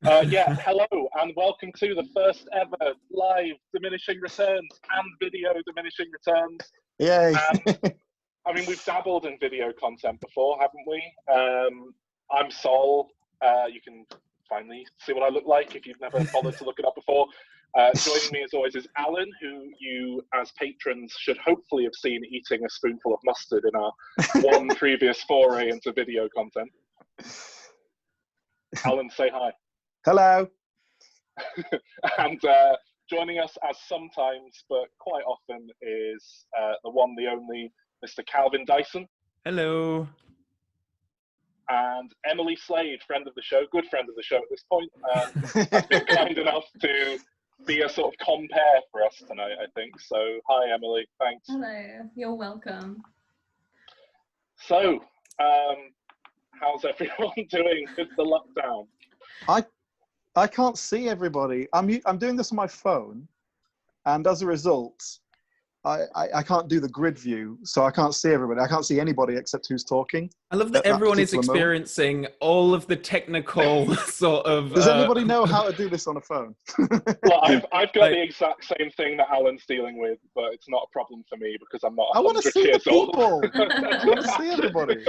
Hello and welcome to the first ever live Diminishing Returns and video Diminishing Returns. Yay! I mean, we've dabbled in video content before, haven't we? I'm Sol. You can finally see what I look like if you've never bothered to look it up before. Joining me as always is Alan, who you as patrons should hopefully have seen eating a spoonful of mustard in our one previous foray into video content. Alan, say hi. Hello. And joining us as sometimes, but quite often, is the one, the only, Mr. Calvin Dyson. Hello. And Emily Slade, friend of the show, good friend of the show at this point, has been kind enough to be a sort of compare for us tonight, I think. So, hi, Emily. Thanks. Hello. You're welcome. So, how's everyone doing with the lockdown? I can't see everybody. I'm doing this on my phone, and as a result, I can't do the grid view, so I can't see everybody. I can't see anybody except who's talking. I love that everyone is experiencing all of the technical sort of... Does anybody know how to do this on a phone? Well, I've got the exact same thing that Alan's dealing with, but it's not a problem for me because I'm not 100 years old. I want to see the people. I want to see everybody.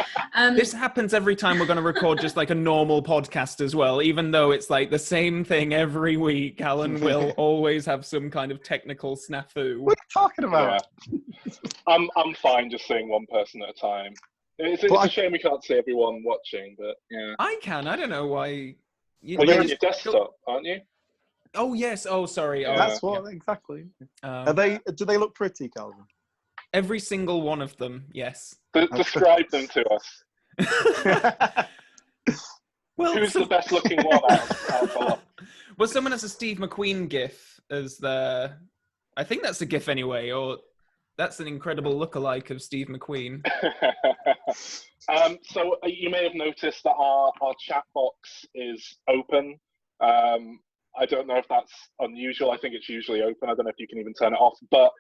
This happens every time we're going to record just like a normal podcast as well, even though it's like the same thing every week. Alan will always have some kind of technical snafu. What are you talking about? Yeah. I'm fine just seeing one person at a time. It's a shame we can't see everyone watching, but yeah. I can. I don't know why. You're on your desktop, aren't you? Oh yes. Oh, sorry. Yeah. That's what exactly. Do they look pretty, Calvin? Every single one of them. Yes. Describe them to us. Well, who's the best looking one out of all? Well, someone has a Steve McQueen gif as the. I think that's a gif anyway, or that's an incredible lookalike of Steve McQueen. So you may have noticed that our chat box is open. I don't know if that's unusual. I think it's usually open. I don't know if you can even turn it off. But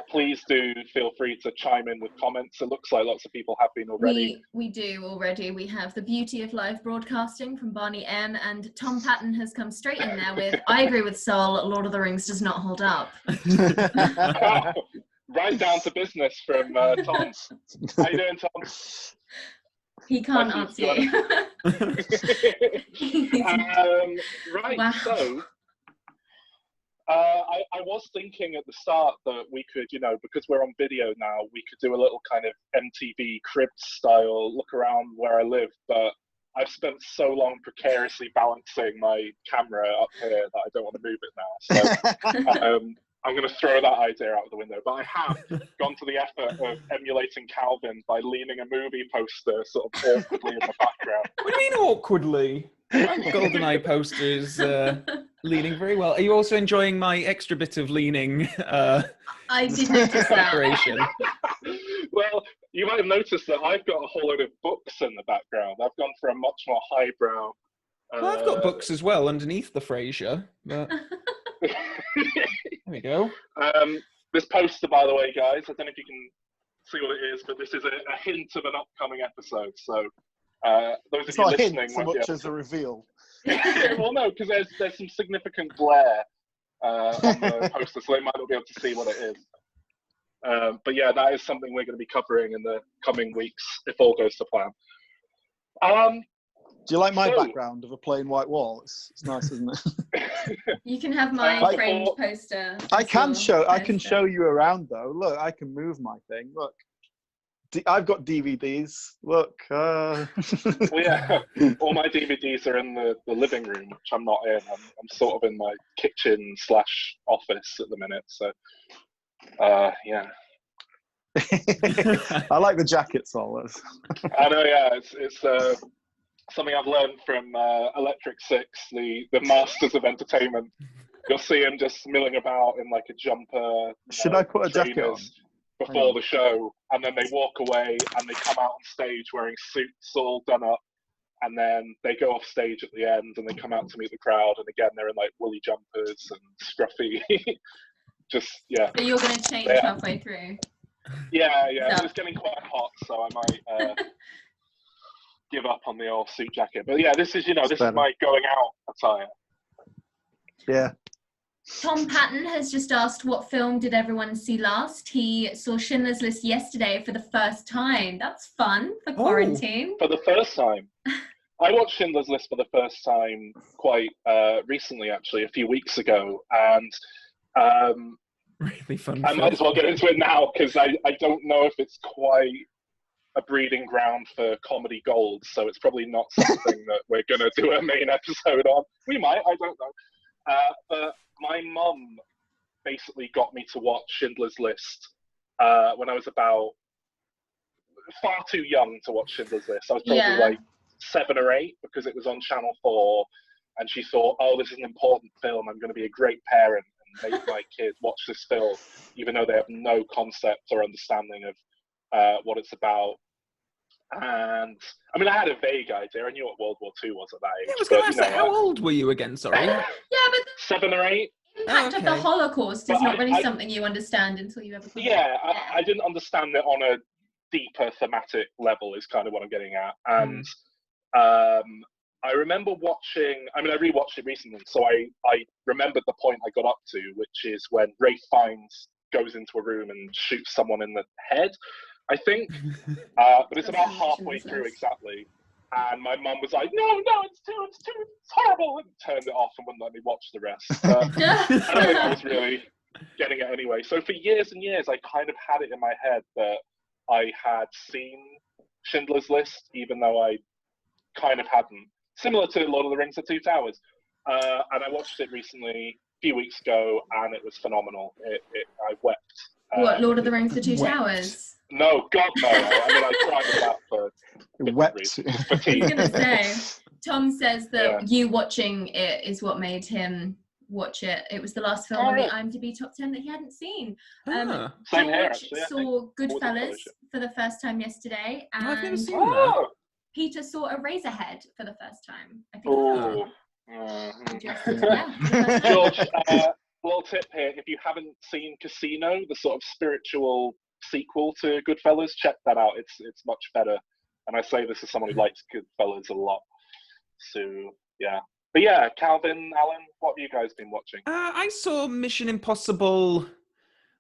please do feel free to chime in with comments. It looks like lots of people have been already. We do already. We have The Beauty of Live Broadcasting from Barney M. And Tom Patton has come straight in there with, I agree with Sol, Lord of the Rings does not hold up. Right down to business from Tom. How you doing, Tom? He can't answer you. Right, wow. So I was thinking at the start that we could, because we're on video now, we could do a little kind of MTV crib style look around where I live, but I've spent so long precariously balancing my camera up here that I don't want to move it now. So I'm going to throw that idea out the window, but I have gone to the effort of emulating Calvin by leaning a movie poster sort of awkwardly in the background. What do you mean awkwardly? My GoldenEye poster is leaning very well. Are you also enjoying my extra bit of leaning? I did notice that. Well, you might have noticed that I've got a whole load of books in the background. I've gone for a much more highbrow. Well, I've got books as well underneath the Frasier. But... There we go. This poster, by the way, guys, I don't know if you can see what it is, but this is a hint of an upcoming episode. So those of you listening, it's not a hint so much as a reveal. Well, no, because there's some significant glare on the poster, so they might not be able to see what it is. But yeah, that is something we're going to be covering in the coming weeks if all goes to plan. Do you like my background of a plain white wall? It's nice, isn't it? You can have my framed poster. I can show you around though. Look, I can move my thing. Look, I've got DVDs. Look. Well, yeah, all my DVDs are in the living room, which I'm not in. I'm sort of in my kitchen / office at the minute. So, yeah. I like the jacket, Sol. I know, yeah. It's something I've learned from Electric Six, the masters of entertainment. You'll see him just milling about in like a jumper. Should I put a jacket on? Before the show, and then they walk away and they come out on stage wearing suits all done up, and then they go off stage at the end and they come out to meet the crowd, and again they're in like woolly jumpers and scruffy. Just, yeah. So you're going to change halfway through? Yeah. It's getting quite hot, so I might give up on the old suit jacket. But yeah, this is this better. is my going out attire. Yeah. Tom Patton has just asked, what film did everyone see last? He saw Schindler's List yesterday for the first time. That's fun for quarantine. For the first time. I watched Schindler's List for the first time quite recently, actually, a few weeks ago. And really fun. I might as well get into it now, because I don't know if it's quite a breeding ground for comedy gold. So it's probably not something that we're going to do a main episode on. We might, I don't know. But my mum basically got me to watch Schindler's List when I was about far too young to watch Schindler's List. I was probably like 7 or 8, because it was on Channel 4, and she thought, oh, this is an important film, I'm going to be a great parent and make my kids watch this film, even though they have no concept or understanding of what it's about. And I mean, I had a vague idea. I knew what World War II was at that age. Yeah, I was going to ask that. How old were you again? Sorry. Yeah, but 7 or 8. The impact of the Holocaust is not really I something you understand until you ever. Yeah, I didn't understand it on a deeper thematic level. Is kind of what I'm getting at. And I remember watching. I mean, I rewatched it recently, so I remembered the point I got up to, which is when Ralph Fiennes goes into a room and shoots someone in the head, I think. But it's about halfway through exactly. And my mum was like, no, it's horrible, and turned it off and wouldn't let me watch the rest. But I don't think I was really getting it anyway. So for years and years, I kind of had it in my head that I had seen Schindler's List, even though I kind of hadn't. Similar to Lord of the Rings: The Two Towers. And I watched it recently, a few weeks ago, and it was phenomenal. I wept. What, Lord of the Rings: The Two Towers? No, God, no. I mean, I cried with that for wept. I was going to say, Tom says that you watching it is what made him watch it. It was the last film on the IMDb top 10 that he hadn't seen. Same here, George actually. saw Goodfellas for the first time yesterday, and I've never seen that. Peter saw Eraserhead for the first time. I think. Oh. George, little tip here: if you haven't seen Casino, the sort of spiritual sequel to Goodfellas, check that out. It's much better. And I say this as someone who likes Goodfellas a lot. So yeah. But yeah, Calvin, Alan, what have you guys been watching? I saw Mission Impossible,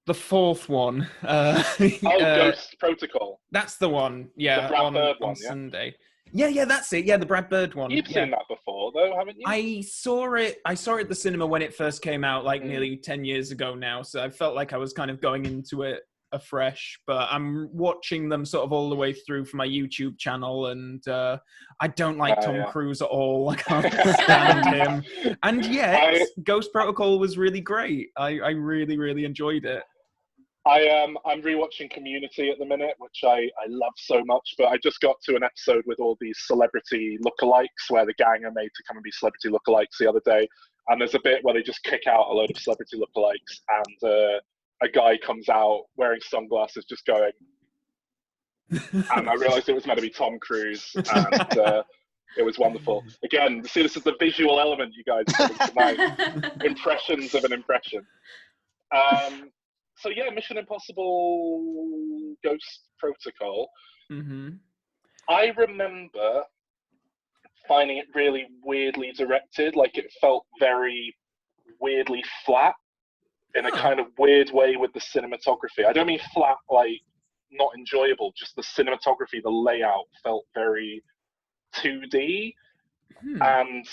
the 4th one. Ghost Protocol. That's the one. Yeah, the Brad Bird one, on Sunday. Yeah, that's it. Yeah, the Brad Bird one. You've seen that before, though, haven't you? I saw it at the cinema when it first came out, like nearly 10 years ago now. So I felt like I was kind of going into it afresh. But I'm watching them sort of all the way through for my YouTube channel, and I don't like Tom Cruise at all. I can't stand him. And yet, Ghost Protocol was really great. I really, really enjoyed it. I'm rewatching Community at the minute, which I love so much, but I just got to an episode with all these celebrity lookalikes where the gang are made to come and be celebrity lookalikes the other day, and there's a bit where they just kick out a load of celebrity lookalikes, and a guy comes out wearing sunglasses just going, and I realised it was meant to be Tom Cruise, and it was wonderful. Again, see, this is the visual element you guys are doing tonight. Impressions of an impression. So yeah, Mission Impossible Ghost Protocol. Mm-hmm. I remember finding it really weirdly directed. Like, it felt very weirdly flat in a kind of weird way with the cinematography. I don't mean flat like not enjoyable, just the cinematography, the layout felt very 2D. And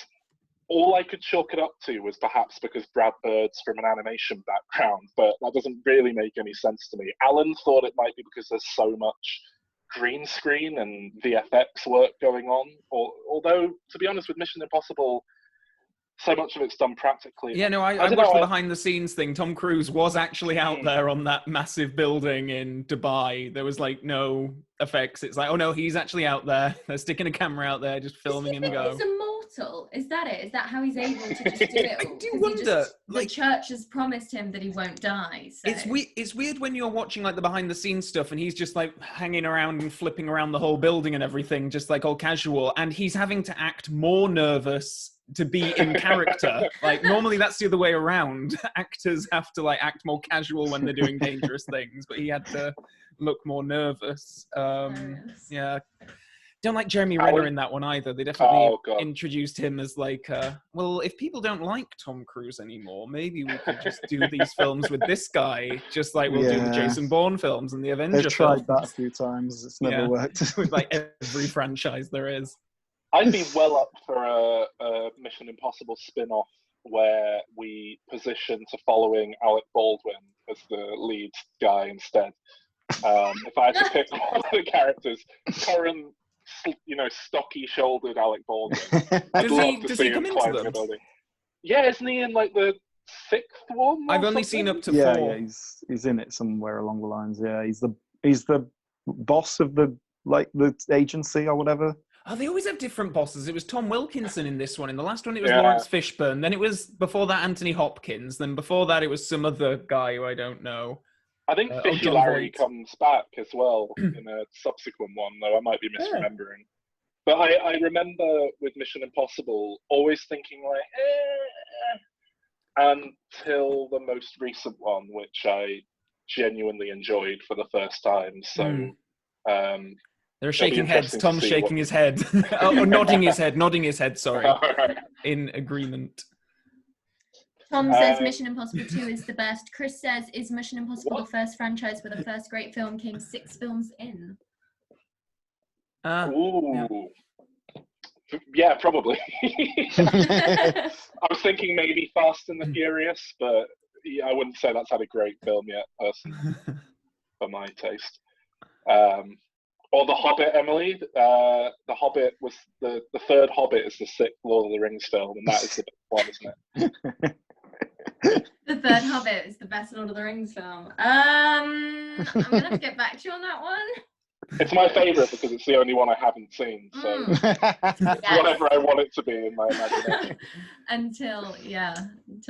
all I could chalk it up to was perhaps because Brad Bird's from an animation background, but that doesn't really make any sense to me. Alan thought it might be because there's so much green screen and VFX work going on, although, to be honest, with Mission Impossible, so much of it's done practically. Yeah, no, I watched the behind-the-scenes thing. Tom Cruise was actually out there on that massive building in Dubai. There was, like, no effects. It's like, oh, no, he's actually out there. They're sticking a camera out there, just filming him go. He's immortal. Is that it? Is that how he's able to just do it? I do wonder. The church has promised him that he won't die. So. It's weird when you're watching, like, the behind-the-scenes stuff, and he's just, like, hanging around and flipping around the whole building and everything, just, like, all casual. And he's having to act more nervous to be in character. Like, normally that's the other way around. Actors have to, like, act more casual when they're doing dangerous things, but he had to look more nervous. Yeah. Don't like Jeremy Alan? Renner in that one either. They definitely Oh, God. introduced him as like, well, if people don't like Tom Cruise anymore, maybe we could just do these films with this guy, just like we'll do the Jason Bourne films and the Avenger They've tried films. that a few times. It's never worked. With like every franchise there is. I'd be well up for a Mission Impossible spin-off where we position to following Alec Baldwin as the lead guy instead. If I had to pick one of the characters, current, stocky-shouldered Alec Baldwin, I'd love to see him climbing a building. Yeah, isn't he in like the 6th one? I've only seen up to 4. Yeah, he's in it somewhere along the lines. Yeah, he's the boss of the agency or whatever. Oh, they always have different bosses. It was Tom Wilkinson in this one. In the last one, it was Lawrence Fishburne. Then it was, before that, Anthony Hopkins. Then before that, it was some other guy who I don't know. I think Fishy Larry comes back as well in a subsequent one, though I might be misremembering. But I remember with Mission Impossible always thinking until the most recent one, which I genuinely enjoyed for the first time. So they're shaking heads. Tom's shaking his head. Nodding his head, sorry. In agreement. Tom says Mission Impossible 2 is the best. Chris says, is Mission Impossible the first franchise where the first great film came 6 films in? Yeah, probably. I was thinking maybe Fast and the Furious, but I wouldn't say that's had a great film yet, personally, for my taste. Or The Hobbit, Emily. The Hobbit was the third Hobbit is the 6th Lord of the Rings film, and that is the best one, isn't it? The third Hobbit is the best Lord of the Rings film. I'm gonna have to get back to you on that one. It's my favourite because it's the only one I haven't seen, so whatever I want it to be in my imagination. Until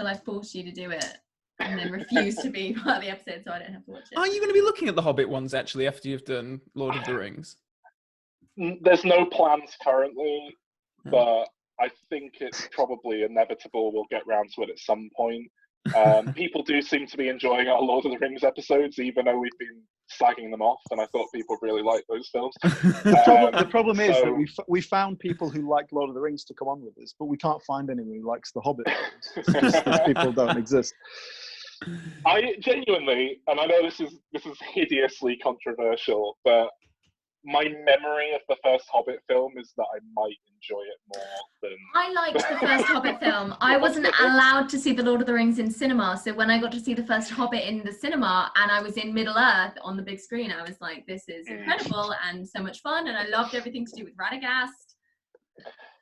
I force you to do it and then refuse to be part of the episode so I don't have to watch it. Are you going to be looking at the Hobbit ones actually after you've done Lord of the Rings? There's no plans currently, but I think it's probably inevitable we'll get round to it at some point. People do seem to be enjoying our Lord of the Rings episodes, even though we've been slagging them off, and I thought people really liked those films. The problem is that we found people who like Lord of the Rings to come on with us, but we can't find anyone who likes the Hobbit films. Those people don't exist. I genuinely, and I know this is hideously controversial, but my memory of the first Hobbit film is that I might enjoy it more than... I liked the first Hobbit film. I wasn't allowed to see The Lord of the Rings in cinema, so when I got to see the first Hobbit in the cinema and I was in Middle-earth on the big screen, I was like, this is incredible and so much fun, and I loved everything to do with Radagast.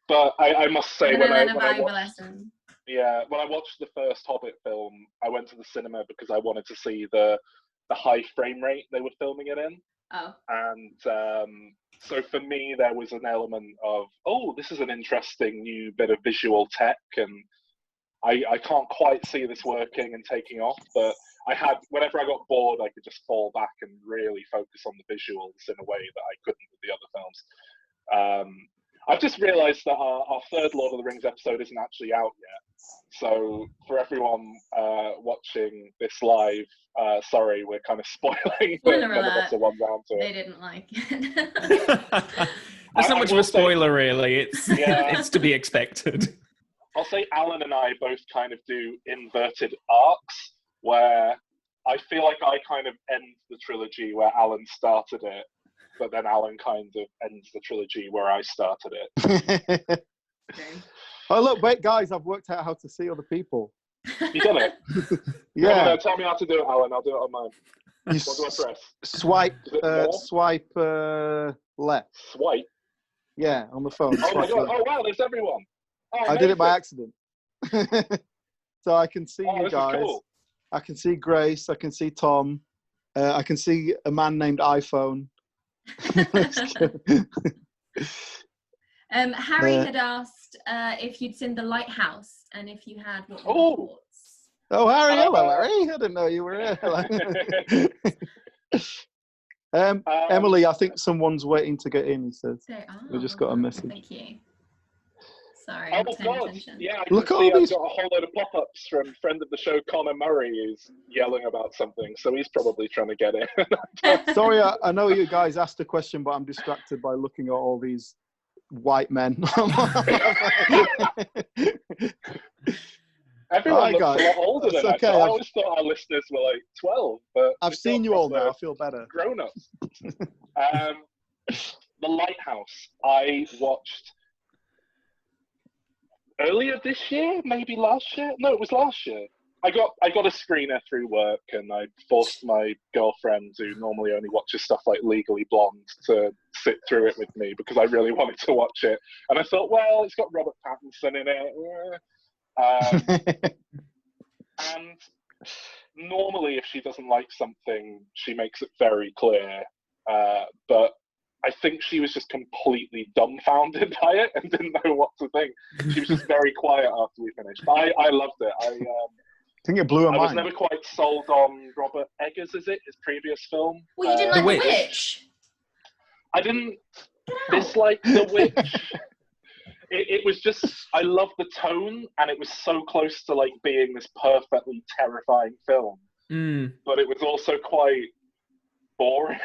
But I must say, when I watched the first Hobbit film, I went to the cinema because I wanted to see the high frame rate they were filming it in. Oh. And so for me, there was an element of, this is an interesting new bit of visual tech, and I can't quite see this working and taking off, but whenever I got bored, I could just fall back and really focus on the visuals in a way that I couldn't with the other films. I've just realised that our third Lord of the Rings episode isn't actually out yet. So for everyone watching this live, sorry, we're kind of spoiling. Spoiler alert. They didn't like it. That's not much of a spoiler, really. It's to be expected. I'll say Alan and I both kind of do inverted arcs, where I feel like I kind of end the trilogy where Alan started it, but then Alan kind of ends the trilogy where I started it. Okay. Oh, look, wait, guys, I've worked out how to see other people. You done it? Yeah. Tell me how to do it, Alan. I'll do it on mine. What do I press? Swipe left. Swipe? Yeah, on the phone. Oh, my God. Oh, wow, there's everyone. I did it by accident. So I can see you guys. Cool. I can see Grace. I can see Tom. I can see a man named iPhone. Harry had asked if you'd seen The Lighthouse, and if you had, what were your thoughts? Oh, Harry, hello, Harry. I didn't know you were here. Emily, I think someone's waiting to get in, he says. We just got a message. Thank you. Sorry, Oh I'm paying God! attention. Yeah, I Look can at see all I've these- got a whole load of pop-ups from friend of the show Connor Murray, who's yelling about something. So he's probably trying to get in. Sorry, I know you guys asked a question, but I'm distracted by looking at all these white men. Everyone Hi, looks guys. a lot older than It's that. okay, I I've- always thought our listeners were like 12, but I've we've seen got you all proper now. I feel better. grown-ups. The Lighthouse. I watched earlier this year, maybe last year. No, it was last year. I got a screener through work, and I forced my girlfriend, who normally only watches stuff like Legally Blonde, to sit through it with me because I really wanted to watch it. And I thought, well, it's got Robert Pattinson in it. And normally, if she doesn't like something, she makes it very clear. But I think she was just completely dumbfounded by it and didn't know what to think. She was just very quiet after we finished. But I loved it. I think it blew her was mind. never quite sold on Robert Eggers, is it? His previous film? Well, you didn't The like The Witch. Witch? I didn't Get out. dislike The Witch. It was just, I loved the tone, and it was so close to like being this perfectly terrifying film. But it was also quite boring.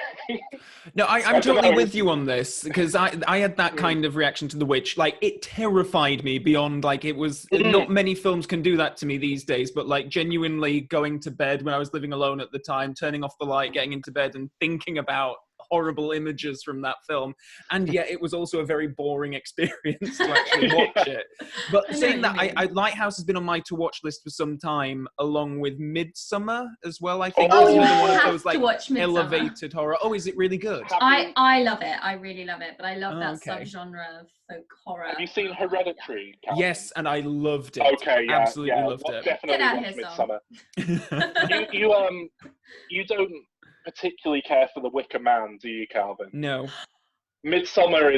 No, I I'm don't totally know. with you on this because I had that kind of reaction to The Witch. Like, it terrified me beyond, like, it was not many films can do that to me these days, but like genuinely going to bed when I was living alone at the time, turning off the light, getting into bed and thinking about horrible images from that film. And yet it was also a very boring experience to actually watch it. But I know saying what that, you I mean. Lighthouse has been on my to-watch list for some time, along with Midsummer as well, I think. Oh, is you another one of have those to like watch Midsommar. elevated horror. Oh, is it really good? I love it. I really love it. But I love Oh, that okay. subgenre of folk horror. Have you seen Hereditary, Calvin? Yes, and I loved it. Okay, yeah, Absolutely yeah. loved it. Definitely Get out watch here, Sol. Midsummer. You don't particularly care for The Wicker Man, do you, Calvin? No. Midsummer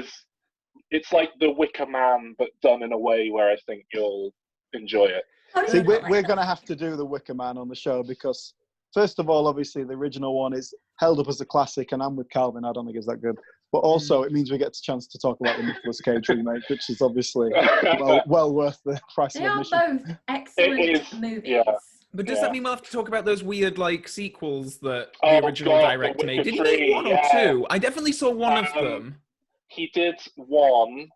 it's like The Wicker Man, but done in a way where I think you'll enjoy it. See, we're going to have to do The Wicker Man on the show because, first of all, obviously the original one is held up as a classic, and I'm with Calvin. I don't think it's that good. But also, it means we get a chance to talk about the Nicolas Cage remake, which is obviously well worth the price They of are admission. both excellent It is, movies. yeah. But does that mean we'll have to talk about those weird, like, sequels that the Oh, original God, director The made? Wicker Did he make Tree, one or yeah. two? I definitely saw one of them. He did one,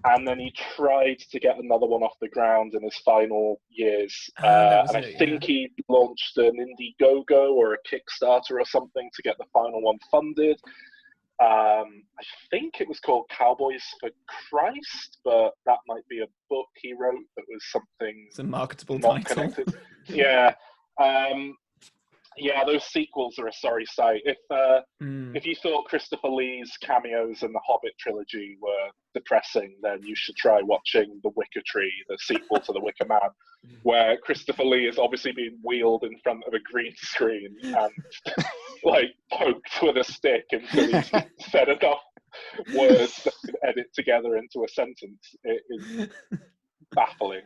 and then he tried to get another one off the ground in his final years. That was and I it, think he launched an Indiegogo or a Kickstarter or something to get the final one funded. I think it was called Cowboys for Christ, but that might be a book he wrote that was something It's a marketable not title. connected. Yeah. Yeah, those sequels are a sorry sight. If you thought Christopher Lee's cameos in the Hobbit trilogy were depressing, then you should try watching The Wicker Tree, the sequel to The Wicker Man, where Christopher Lee is obviously being wheeled in front of a green screen and like poked with a stick until he's said enough words that can edit together into a sentence. It is baffling.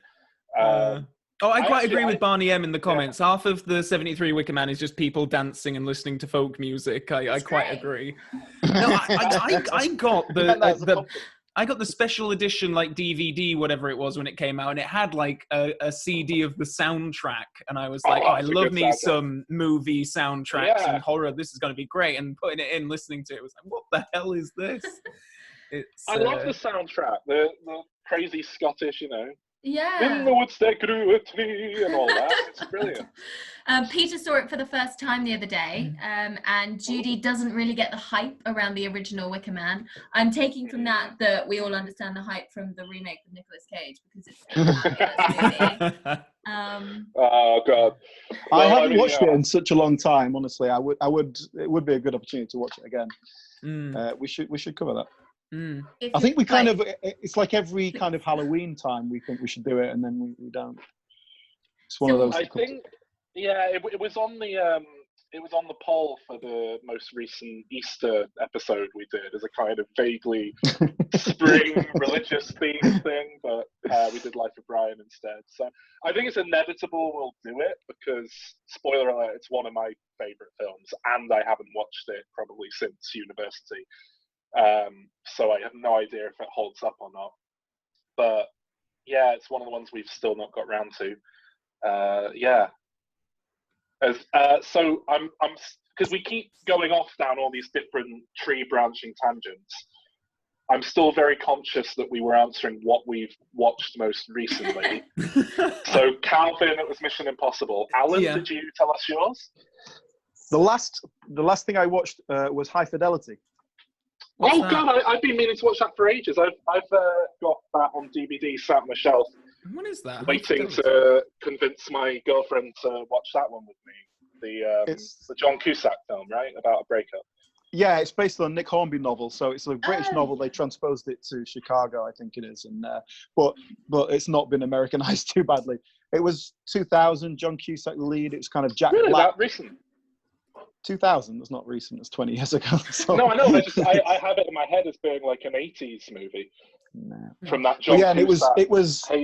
I quite actually- agree with Barney M in the comments. Half of the 73 Wicker Man is just people dancing and listening to folk music. I quite great. agree. No, I got I got the special edition, like DVD, whatever it was, when it came out, and it had like a CD of the soundtrack, and I was like, I it's a love good me soundtrack. some movie soundtracks Yeah. and horror. This is going to be great. And putting it in, listening to it, was like, what the hell is this? It's, I love the soundtrack, the crazy Scottish, In Yeah. the woods there grew a tree and all that. It's brilliant. Peter saw it for the first time the other day, and Judy doesn't really get the hype around the original Wicker Man. I'm taking from that we all understand the hype from the remake with Nicolas Cage because it's a fabulous movie. Oh God! I haven't watched it in such a long time. Honestly, it would be a good opportunity to watch it again. We should cover that. I think we it's like every kind of Halloween time we think we should do it, and then we don't. It's one of those. I think, it was on the poll for the most recent Easter episode we did as a kind of vaguely spring religious theme thing, but we did Life of Brian instead. So I think it's inevitable we'll do it because, spoiler alert, it's one of my favorite films, and I haven't watched it probably since university. So I have no idea if it holds up or not. But Yeah, it's one of the ones we've still not got round to. Yeah. So I'm because we keep going off down all these different tree branching tangents. I'm still very conscious that we were answering what we've watched most recently. So Calvin, it was Mission Impossible. Alan, did you tell us yours? The last thing I watched was High Fidelity. What's that? God, I've been meaning to watch that for ages. I've got that on DVD sat on the shelf. What is that? Waiting to convince my girlfriend to watch that one with me. The John Cusack film, right? About a breakup. Yeah, it's based on a Nick Hornby novel, so it's a British novel. They transposed it to Chicago, I think it is, and but it's not been Americanized too badly. It was 2000, John Cusack lead. It was kind of Jack Black. That recent? 2000. That's not recent. It's 20 years ago. So. No, I know. I have it in my head as being like an 80s movie. No. From that John Cusack. And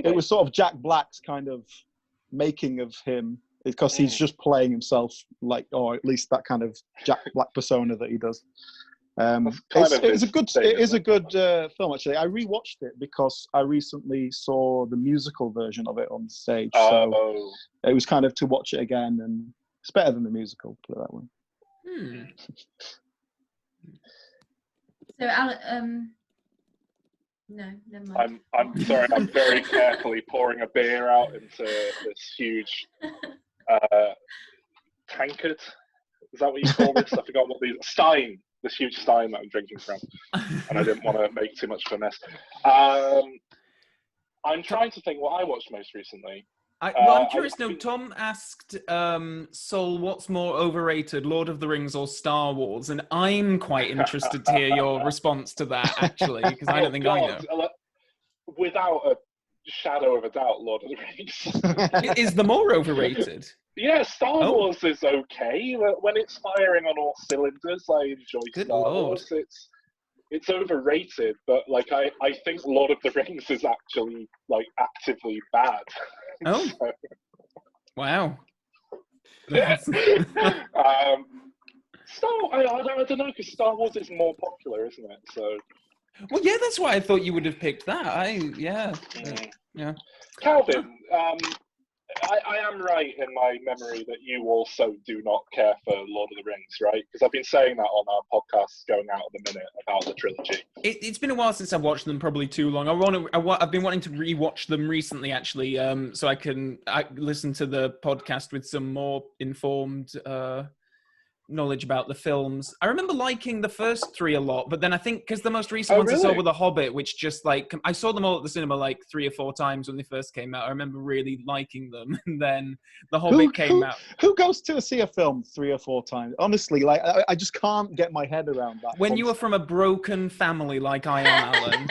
it was sort of Jack Black's kind of making of him, because he's just playing himself, like, or at least that kind of Jack Black persona that he does. It is a good film, actually. I rewatched it because I recently saw the musical version of it on stage, so it was kind of to watch it again, and it's better than the musical, put it that way. So Alan, no, never mind. I'm sorry. I'm very carefully pouring a beer out into this huge tankard. Is that what you call this? I forgot what these Stein. This huge Stein that I'm drinking from, and I didn't want to make too much of a mess. I'm trying to think what I watched most recently. I'm curious. Tom asked Sol, what's more overrated, Lord of the Rings or Star Wars? And I'm quite interested to hear your response to that, actually, because I don't think I know. Without a shadow of a doubt, Lord of the Rings. Is the more overrated? Yeah, Star Wars is okay. When it's firing on all cylinders, I enjoy Star Wars. It's overrated, but like I think Lord of the Rings is actually like actively bad. Oh, wow. I don't know, because Star Wars is more popular, isn't it? So. Well, yeah, that's why I thought you would have picked that. Yeah. Calvin, I am right in my memory that you also do not care for Lord of the Rings, right? Because I've been saying that on our podcast going out at the minute about the trilogy. It's been a while since I've watched them, probably too long. I've been wanting to rewatch them recently, actually, so I can listen to the podcast with some more informed knowledge about the films. I remember liking the first three a lot, but then I think because the most recent ones I saw were The Hobbit, which just like, I saw them all at the cinema like 3 or 4 times when they first came out. I remember really liking them, and then The Hobbit came out. Who goes to see a film 3 or 4 times? Honestly, like I just can't get my head around that. When you are from a broken family like I am, Alan,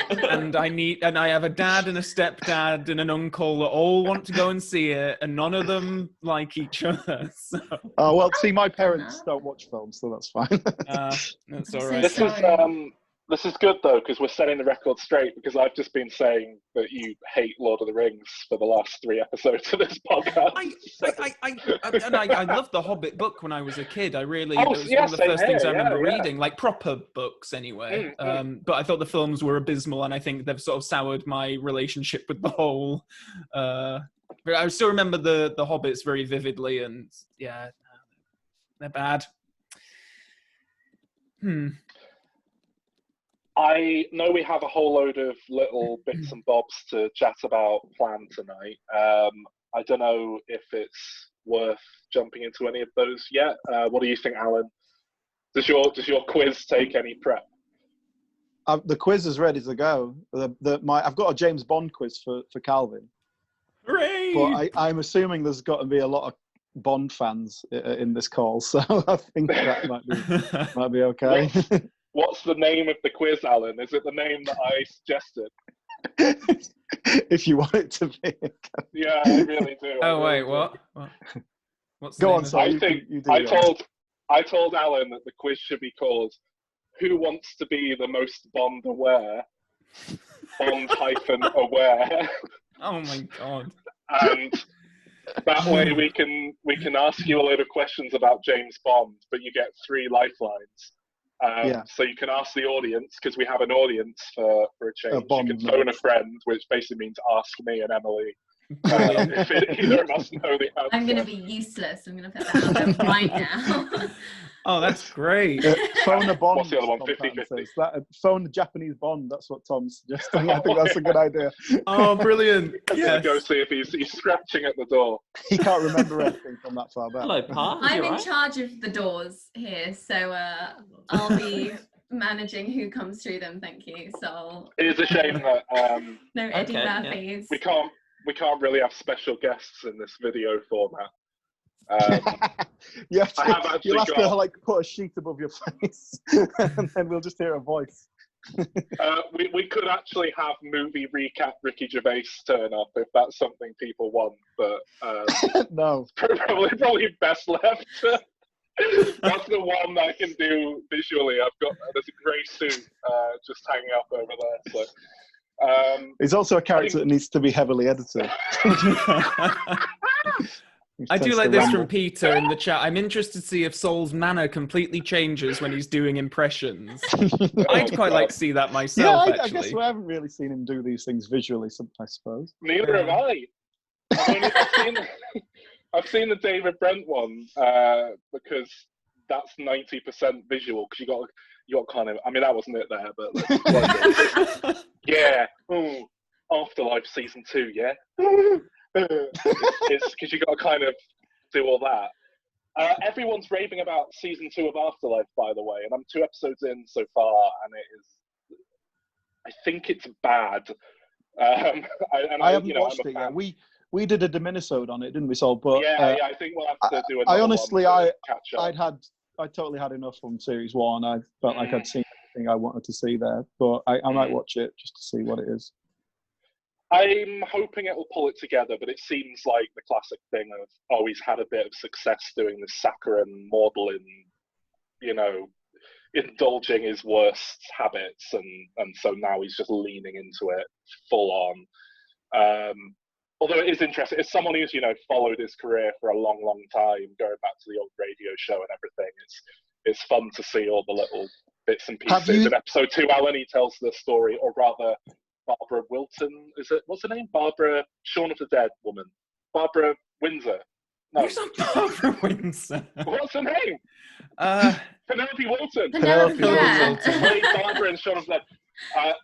and I have a dad and a stepdad and an uncle that all want to go and see it, and none of them like each other. So. Oh well, see, my parents don't watch films, so that's fine. That's all right. This is good though, because we're setting the record straight, because I've just been saying that you hate Lord of the Rings for the last 3 episodes of this podcast. I loved the Hobbit book when I was a kid. It was one of the first things I remember reading, like proper books anyway. But I thought the films were abysmal, and I think they've sort of soured my relationship with the whole. But I still remember the Hobbits very vividly, and yeah, they're bad. I know we have a whole load of little bits and bobs to chat about planned tonight. I don't know if it's worth jumping into any of those yet. What do you think, Alan? Does your quiz take any prep? The quiz is ready to go. I've got a James Bond quiz for Calvin. Hooray! But I'm assuming there's got to be a lot of Bond fans in this call, so I think that might be okay. What's the name of the quiz, Alan? Is it the name that I suggested? If you want it to be. Yeah, I really do. Oh wait, what? What's the Go name on, of sorry. I told Alan that the quiz should be called "Who Wants to Be the Most Bond Aware?" Bond-aware. Oh my god! And that way we can ask you a load of questions about James Bond, but you get 3 lifelines. So you can ask the audience, because we have an audience for a change. You can phone a friend, which basically means ask me and Emily. If either of us know the answer. I'm going to be useless. I'm going to put that out there right now. Oh, that's great. Phone a Bond. What's the other one? 50-50. Phone the Japanese Bond. That's what Tom's suggesting. I think that's a good idea. Oh, brilliant. Yes. Go see if he's scratching at the door. He can't remember anything from that far back. Hello, Pa. I'm in charge of the doors here, so I'll be managing who comes through them. Thank you. So it is a shame that no Eddie Murphys. Yeah. We can't really have special guests in this video format. You'll have to like put a sheet above your face, and then we'll just hear a voice. We could actually have movie recap Ricky Gervais turn up if that's something people want, but no, probably best left. That's the one that I can do visually. There's a grey suit just hanging up over there. So. He's also a character that needs to be heavily edited. I do like this from Peter in the chat. I'm interested to see if Saul's manner completely changes when he's doing impressions. I'd quite like to see that myself, I guess we haven't really seen him do these things visually, I suppose. Neither have I. I've seen the David Brent one because that's 90% visual, because you got kind of, I mean, that wasn't it there, but yeah, Afterlife season 2, yeah. It's because you got to kind of do all that. Everyone's raving about season 2 of Afterlife, by the way, and I'm 2 episodes in so far, and I think it's bad. I haven't watched it yet. We did a Diminisode on it, didn't we, Sol? But I think we'll have to do another catch up. I totally had enough from series 1. I felt like I'd seen everything I wanted to see there, but I might watch it just to see what it is. I'm hoping it will pull it together, but it seems like the classic thing of, he's had a bit of success doing this saccharine maudlin, indulging his worst habits, and so now he's just leaning into it full on. Although it is interesting, as someone who's, followed his career for a long, long time, going back to the old radio show and everything, it's fun to see all the little bits and pieces. In episode 2, Alan, he tells the story, or rather, Barbara Wilton, is it? What's her name? Barbara, Shaun of the Dead woman. Barbara Windsor. No. Who's Barbara Windsor? What's her name? Penelope Wilton. Penelope Wilton. Played Barbara in Shaun of the Dead.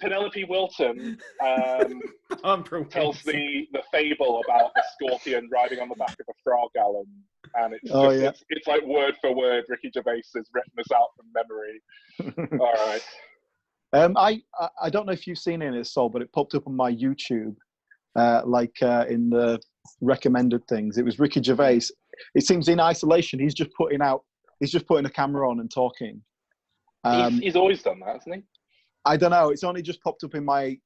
Penelope Wilton tells the fable about a scorpion riding on the back of a frog, Alan, and it's like word for word Ricky Gervais has written this out from memory. All right. I don't know if you've seen it, Sol, but it popped up on my YouTube, in the recommended things. It was Ricky Gervais. It seems in isolation, he's just putting a camera on and talking. He's always done that, hasn't he? I don't know. It's only just popped up in my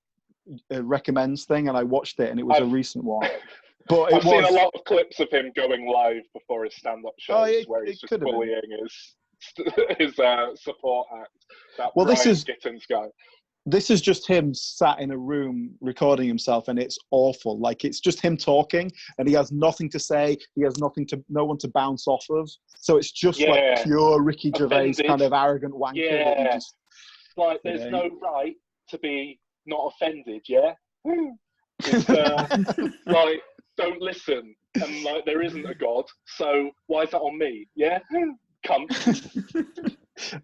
recommends thing, and I watched it, and it was a recent one. But I've seen a lot of clips of him going live before his stand-up shows, where he's just bullying his support act. Gittins guy. This is just him sat in a room recording himself, and it's awful. Like, it's just him talking, and he has nothing to say. He has no one to bounce off of. So it's just like pure Ricky Gervais kind of arrogant wanker. Yeah. Like, there's no right to be not offended, yeah? It's, like, don't listen. And, like, there isn't a God, so why is that on me, yeah? Cunt.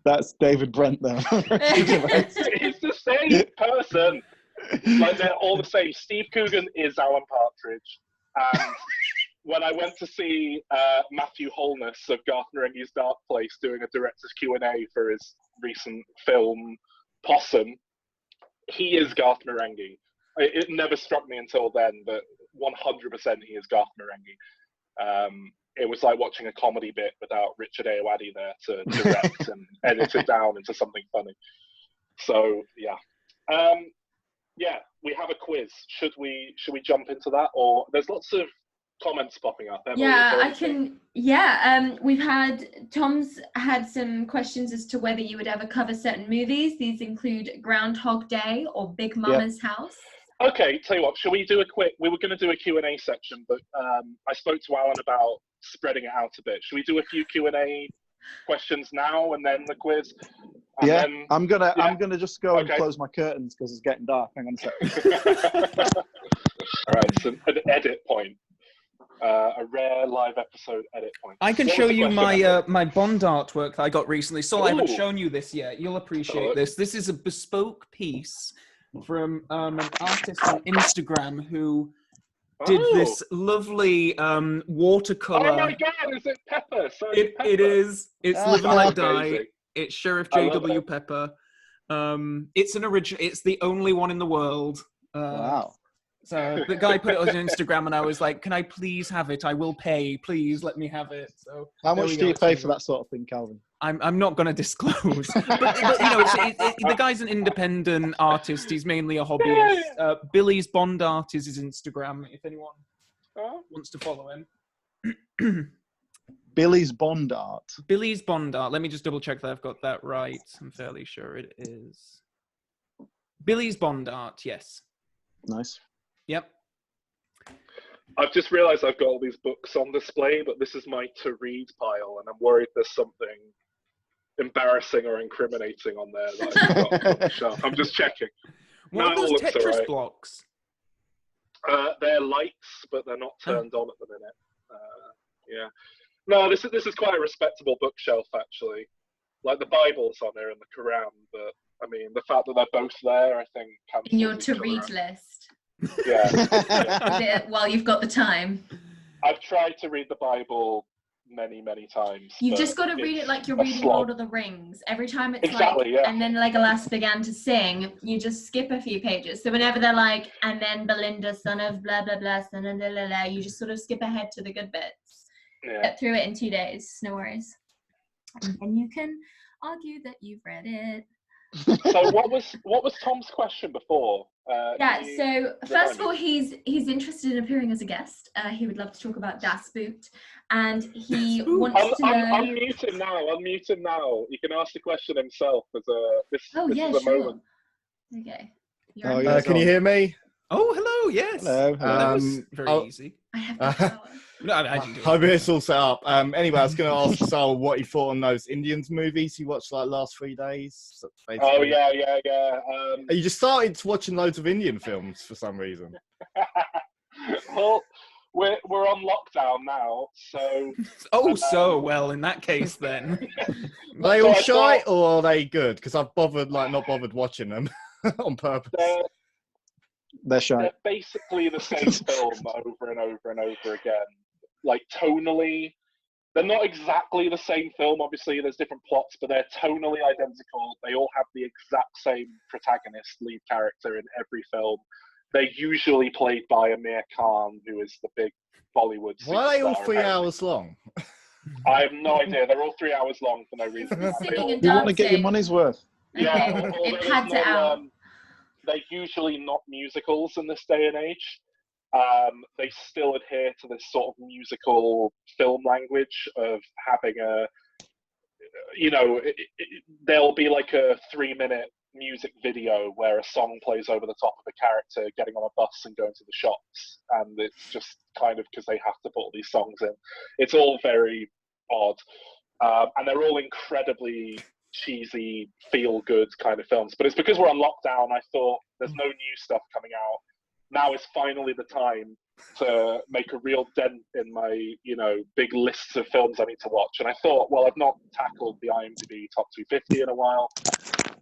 That's David Brent, though. It's the same person. Like, they're all the same. Steve Coogan is Alan Partridge. And when I went to see Matthew Holness of Garth Marenghi's Dark Place doing a director's Q&A for his recent film Possum, he is Garth Marenghi. It never struck me until then, but 100% he is Garth Marenghi. It was like watching a comedy bit without Richard Ayoade there to direct and edit it down into something funny. So yeah, we have a quiz. Should we jump into that, or there's lots of comments popping up? Emily, I can. Tom's had some questions as to whether you would ever cover certain movies. These include Groundhog Day or Big Mama's House. Okay, tell you what, shall we do we were going to do a Q&A section, but I spoke to Alan about spreading it out a bit. Should we do a few Q&A questions now and then the quiz? And yeah, then, I'm gonna just go and close my curtains because it's getting dark. Hang on a second. All right, so an edit point. A rare live episode edit point. I can What show was the you question, my Bond artwork that I got recently. So I haven't Ooh. shown you this yet. You'll appreciate Oh. this. This is a bespoke piece from an artist on Instagram who did this lovely watercolor. Oh my God! Is it Pepper? Sorry, Pepper. It is. It's Live and Let Die. Amazing. It's Sheriff I love J.W. it. Pepper. It's an original. It's the only one in the world. Wow. So the guy put it on Instagram, and I was like, "Can I please have it? I will pay. Please let me have it." So how much do you pay for that sort of thing, Calvin? I'm not going to disclose, but you know, the guy's an independent artist. He's mainly a hobbyist. Billy's Bond Art is his Instagram. If anyone wants to follow him. Billy's Bond Art. Billy's Bond Art. Let me just double check that I've got that right. I'm fairly sure it is. Billy's Bond Art. Yes. Nice. Yep. I've just realised I've got all these books on display, but this is my to-read pile, and I'm worried there's something embarrassing or incriminating on there that I've got on the shelf. I'm just checking. What are those Tetris blocks? They're lights, but they're not turned on at the minute. Yeah. No, this is quite a respectable bookshelf, actually. Like, the Bible's on there and the Quran, but, I mean, the fact that they're both there, I think... In your to-read list. Yeah. While you've got the time. I've tried to read the Bible many, many times. You've just got to read it like you're reading Lord of the Rings. Every time it's and then Legolas began to sing, you just skip a few pages. So whenever they're like, and then Belinda, son of blah, blah, blah, son of blah, blah, blah, you just sort of skip ahead to the good bits. Yeah. Get through it in 2 days, no worries. And then you can argue that you've read it. So what was Tom's question before? So first of all, he's interested in appearing as a guest. He would love to talk about Das Boot, and he wants to know. Unmute him now. You can ask the question himself as a moment. Okay. Can you hear me? Oh, hello. Yes. Hello. That was very easy. I have the power. No, I do. Hope it's all set up. Anyway, I was going to ask Sal what he thought on those Indians movies he watched like last 3 days. Basically. Oh yeah. You just started watching loads of Indian films for some reason. Well, we're on lockdown now, so. Well, in that case, then. Are they all shy or are they good? Because I've not bothered watching them on purpose. They're shy. They're basically the same film over and over and over again. Like, tonally, they're not exactly the same film. Obviously, there's different plots, but they're tonally identical. They all have the exact same protagonist, lead character in every film. They're usually played by Amir Khan, who is the big Bollywood superstar. Why are they all 3 hours long? I have no idea. They're all 3 hours long for no reason. You want to get your money's worth. Yeah. It pads it out. They're usually not musicals in this day and age. They still adhere to this sort of musical film language of having there'll be like a 3-minute music video where a song plays over the top of a character getting on a bus and going to the shops, and it's just kind of because they have to put all these songs in. It's all very odd, and they're all incredibly cheesy, feel-good kind of films. But it's because we're on lockdown, I thought there's no new stuff coming out. Now is finally the time to make a real dent in my, big lists of films I need to watch. And I thought, well, I've not tackled the IMDb top 250 in a while.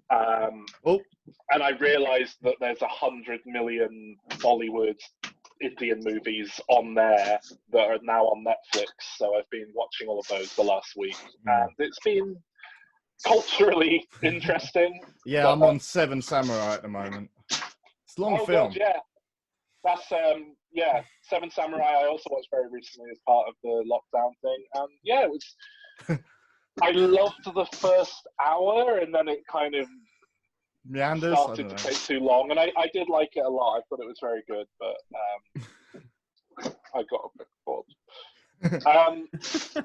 And I realized that there's 100 million Bollywood Indian movies on there that are now on Netflix. So I've been watching all of those the last week. And it's been culturally interesting. Yeah, I'm on Seven Samurai at the moment. It's a long film. God, yeah. That's Seven Samurai I also watched very recently as part of the lockdown thing. And yeah, it was I loved the first hour, and then it kind of started to take too long. And I did like it a lot. I thought it was very good, but I got a bit bored.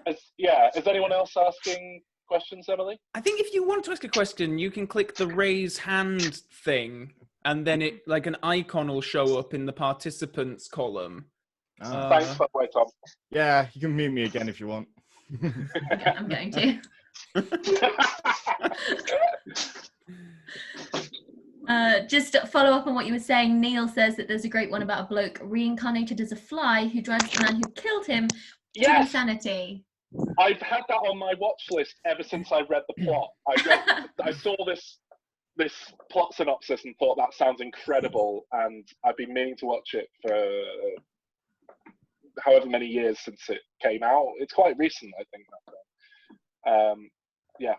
Is anyone else asking questions, Emily? I think if you want to ask a question, you can click the raise hand thing, and then it like an icon will show up in the participants column. Thanks, by the way, Tom. Yeah, you can mute me again if you want. I'm going to. Just to follow up on what you were saying, Neil says that there's a great one about a bloke reincarnated as a fly who drives the man who killed him to Yes, insanity. I've had that on my watch list ever since I read the plot. I saw this plot synopsis and thought that sounds incredible, and I've been meaning to watch it for however many years since it came out. It's quite recent, I think. Yeah.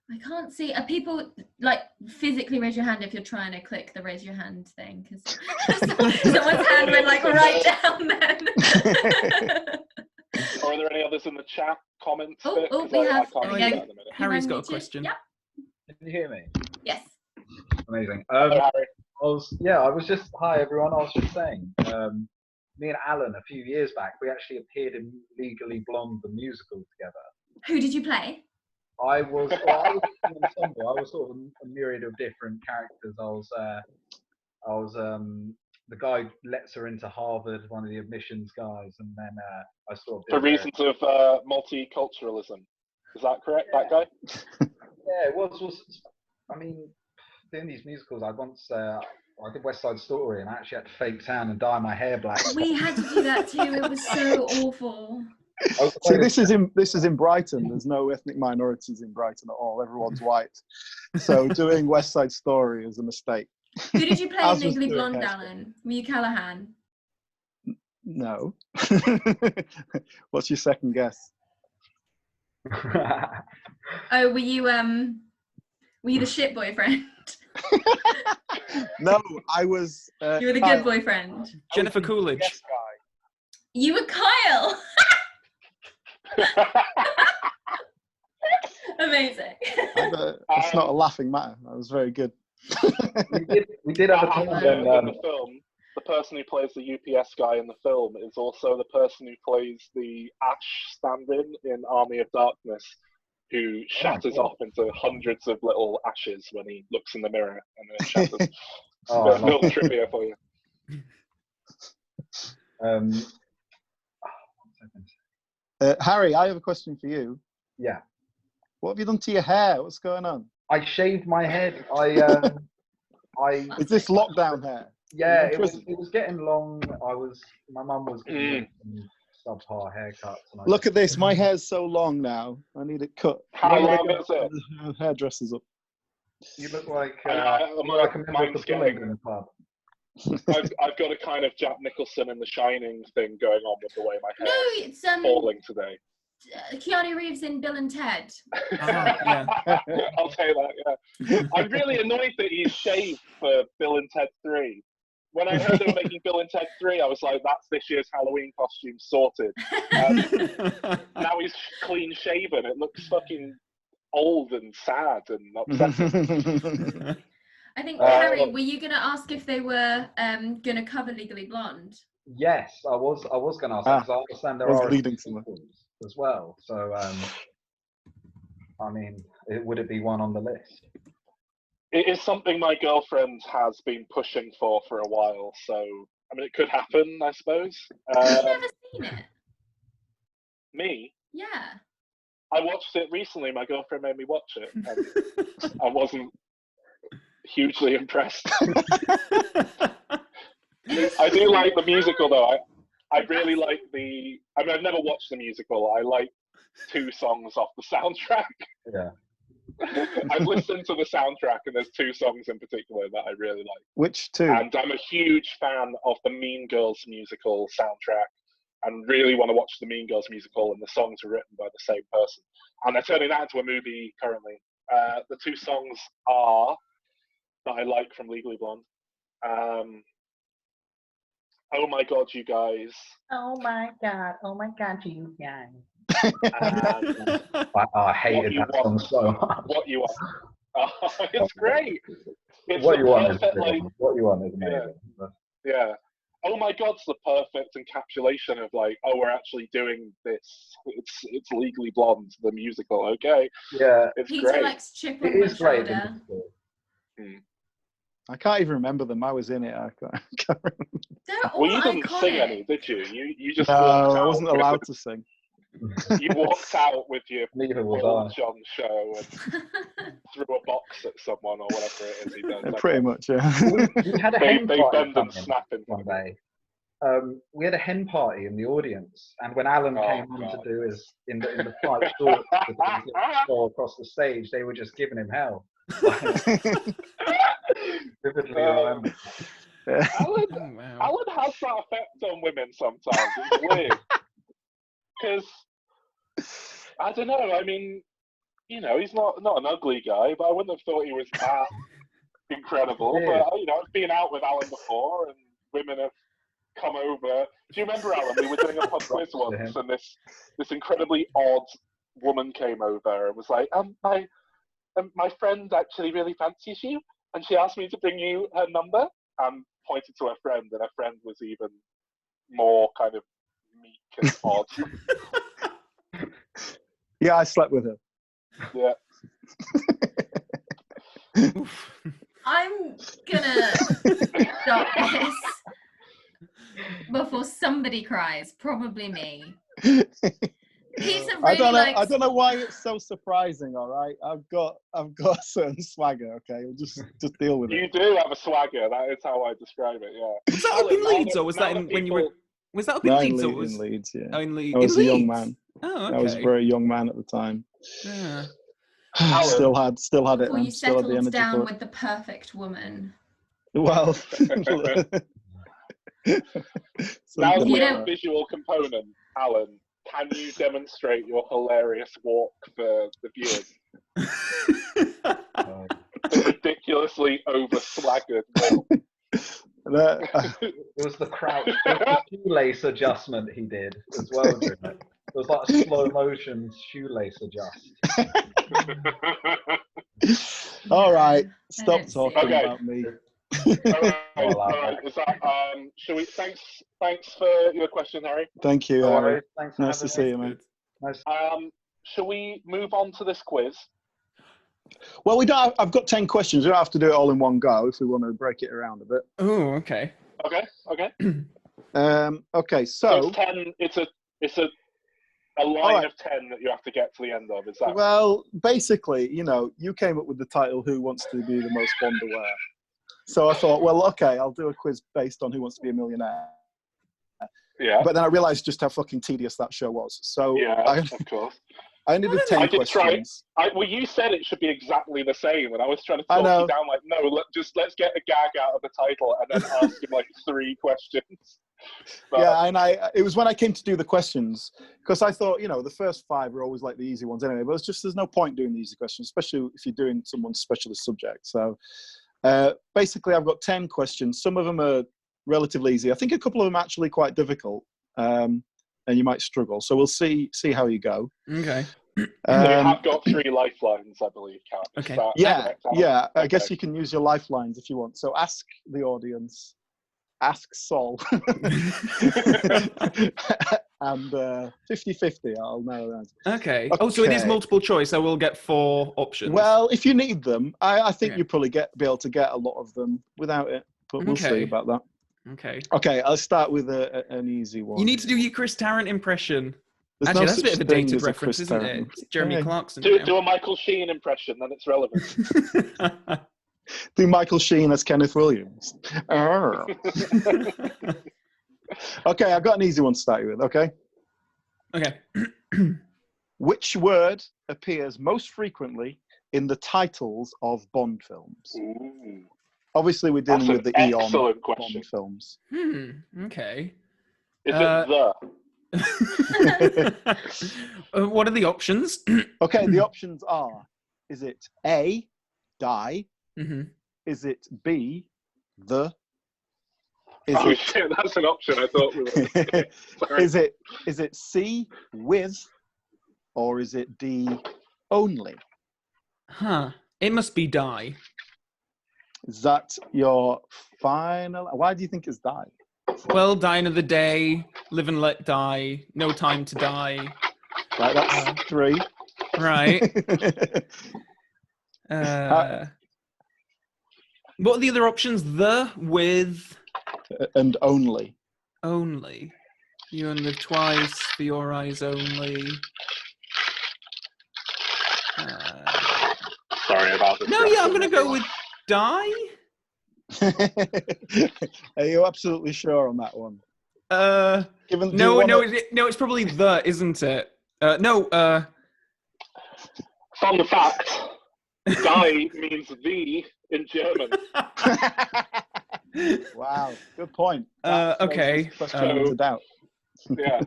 I can't see. Are people like physically raise your hand if you're trying to click the raise your hand thing? Because someone's hand went like right down then. Or are there any others in the chat comments? We have. Harry's got a question. Yep. Can you hear me? Yes. Amazing. Hello, Harry. I was just, hi everyone, I was just saying, me and Alan a few years back, we actually appeared in Legally Blonde, the musical together. Who did you play? I was an ensemble. I was sort of a myriad of different characters. I was the guy who lets her into Harvard, one of the admissions guys, and then I sort of for reasons of multiculturalism. Is that correct? Yeah. That guy? Yeah, it was. I mean, doing these musicals, I did West Side Story, and I actually had to fake tan and dye my hair black. We had to do that too. It was so awful. See, this is in Brighton. There's no ethnic minorities in Brighton at all. Everyone's white. So doing West Side Story is a mistake. Who did you play in Legally Blonde, Alan? Were you Callahan? No. What's your second guess? Oh, were you the shit boyfriend? No, I was. You were the good boyfriend. Jennifer Coolidge. Yes, guy. You were Kyle. Amazing. It's not a laughing matter. That was very good. we did have a time in the film. The person who plays the UPS guy in the film is also the person who plays the Ash stand-in in Army of Darkness, who shatters off into hundreds of little ashes when he looks in the mirror, and then it shatters. There's a little trivia for you. Harry, I have a question for you. Yeah. What have you done to your hair? What's going on? I shaved my head. Is this lockdown hair? Yeah, it was getting long. My mum was giving me some subpar haircuts. Look at this. My hair's so long now. I need it cut. How long is it? The hairdresser's up. You look like a member of the Bullingham Club. I've got a kind of Jack Nicholson in The Shining thing going on with the way my hair is falling today. Keanu Reeves in Bill and Ted. Yeah. I'll tell you that, yeah. I'm really annoyed that he's shaved for Bill and Ted 3. When I heard they were making Bill and Ted 3, I was like, that's this year's Halloween costume sorted. Now he's clean shaven. It looks fucking old and sad and upsetting. I think, Harry, were you going to ask if they were going to cover Legally Blonde? Yes, I was going to ask because I understand there are leading as well. So, I mean, would it be one on the list? It is something my girlfriend has been pushing for a while. So, I mean, it could happen, I suppose. Have you ever seen it? Me? Yeah. I watched it recently. My girlfriend made me watch it. And I wasn't hugely impressed. I do like the musical, though. I really like I've never watched the musical. I like 2 songs off the soundtrack. Yeah. I've listened to the soundtrack, and there's 2 songs in particular that I really like. Which 2? And I'm a huge fan of the Mean Girls musical soundtrack, and really want to watch the Mean Girls musical, and the songs are written by the same person. And they're turning that into a movie currently. The 2 songs that I like from Legally Blonde. Oh My God, You Guys. Oh my God, you guys. I hated that song so much. What You Want. Oh, it's great. It's What You Want is Yeah. amazing. Yeah. Oh My God's the perfect encapsulation of we're actually doing this. It's Legally Blonde, the musical. Okay. Yeah. It's Peter great. likes chip on my shoulder. I can't even remember them. I was in it. I can't remember. They're all Well, you didn't iconic. sing any, did you? You just. No, I wasn't allowed to sing. You walked out with your Neither was Will I. John show and threw a box at someone or whatever it is he does. Pretty much, yeah. We had a They hen party bend and come in snap in one front of day. We had a hen party in the audience, and when Alan Oh, came on to God. do his in the fight short go across the stage, they were just giving him hell. Vividly remember. Alan, Oh, wow. Alan has that effect on women sometimes. It's weird. Because, I don't know, I mean, you know, he's not an ugly guy, but I wouldn't have thought he was that incredible. Yeah. But, you know, I've been out with Alan before, and women have come over. Do you remember, Alan? We were doing a pub quiz once, and this incredibly odd woman came over and was like, my friend actually really fancies you, and she asked me to bring you her number, and pointed to her friend, and her friend was even more kind of meek and odd. Yeah, I slept with her. Yeah. I'm gonna stop this before somebody cries. Probably me. He's a really I don't know why it's so surprising. All right, I've got a certain swagger. Okay, we'll just deal with You it. do have a swagger. That is how I describe it. Yeah. Was that up in Leeds, or was that in, when you were? Was that up in No, Leeds, or in was? Leeds, yeah. Oh, in Leeds. I was in a young Leeds? man. Oh, okay. I was a very young man at the time. Yeah. still had it. Before you Still had the settled energy down for it. with the perfect woman. Well, Now that we You have know- a visual component, Alan, can you demonstrate your hilarious walk for the viewers? The ridiculously over-swaggered walk. It was the crouch, the shoelace adjustment he did as well during it. It was like a slow motion shoelace adjust. All right, stop don't see talking it. about me. all right. Is that, shall we? Thanks for your question, Harry. Thank you, No Harry. worries. Thanks for Nice to having see me. you, man. Nice. Shall we move on to this quiz? Well, we don't. I've got 10 questions. We don't have to do it all in one go if we want to break it around a bit. Oh, okay. Okay. Okay, So so it's 10. It's a line right. of 10 that you have to get to the end of. Is that? well, basically, you know, you came up with the title "Who Wants to Be the Most Bond Aware?" So I thought, well, okay, I'll do a quiz based on Who Wants to Be a Millionaire. Yeah. But then I realised just how fucking tedious that show was. So Yeah, of course. I ended with 10 I did try it. questions. Well, you said it should be exactly the same, and I was trying to I talk know. you down. Like, no, let's get a gag out of the title and then ask him like 3 questions. But, Yeah, and it was when I came to do the questions, because I thought, you know, the first 5 are always like the easy ones anyway, but it's just, there's no point doing the easy questions, especially if you're doing someone's specialist subject. So basically I've got 10 questions. Some of them are relatively easy. I think a couple of them are actually quite difficult, and you might struggle. So we'll see how you go. Okay. we have got 3 lifelines, I believe, Kat. Okay. Yeah. I Okay. guess you can use your lifelines if you want. So ask the audience, ask Sol, and 50-50. I'll know that. Okay. Oh, so it is multiple choice. I will get 4 options. Well, if you need them, I think Okay. you'll probably be able to get a lot of them without it. But we'll see Okay. about that. Okay. Okay, I'll start with an easy one. You need to do your Chris Tarrant impression. There's Actually, no that's a bit of a such thing dated as a reference, Chris isn't Tarrant it? impression. It's Jeremy Yeah. Clarkson. Do a Michael Sheen impression, then it's relevant. Do Michael Sheen as Kenneth Williams. Arr. Okay, I've got an easy one to start you with, okay? Okay. Which word appears most frequently in the titles of Bond films? Ooh. Obviously, we're dealing That's with an the Eon excellent question. Bond films. Okay. Is it the? What are the options? Okay, the options are, is it A, die? Mm-hmm. Is it B, the? Is Oh it, shit, that's an option. I thought we were. Sorry. is it C, with? Or is it D, only? Huh. It must be die. Is that your final? Why do you think it's die? Well, die another day, live and let die, no time to die. Right, that's 3. Right. What are the other options? The, with, and only. only. You only live twice, for your eyes only. Sorry about this. No, yeah, I'm gonna go with die. Are you absolutely sure on that one? No, do you wanna- no, it's probably the, isn't it? No. Fun fact: die means the in German. Wow, good point. Okay. Question into doubt. Yeah.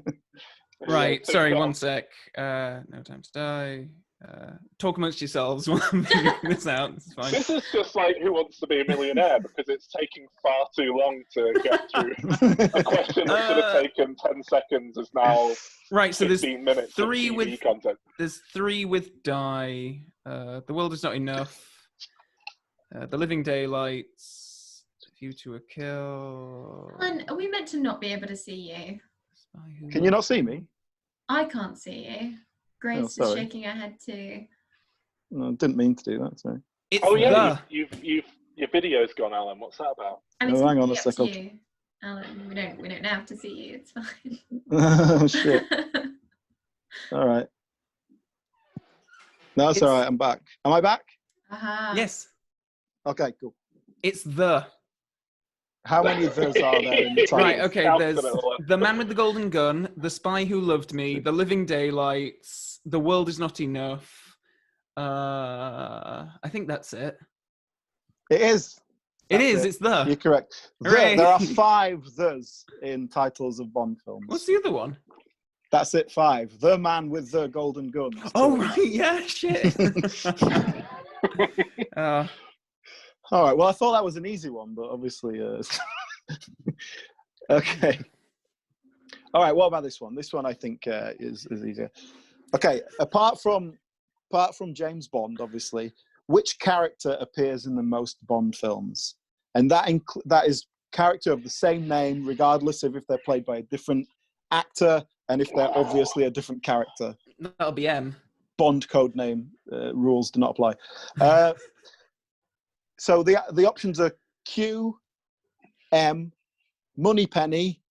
Right. Yeah, Sorry. so- One sec. No time to die. Talk amongst yourselves while I'm figuring this out. It's fine. This is just like Who Wants to Be a Millionaire because it's taking far too long to get through. A question that should have taken 10 seconds is now Right. So there's 15 minutes of three TV with content. there's three with die. The world is not enough. The living daylights. View to a kill. Alan, are we meant to not be able to see you? Can you not see me? I can't see you. Grace is sorry. shaking her head too. No, didn't mean to do that. Sorry. It's Oh yeah, the. you've your video's gone, Alan. What's that about? And it's Oh, hang on a completely up to second. you, Alan. We don't have to see you. It's fine. Oh shit! All right. No, it's all right. I'm back. Am I back? Aha. Yes. Okay, cool. It's the. How many of those are there in the title? Right, okay, Count there's them all. The Man with the Golden Gun, The Spy Who Loved Me, The Living Daylights, The World Is Not Enough. I think that's it. It is. It That's is, it's the. You're correct. Hooray. There are 5 the's in titles of Bond films. What's the other one? That's it, 5. The Man with the Golden Gun. Oh, right, yeah, shit. All right, well, I thought that was an easy one, but obviously... Okay. All right, what about this one? This one, I think, is easier. Okay, apart from James Bond, obviously, which character appears in the most Bond films? And that is character of the same name, regardless of if they're played by a different actor and if they're obviously a different character. That'll be M. Bond code name rules do not apply. So the options are Q, M, Moneypenny,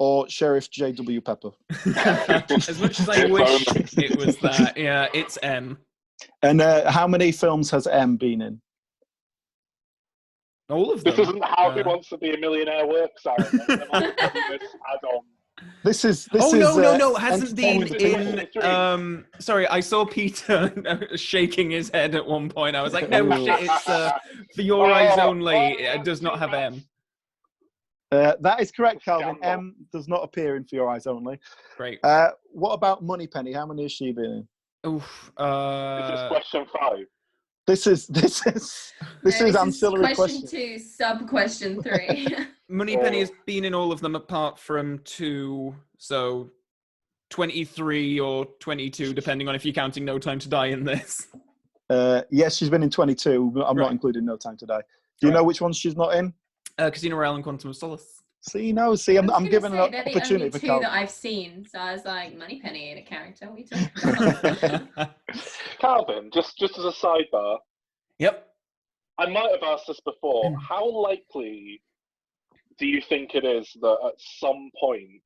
or Sheriff J.W. Pepper. As much as I wish it was that, yeah, it's M. And how many films has M been in? All of them. This isn't how Who Wants to Be a Millionaire works, Aaron. This add-on. This is. No, hasn't been entertainment. in. Sorry, I saw Peter shaking his head at one point. I was like, no shit, it's For Your Eyes Only. It does not have M. That is correct, Calvin. M does not appear in For Your Eyes Only. Great. What about Moneypenny? How many has she been in? Oof. This is question 5. This is ancillary question question. 2, sub question 3. Moneypenny has been in all of them apart from 2, so 23 or 22, depending on if you're counting No Time to Die in this. Yes, she's been in 22. But I'm not including No Time to Die. Do you know which ones she's not in? Casino Royale and Quantum of Solace. I'm giving an opportunity for two Calvin. that I've seen, so I was like, Moneypenny in a character. What are you talking about? Calvin, just as a sidebar, Yep. I might have asked this before. How likely do you think it is that at some point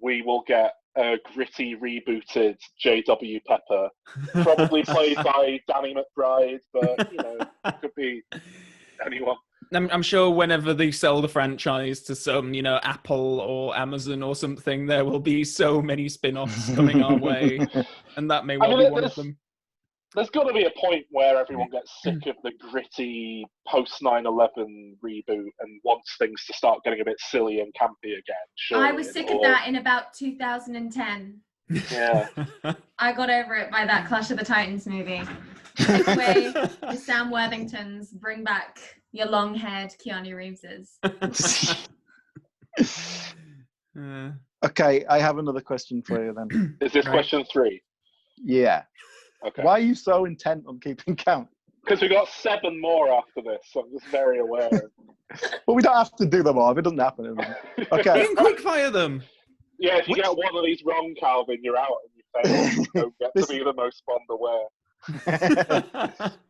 we will get a gritty rebooted J.W. Pepper, probably played by Danny McBride, but it could be anyone. I'm sure whenever they sell the franchise to some, Apple or Amazon or something, there will be so many spin-offs coming our way, and that may well be one of them. There's got to be a point where everyone gets sick of the gritty post 9/11 reboot and wants things to start getting a bit silly and campy again. I was sick of that in about 2010. Yeah. I got over it by that Clash of the Titans movie. Take away the Sam Worthingtons, bring back your long-haired Keanu Reeveses. Okay, I have another question for you then. Is this question 3? Yeah. Okay. Why are you so intent on keeping count? Because we got 7 more after this, so I'm just very aware. Well, we don't have to do them all. If it doesn't happen. Okay. You can quick fire them. Yeah, if you get one of these wrong, Calvin, you're out and you fail. You don't get to be the most Bond aware.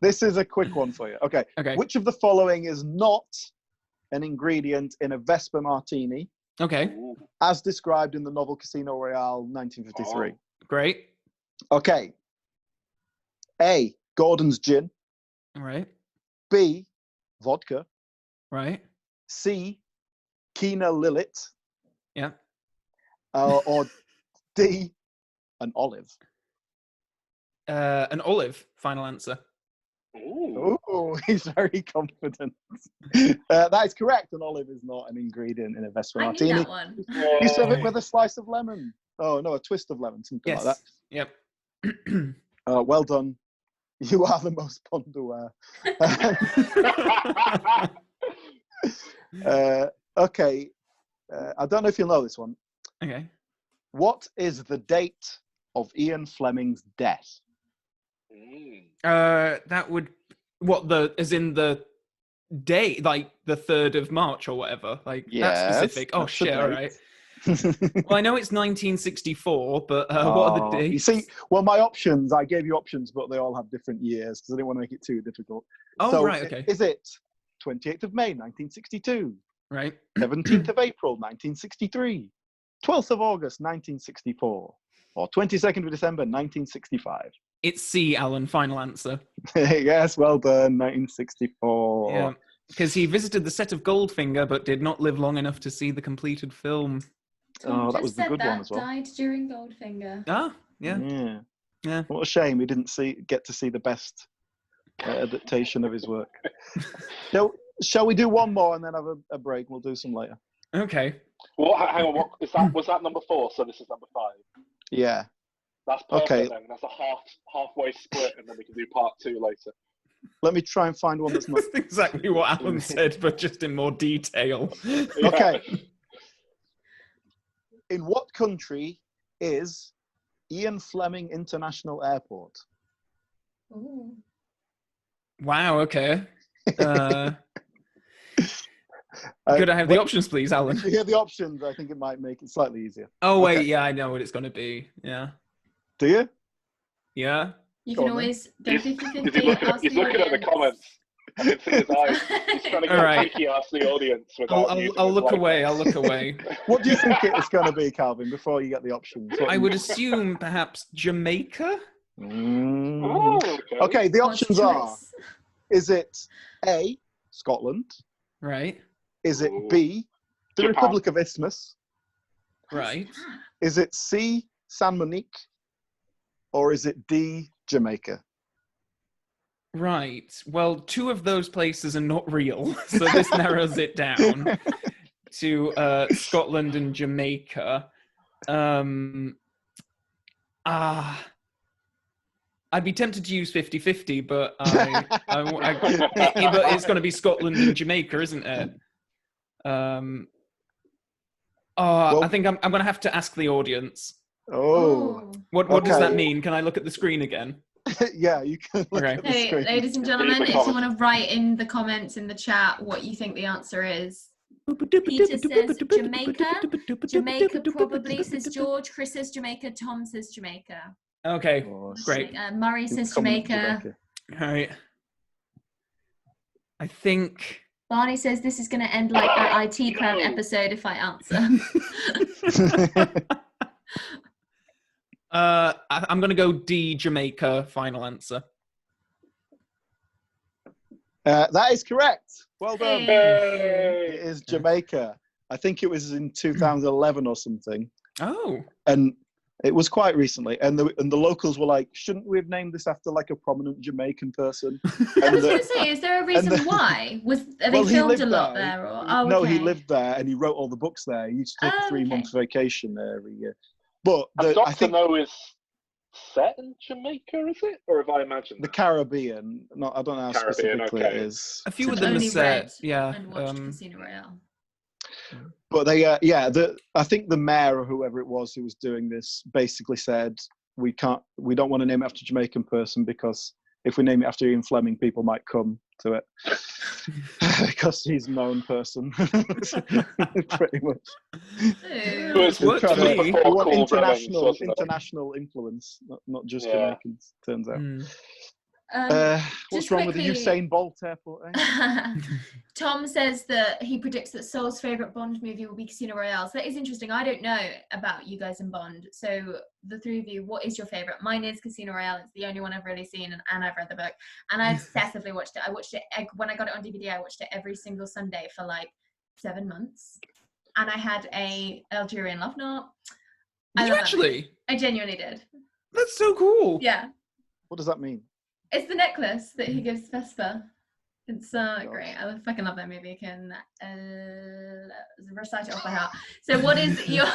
This is a quick one for you. Okay. Okay. Which of the following is not an ingredient in a Vespa martini? Okay. Ooh. as described in the novel Casino Royale, 1953. Great. Okay. A, Gordon's gin. All right. B, vodka. Right. C, Kina Lillet. Yeah. Or D, an olive. An olive. Final answer. Ooh. Oh, he's very confident. That is correct. An olive is not an ingredient in a Vespa I knew martini. that one. You serve it with a slice of lemon. Oh, no, a twist of lemon, something like that. Yep. Well done. You are the most pond-aware. Okay. I don't know if you'll know this one. Okay. What is the date of Ian Fleming's death? That would as in the day, like the 3rd of March or whatever. Like Yes, that's specific. Oh that's the shit! All date. right. Well, I know it's 1964, but what are the dates? You see, well, my options, I gave you options, but they all have different years because I didn't want to make it too difficult. Oh, so right, okay. Is it 28th of May, 1962? Right. 17th of April, 1963? 12th of August, 1964? Or 22nd of December, 1965? It's C, Alan. Final answer. Yes, well done, 1964. Yeah, because he visited the set of Goldfinger, but did not live long enough to see the completed film. Tom that was the just good said one as well. Died during Goldfinger. Ah, yeah. Yeah. What a shame we didn't get to see the best adaptation of his work. Shall we do one more and then have a break? We'll do some later. Okay. Well, hang on. What is that? Was that number 4? So this is number 5. Yeah. That's perfect. Okay. Then that's a halfway split, and then we can do part 2 later. Let me try and find one that's not. That's exactly what Alan said, but just in more detail. Okay. In what country is Ian Fleming International Airport? Ooh. Wow. Okay. Could I have the options, please, Alan? If you hear the options, I think it might make it slightly easier. Oh wait, Okay. yeah, I know what it's going to be. Yeah. Do you? Yeah. You Go can on, then. always go 50-50. He's looking at the comments. I can see his eyes. He's trying to get All a right. cheeky ask the audience without I'll look away. I'll look away. What do you think it's going to be, Calvin, before you get the options? I would assume perhaps Jamaica. Oh, Okay, the God's options are, choice. is it A, Scotland? Right. Is it B, the Japan. Republic of Isthmus? Right. Is it C, San Monique? Or is it D, Jamaica? Right. Well, 2 of those places are not real, so this narrows it down to Scotland and Jamaica. I'd be tempted to use 50-50, but but it's going to be Scotland and Jamaica, isn't it? I think I'm going to have to ask the audience. Oh. What does Okay. that mean? Can I look at the screen again? Yeah, you can look Okay. at the Hey, screen. ladies and gentlemen, if you want to write in the comments in the chat what you think the answer is. Peter says Jamaica. Jamaica probably, says George. Chris says Jamaica. Tom says Jamaica. Okay, Oh, great. Murray says Coming to Jamaica. All right. I think... Barney says this is going to end like that IT crowd episode if I answer. I'm going to go D, Jamaica, final answer. That is correct. Well done. Hey. It is Jamaica. I think it was in 2011 or something. Oh. And it was quite recently. And the locals were like, shouldn't we have named this after like a prominent Jamaican person? I was going to say, is there a reason why? They he filmed lived a lot there. there? Or? Oh, No, okay. he lived there and he wrote all the books there. He used to take a 3-month vacation there every year. But And I Dr. think No is set in Jamaica, is it? Or have I imagined the that? Caribbean, no, I don't know how Caribbean, specifically okay. it is. A few So of them are only set, read yeah. And watched Casino Royale. But they, I think the mayor or whoever it was who was doing this basically said, we don't want to name it after a Jamaican person because if we name it after Ian Fleming, people might come to it. Because he's a known person. Pretty much. But it's Worked for me. We before want Cool Runnings, wasn't it? international influence, not just Yeah. Jamaicans, turns out. What's wrong with the Usain Bolt airport? Tom says that he predicts that Sol's favourite Bond movie will be Casino Royale. So that is interesting. I don't know about you guys in Bond. So the three of you, what is your favourite? Mine is Casino Royale. It's the only one I've really seen, and I've read the book. And I obsessively watched it. I watched it when I got it on DVD. I watched it every single Sunday for like 7 months. And I had a Algerian love knot. Did you actually? I genuinely did. That's so cool. Yeah. What does that mean? It's the necklace that he gives Vesper. It's great. I fucking love that movie. I can recite it off by heart. So what is your...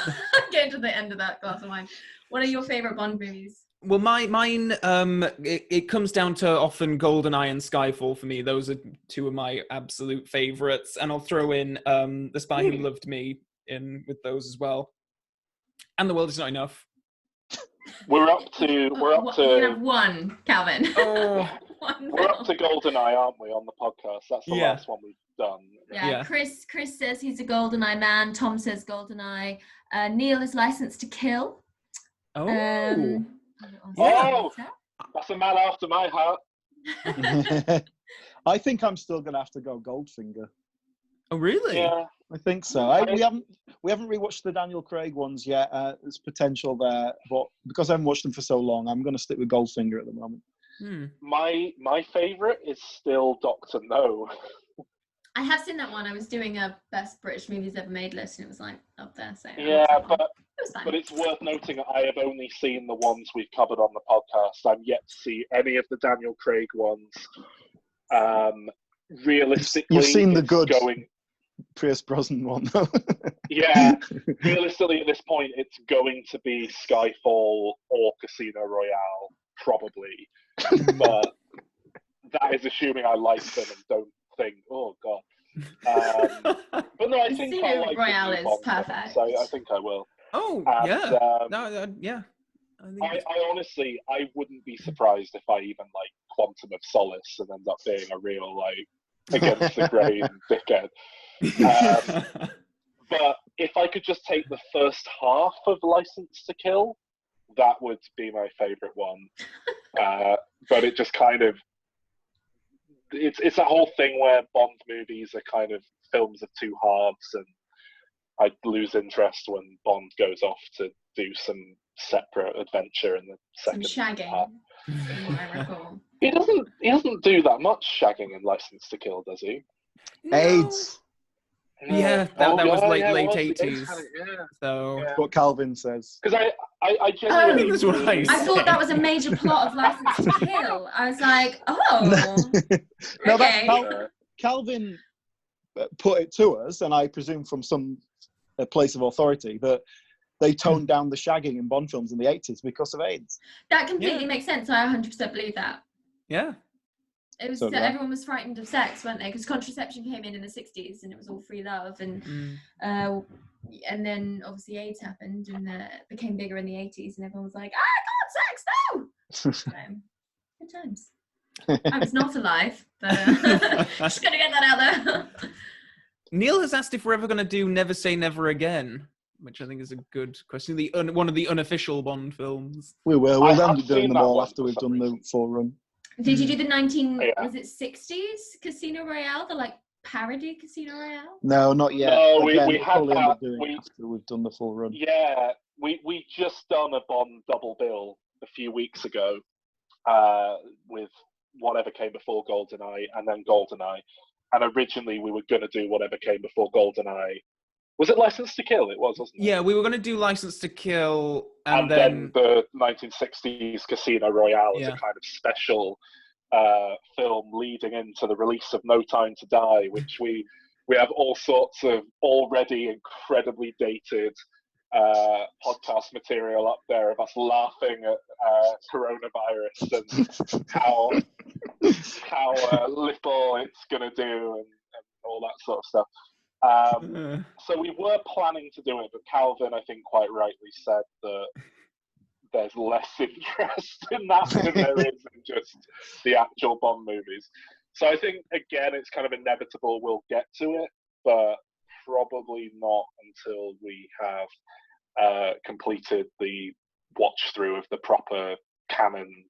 Getting to the end of that glass of wine. What are your favourite Bond movies? Well, mine, it comes down to often GoldenEye and Skyfall for me. Those are two of my absolute favourites. And I'll throw in The Spy Who Loved Me in with those as well. And The World Is Not Enough. We're up to. You have one, Calvin. Oh, we're up to GoldenEye, aren't we, on the podcast? That's the last one we've done. Yeah. Chris says he's a GoldenEye man. Tom says GoldenEye. Neil is Licensed to Kill. Oh. That's a man after my heart. I think I'm still gonna have to go Goldfinger. Oh, really? Yeah, I think so. We haven't rewatched the Daniel Craig ones yet. There's potential there, but because I haven't watched them for so long, I'm going to stick with Goldfinger at the moment. My favourite is still Dr. No. I have seen that one. I was doing a best British movies ever made list, and it was like up there. So but it's worth noting that I have only seen the ones we've covered on the podcast. I'm yet to see any of the Daniel Craig ones. Realistically, you've seen the good going. Pierce Brosnan one, though. Yeah, realistically at this point, it's going to be Skyfall or Casino Royale, probably. But that is assuming I like them and don't think, oh god. But no, I think I like Royale is perfect. So I think I will. Oh, and, yeah. Yeah. I honestly, I wouldn't be surprised if I even like Quantum of Solace and end up being a real like against the grain dickhead. But if I could just take the first half of License to Kill, that would be my favourite one. But it just kind of it's a whole thing where Bond movies are kind of films of two halves, and I lose interest when Bond goes off to do some separate adventure in the second half. I recall. He doesn't do that much shagging in License to Kill, does he? No. AIDS. Yeah, that was late it was. 80s. So That's what Calvin says. Because I genuinely that's what I I thought that was a major plot of License to Kill. I was like, oh. No, okay. that's Calvin put it to us, and I presume from some place of authority, that they toned down the shagging in Bond films in the 80s because of AIDS. That completely makes sense. I 100% believe that. Yeah. It was everyone was frightened of sex, weren't they? Because contraception came in the 60s, and it was all free love, and then obviously AIDS happened, and it became bigger in the 80s, and everyone was like, "Ah, God, sex, no!" Good times. I was not alive, but just gonna get that out there. Neil has asked if we're ever going to do Never Say Never Again, which I think is a good question. One of the unofficial Bond films. We will. We'll end up doing them all after we've done the full run. Did you do the 60s Casino Royale, the like parody Casino Royale? No, not yet. No, we had that. After we've done the full run. Yeah, we just done a Bond double bill a few weeks ago with Whatever Came Before GoldenEye and then GoldenEye. And originally we were going to do Whatever Came Before GoldenEye. Was it License to Kill? It was, wasn't it? Yeah, we were going to do License to Kill, and then the 1960s Casino Royale as a kind of special film leading into the release of No Time to Die, which we have all sorts of already incredibly dated podcast material up there of us laughing at coronavirus and how little it's going to do and all that sort of stuff. So we were planning to do it, but Calvin, I think, quite rightly said that there's less interest in that than there is in just the actual Bond movies. So I think, again, it's kind of inevitable we'll get to it, but probably not until we have completed the watch through of the proper canon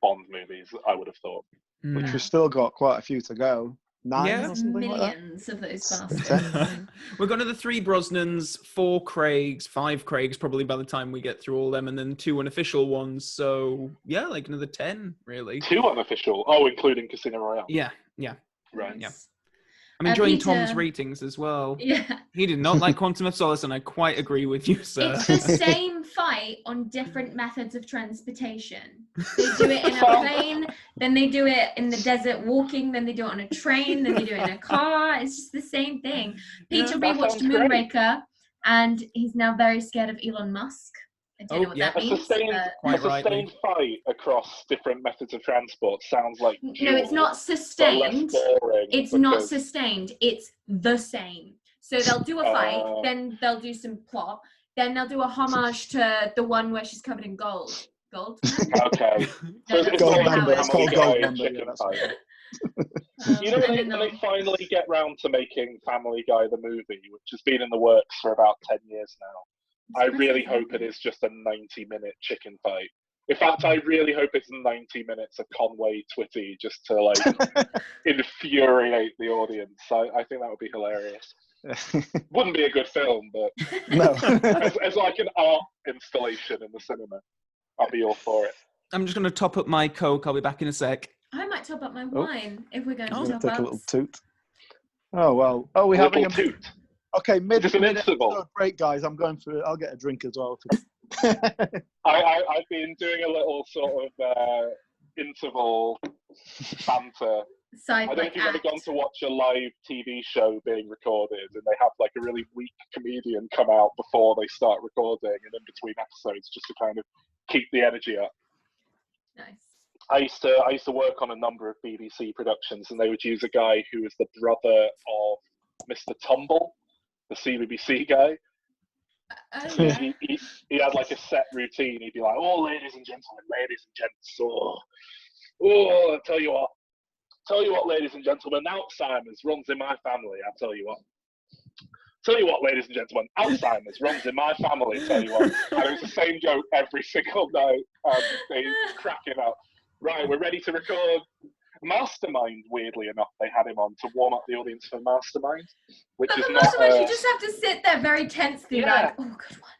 Bond movies, I would have thought. Which we've still got quite a few to go. 9 Yeah. or something like that. Millions of those bastards. We've got another 3 Brosnans, 4 Craigs, 5 Craigs probably by the time we get through all them, and then 2 unofficial ones. So yeah, like another 10 really. 2 unofficial. Oh, including Casino Royale. Yeah. Right. Yeah. I'm enjoying Peter, Tom's ratings as well. Yeah. He did not like Quantum of Solace, and I quite agree with you, sir. It's the same fight on different methods of transportation. They do it in a plane, then they do it in the desert walking, then they do it on a train, then they do it in a car. It's just the same thing. Peter rewatched Moonraker, and he's now very scared of Elon Musk. I don't know what that means. Quite a sustained fight across different methods of transport sounds like no, it's not sustained. It's not sustained. It's the same. So they'll do a fight, then they'll do some plot, then they'll do a homage to the one where she's covered in gold. Gold? Okay. No, So Gold member. It's called Gold Member. member. Yeah, that's right. You know when they finally get round to making Family Guy the movie, which has been in the works for about 10 years now, I really hope it is just a 90-minute chicken fight. In fact, I really hope it's 90 minutes of Conway Twitty just to like infuriate the audience. I think that would be hilarious. Wouldn't be a good film, but No. as like an art installation in the cinema, I'll be all for it. I'm just going to top up my Coke. I'll be back in a sec. I might top up my wine if we're going to I'm top gonna take ups. a little toot. Oh well. Oh, we're having a toot. Okay, mid interval break, guys. I'm going for. I'll get a drink as well. I've been doing a little sort of interval banter. I don't know if you've ever gone to watch a live TV show being recorded, and they have like a really weak comedian come out before they start recording, and in between episodes, just to kind of keep the energy up. Nice. I used to work on a number of BBC productions, and they would use a guy who was the brother of Mr. Tumble, the CBBC guy. Oh, yeah. He had like a set routine. He'd be like, "Oh, ladies and gentlemen, ladies and gents, oh, I tell you what, ladies and gentlemen, Alzheimer's runs in my family. I tell you what, ladies and gentlemen, Alzheimer's runs in my family. Tell you what." And it was the same joke every single night. They cracking up. Right, we're ready to record Mastermind. Weirdly enough, they had him on to warm up the audience for Mastermind, which But is for not. Mastermind, you just have to sit there very tensely, like, oh, good one.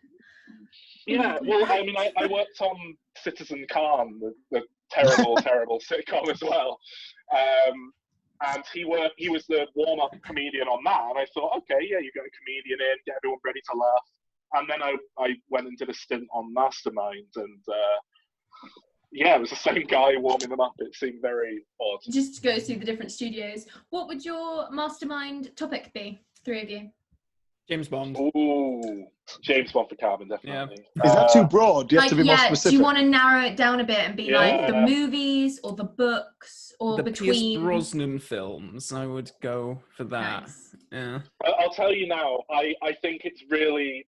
Yeah, well, I mean, I worked on Citizen Khan, the terrible sitcom as well, and he was the warm-up comedian on that, and I thought, okay, yeah, you got a comedian in, get everyone ready to laugh, and then I went and did a stint on Mastermind, and yeah, it was the same guy warming them up. It seemed very odd. Just go through the different studios. What would your Mastermind topic be, 3 of you? James Bond. Ooh, James Bond for Carbon, definitely. Is that too broad? Do you have to be more specific? Do you want to narrow it down a bit and be like the movies or the books or the between? Pierce Brosnan films, I would go for that. Nice. Yeah. I'll tell you now, I think it's really,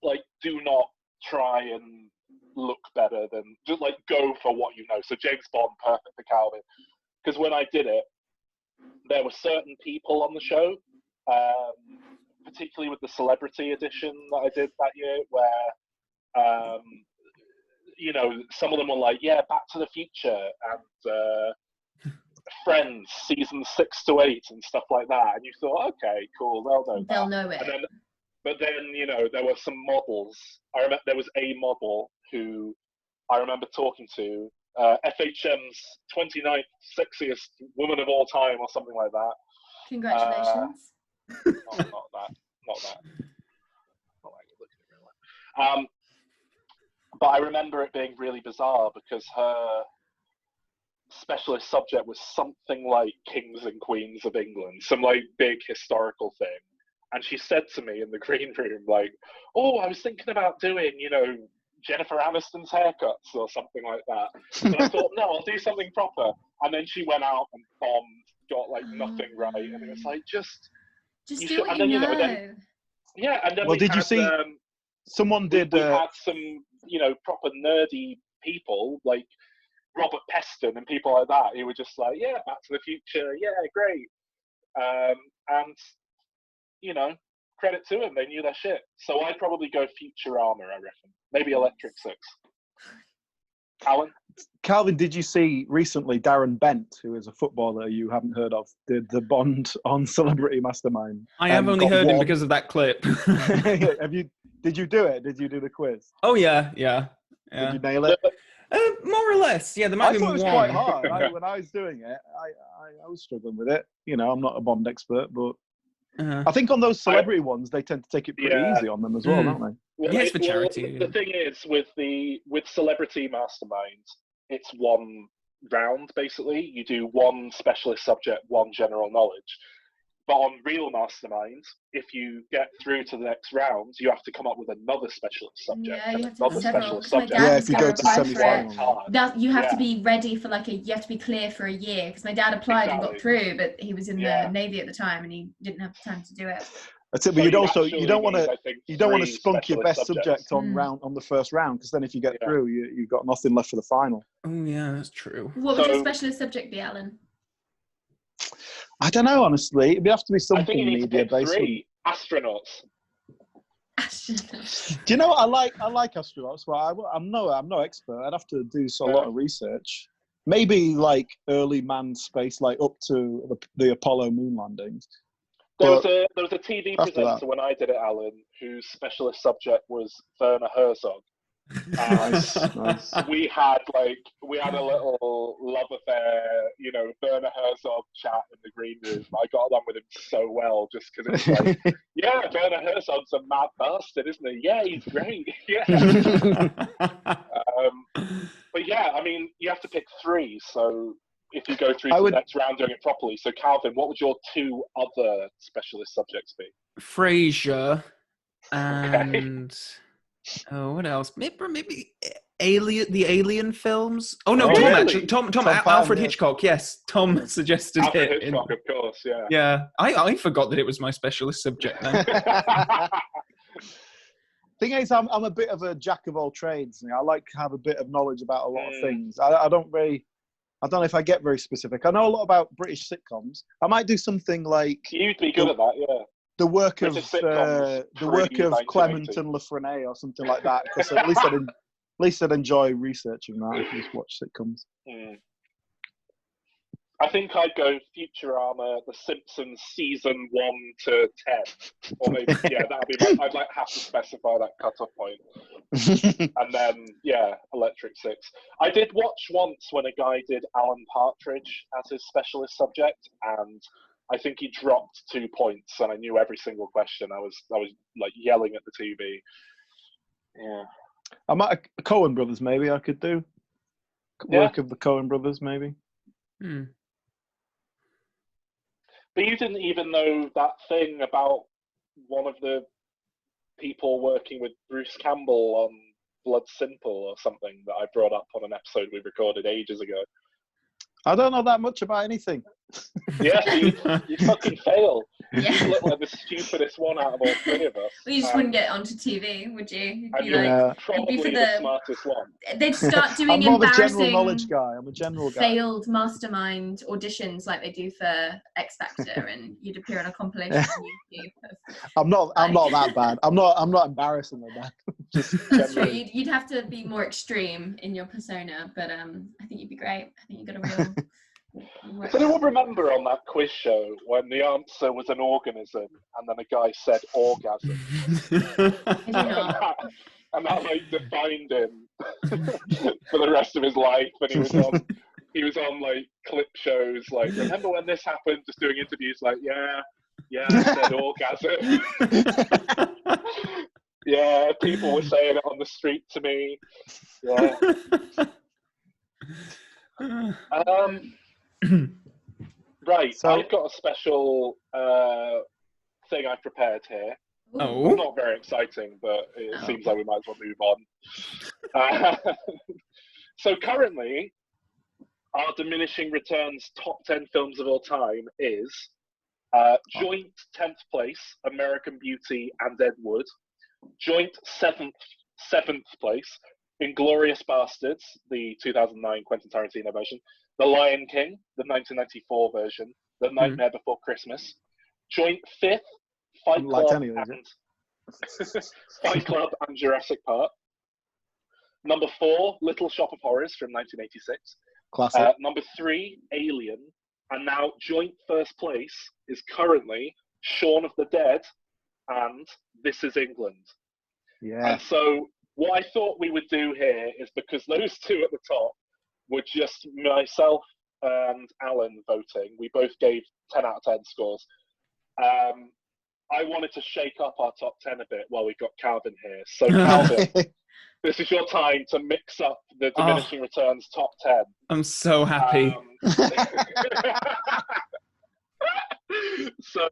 like, do not try and look better than, just like go for what you know. So James Bond, perfect for Calvin. Because when I did it, there were certain people on the show, particularly with the celebrity edition that I did that year, where, you know, some of them were like, yeah, Back to the Future and Friends, season 6 to 8 and stuff like that. And you thought, okay, cool, they'll know it. But then, you know, there were some models. I remember there was a model who I remember talking to, FHM's 29th sexiest woman of all time or something like that. Congratulations. Not that. Not that good looking in real life. But I remember it being really bizarre because her specialist subject was something like Kings and Queens of England, some like big historical thing. And she said to me in the green room, like, "Oh, I was thinking about doing, you know, Jennifer Aniston's haircuts or something like that." And I thought, no, I'll do something proper. And then she went out and bombed, got like nothing right. And it was like, just do what you know. Yeah, and then well, did you see? Someone did. We had some, you know, proper nerdy people like Robert Peston and people like that who were just like, yeah, Back to the Future, yeah, great. And you know, credit to them, they knew their shit. So I'd probably go Futurama, I reckon. Maybe Electric Six. Alan? Calvin, did you see recently Darren Bent, who is a footballer you haven't heard of, did the Bond on Celebrity Mastermind? I have only heard him because of that clip. Did you do it? Did you do the quiz? Oh yeah. Did you nail it? More or less. Yeah, there might I be thought it was one. quite hard. When I was doing it, I was struggling with it. You know, I'm not a Bond expert, but I think on those celebrity ones, they tend to take it pretty easy on them as well, don't they? Well, yeah, it's for charity. The thing is, with Celebrity Mastermind, it's one round basically. You do one specialist subject, one general knowledge. But on real Mastermind, if you get through to the next round, you have to come up with another specialist subject. Yeah, you have to another do several. specialist subject. Yeah, if you go to semi-final. You have to be ready for you have to be clear for a year, because my dad applied and got through, but he was in the Navy at the time and he didn't have the time to do it. That's it, but you don't want to spunk your best subject on the first round, because then if you get through, you've got nothing left for the final. Oh yeah, that's true. What would your specialist subject be, Alan? I don't know, honestly. It'd have to be something media based. Astronauts. Do you know what I like? I like astronauts, but I'm no expert. I'd have to do a lot of research. Maybe like early manned space, like up to the Apollo moon landings. There was a TV presenter when I did it, Alan, whose specialist subject was Werner Herzog. Nice. We had a little love affair, Werner Herzog chat in the green room. I got along with him so well, just because it's like, Werner Herzog's a mad bastard, isn't he? Yeah, he's great. Yeah. But yeah, I mean, you have to pick three. So if you go through to the next round doing it properly. So Calvin, what would your two other specialist subjects be? Frasier and. Oh, what else? Maybe the Alien films. Oh no, Tom actually. Tom Alfred Hitchcock. Yes, Tom suggested Alfred it. Hitchcock, of course. Yeah. Yeah, I forgot that it was my specialist subject then. Thing is, I'm a bit of a jack of all trades. I like to have a bit of knowledge about a lot of things. I don't know if I get very specific. I know a lot about British sitcoms. I might do something like. You'd be good at that, yeah. The work of Clement and Lafreniere or something like that, because at least I'd enjoy researching that if you just watch sitcoms. I think I'd go Futurama, The Simpsons season 1 to 10, or maybe that'd be. I'd have to specify that cutoff point, and then Electric Six. I did watch once when a guy did Alan Partridge as his specialist subject, and I think he dropped 2 points, and I knew every single question. I was like yelling at the TV. Yeah. I might Coen Brothers. Maybe I could do work of the Coen Brothers. Maybe. But you didn't even know that thing about one of the people working with Bruce Campbell on Blood Simple or something that I brought up on an episode we recorded ages ago. I don't know that much about anything. Yeah, so you fucking fail. You look like the stupidest one out of all three of us. Well, you just wouldn't get onto TV, would you? Probably the smartest one. They'd start doing I'm more embarrassing of a general knowledge guy. I'm a general guy. Failed Mastermind auditions like they do for X Factor, and you'd appear on a compilation on YouTube. I'm not that bad. I'm not embarrassing like that. That's true. You'd have to be more extreme in your persona, but I think you'd be great. I think you got a real. Does anyone remember on that quiz show when the answer was an organism and then a guy said orgasm? and that like defined him for the rest of his life. And he was on like clip shows like, remember when this happened? Just doing interviews like, I said orgasm. Yeah, people were saying it on the street to me. Yeah. Right, so I've got a special thing I've prepared here. Oh. It's not very exciting, but it seems like we might as well move on. So currently, our Diminishing Returns top 10 films of all time is joint 10th place, American Beauty and Ed Wood. Joint 7th place, Inglourious Bastards, the 2009 Quentin Tarantino version. The Lion King, the 1994 version. The Nightmare Before Christmas. Joint 5th, Fight Club and Jurassic Park. Number 4, Little Shop of Horrors from 1986. Classic. Number 3, Alien. And now joint first place is currently Shaun of the Dead and This Is England. Yeah. And so what I thought we would do here is, because those two at the top were just myself and Alan voting, we both gave 10 out of 10 scores. I wanted to shake up our top 10 a bit while we got Calvin here. So Calvin, this is your time to mix up the Diminishing Returns top 10. I'm so happy. So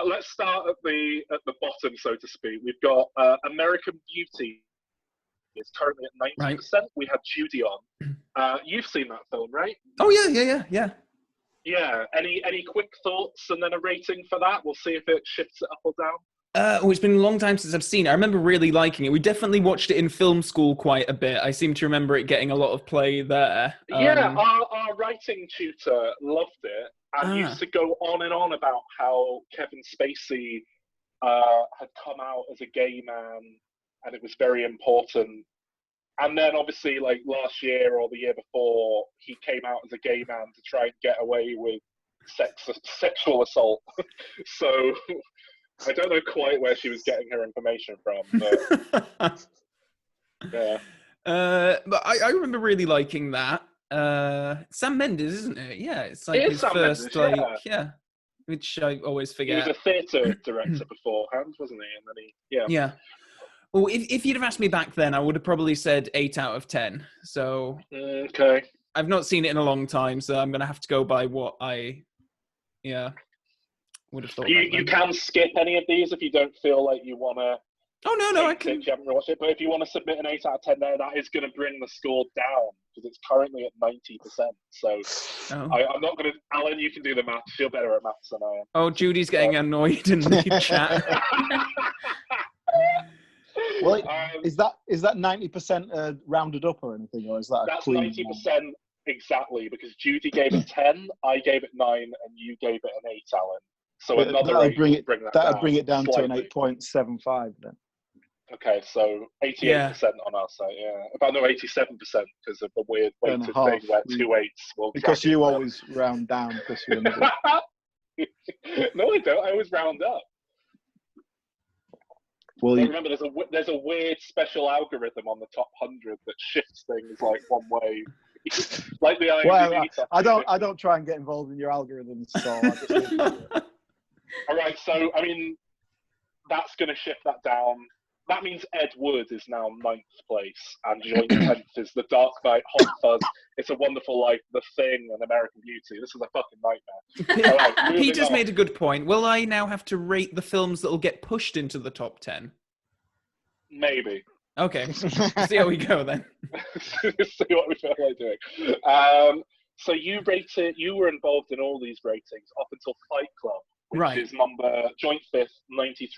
let's start at the bottom, so to speak. We've got American Beauty. It's currently at 90%. Right. We had Judy on. You've seen that film, right? Oh yeah. Yeah. Any quick thoughts and then a rating for that? We'll see if it shifts it up or down. It's been a long time since I've seen it. I remember really liking it. We definitely watched it in film school quite a bit. I seem to remember it getting a lot of play there. Yeah, our writing tutor loved it and used to go on and on about how Kevin Spacey had come out as a gay man and it was very important. And then obviously, like last year or the year before, he came out as a gay man to try and get away with sexual assault. So I don't know quite where she was getting her information from, but yeah. But I remember really liking that. Sam Mendes, isn't it? Yeah, it's like his first, Mendes, yeah, which I always forget. He was a theatre director beforehand, wasn't he? And then yeah. Well, if you'd have asked me back then, I would have probably said 8 out of 10. So okay, I've not seen it in a long time, so I'm gonna have to go by what I, would have thought. You can skip any of these if you don't feel like you want to. Oh no, I can. You haven't watched it, but if you want to submit an 8 out of 10 there, that is going to bring the score down because it's currently at 90%. So I'm not going to. Alan, you can do the maths. You're better at maths than I am. Oh, Judy's getting annoyed in the chat. Well, is that 90% rounded up or anything, or is that that's 90% exactly? Because Judy gave it 10, I gave it 9, and you gave it an 8, Alan. So another 8 will bring that down. Bring it down slightly. To an 8.75 then. Okay, so 88% on our site, yeah. About 87% because of the weird weighted thing where 2 8s will. Because you always round down because you're in the No, I don't. I always round up. Well, remember, there's a weird special algorithm on the top 100 that shifts things like one way, like the IMDb. Well, I don't try and get involved in your algorithms. So I just all right, so I mean, that's going to shift that down. That means Ed Wood is now 9th place, and joint 10th is The Dark Knight, Hot Fuzz, It's a Wonderful Life, The Thing, and American Beauty. This is a fucking nightmare. All right, he just made a good point. Will I now have to rate the films that will get pushed into the top 10? Maybe. Okay, see how we go then. See what we feel like doing. So you were involved in all these ratings up until Fight Club, which is joint 5th, 93%.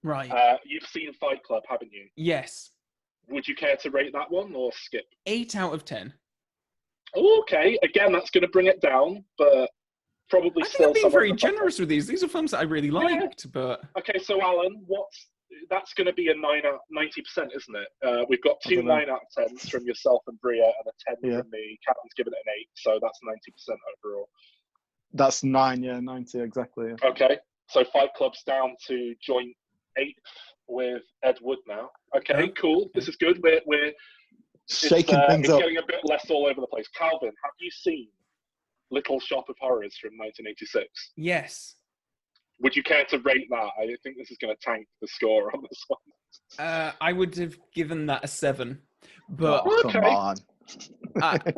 Right. You've seen Fight Club, haven't you? Yes. Would you care to rate that one or skip? 8 out of 10. Okay. Again, that's going to bring it down, but probably still. I'm being very generous with these. These are films that I really liked, but. Okay, so Alan, that's going to be a 90%, isn't it? We've got 2 9 out of 10s from yourself and Bria, and a 10 from me. Captain's given it an 8, so that's 90% overall. That's 9, 90 exactly. Yeah. Okay, so Fight Club's down to joint 8th with Ed Wood now. Okay, cool. This is good. We're shaking things up. It's getting a bit less all over the place. Calvin, have you seen Little Shop of Horrors from 1986? Yes. Would you care to rate that? I think this is going to tank the score on this one. I would have given that a 7. But come on.